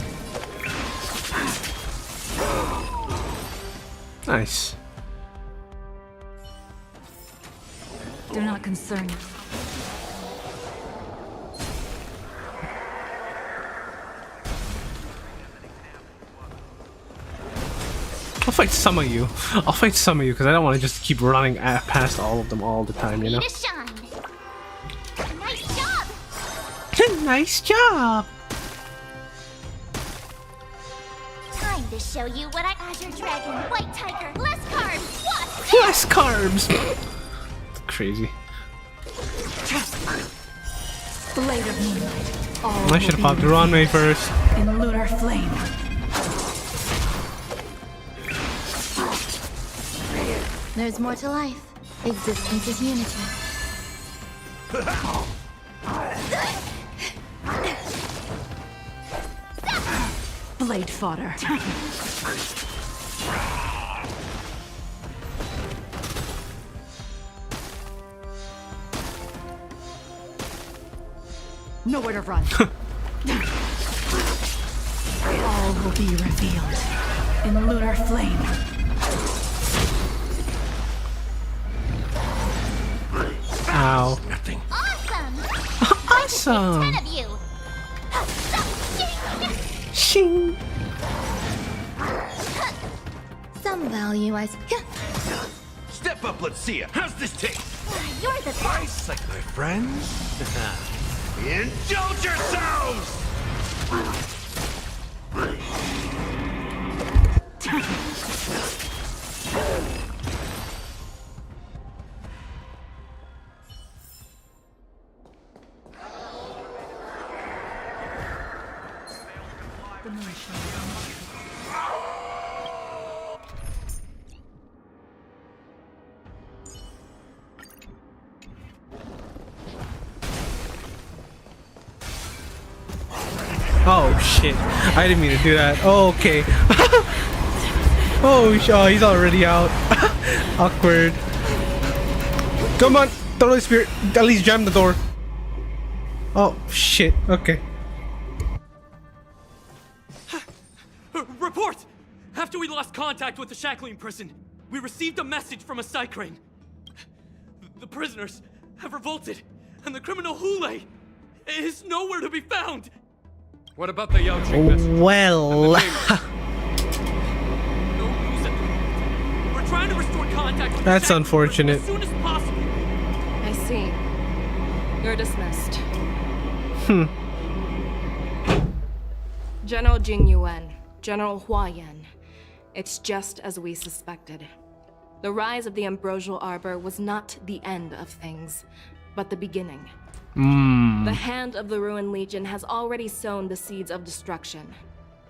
Nice. Do not concern you. I'll fight some of you. I'll fight some of you because I don't want to just keep running past all of them all the time, you know? Ready to shine. Nice job. Nice job. Time to show you what I Azure Dragon, White Tiger, less carbs. What? Less carbs. Crazy. Blade of moonlight. I should have popped Runway first. In lunar flame. There's more to life. Existence is unity. Blade fodder. Nowhere to run. All will be revealed in lunar flame. Ow. Nothing. Awesome. Awesome. 10 of you. Shing. Some value, I Step up, let's see it. How's this taste? You're the best. Nice, like my friends. Indulge yourselves! Oh shit! I didn't mean to do that. Oh, okay. Oh, he's already out. Awkward. Come on. Totally spirit. At least jam the door. Oh shit. Okay. Report! After we lost contact with the Shackling prison, we received a message from a Psycrane. The prisoners have revolted, and the criminal Hule is nowhere to be found. What about the Yao Qing message? Well. We're trying to restore contact with That's the unfortunate. as soon as possible. I see. You're dismissed. General Jing Yuan, General Hua Yan. It's just as we suspected. The rise of the Ambrosial Arbor was not the end of things, but the beginning. The hand of the Ruined Legion has already sown the seeds of destruction.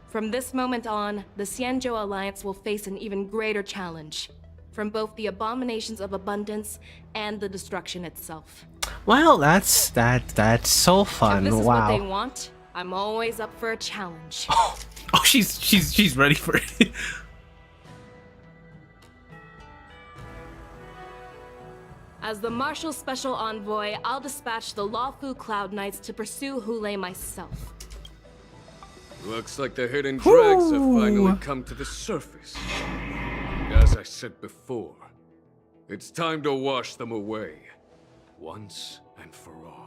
From this moment on, the Xianzhou Alliance will face an even greater challenge, from both the abominations of abundance and the destruction itself. Well, that's so fun. If this is Wow. what they want, I'm always up for a challenge. Oh, she's ready for it. As the Marshal Special Envoy, I'll dispatch the LUOFU Cloud Knights to pursue Hule myself. Looks like the hidden dregs have finally come to the surface. As I said before, it's time to wash them away, once and for all.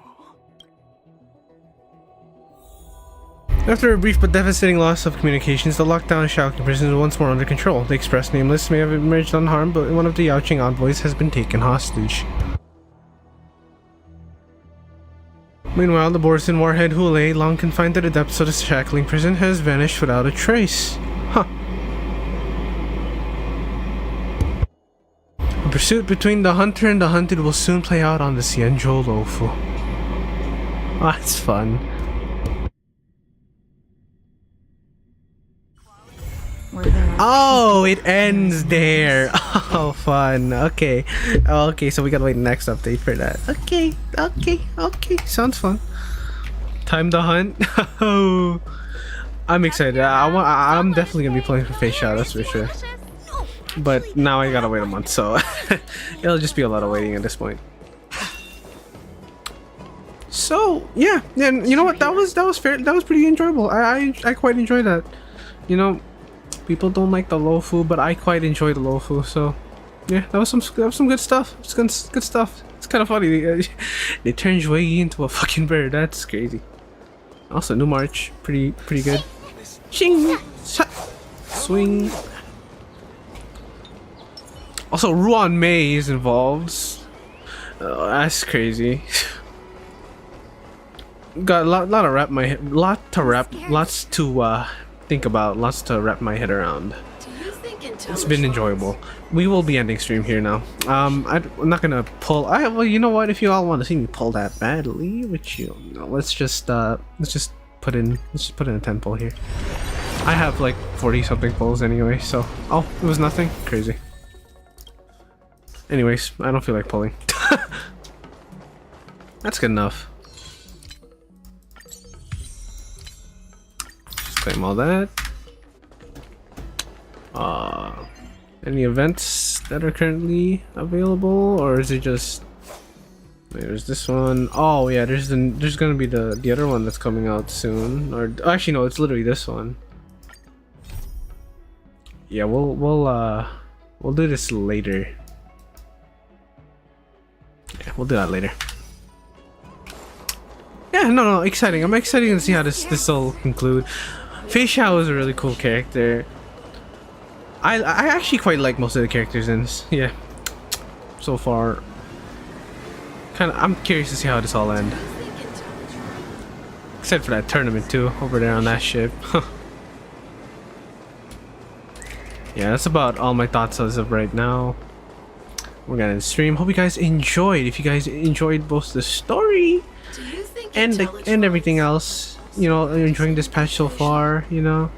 After a brief but devastating loss of communications, the lockdown of Shaolin prison is once more under control. The Express Nameless may have emerged unharmed, but one of the Yao Qing envoys has been taken hostage. Meanwhile, the Borson warhead Hule, long confined to the depths of the Shackling prison, has vanished without a trace. Huh. A pursuit between the hunter and the hunted will soon play out on the Xianzhou LUOFU. Oh, that's fun. Oh, it ends there. Oh, fun. Okay. Okay, so we gotta wait the next update for that. Okay. Sounds fun. Time to hunt. Oh, I'm excited. I'm definitely gonna be playing for Face Shadow, that's for sure. But now I gotta wait a month, so it'll just be a lot of waiting at this point. So yeah, and you know what? That was fair. That was pretty enjoyable. I quite enjoyed that. You know. People don't like the LUOFU, but I quite enjoy the LUOFU, so yeah, that was some good stuff. It's good stuff. It's kind of funny. They turned Zhuyi into a fucking bird. That's crazy. Also, New March, pretty good. Ching, swing. Also, Ruan Mei is involved. Oh, that's crazy. Got a lot to wrap my head, lots to think about, lots to wrap my head around. It's been enjoyable. We will be ending stream here now. I'm not gonna pull. Well, you know what? If you all want to see me pull that badly, which you know, let's just put in a 10 pull here. I have like 40 something pulls anyway, so oh, it was nothing crazy. Anyways, I don't feel like pulling. That's good enough. Claim all that. Any events that are currently available, or is it just? There's this one. Oh yeah, there's gonna be the other one that's coming out soon. Or actually no, it's literally this one. Yeah, we'll do this later. Yeah, we'll do that later. Yeah, no, exciting. I'm excited to see how this will conclude. Fei Xiao is a really cool character. I actually quite like most of the characters in this. Yeah, so far. I'm curious to see how this all ends. Except for that tournament too, over there on that ship. Yeah, that's about all my thoughts as of right now. We're gonna stream. Hope you guys enjoyed. If you guys enjoyed both the story and everything else, you know, enjoying this patch so far, you know,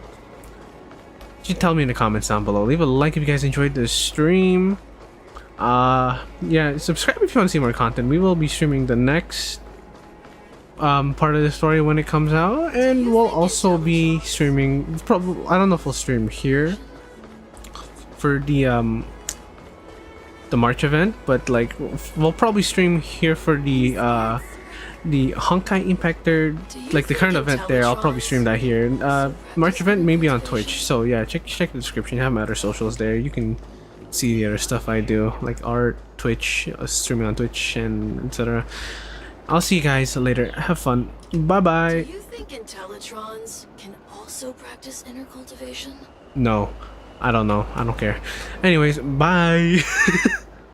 just tell me in the comments down below. Leave a like if you guys enjoyed this stream. Yeah, subscribe if you want to see more content. We will be streaming the next part of the story when it comes out, and we'll also be streaming, probably, I don't know if we'll stream here for the the March event, but like we'll probably stream here for the Honkai Impactor, like the current event there. I'll probably stream that here. March event maybe on Twitch. So yeah, check the description. Have my other socials there. You can see the other stuff I do, like art, Twitch, streaming on Twitch, and etc. I'll see you guys later. Have fun. Bye bye. Do you think Intellitrons can also practice inner cultivation? No, I don't know. I don't care. Anyways, bye.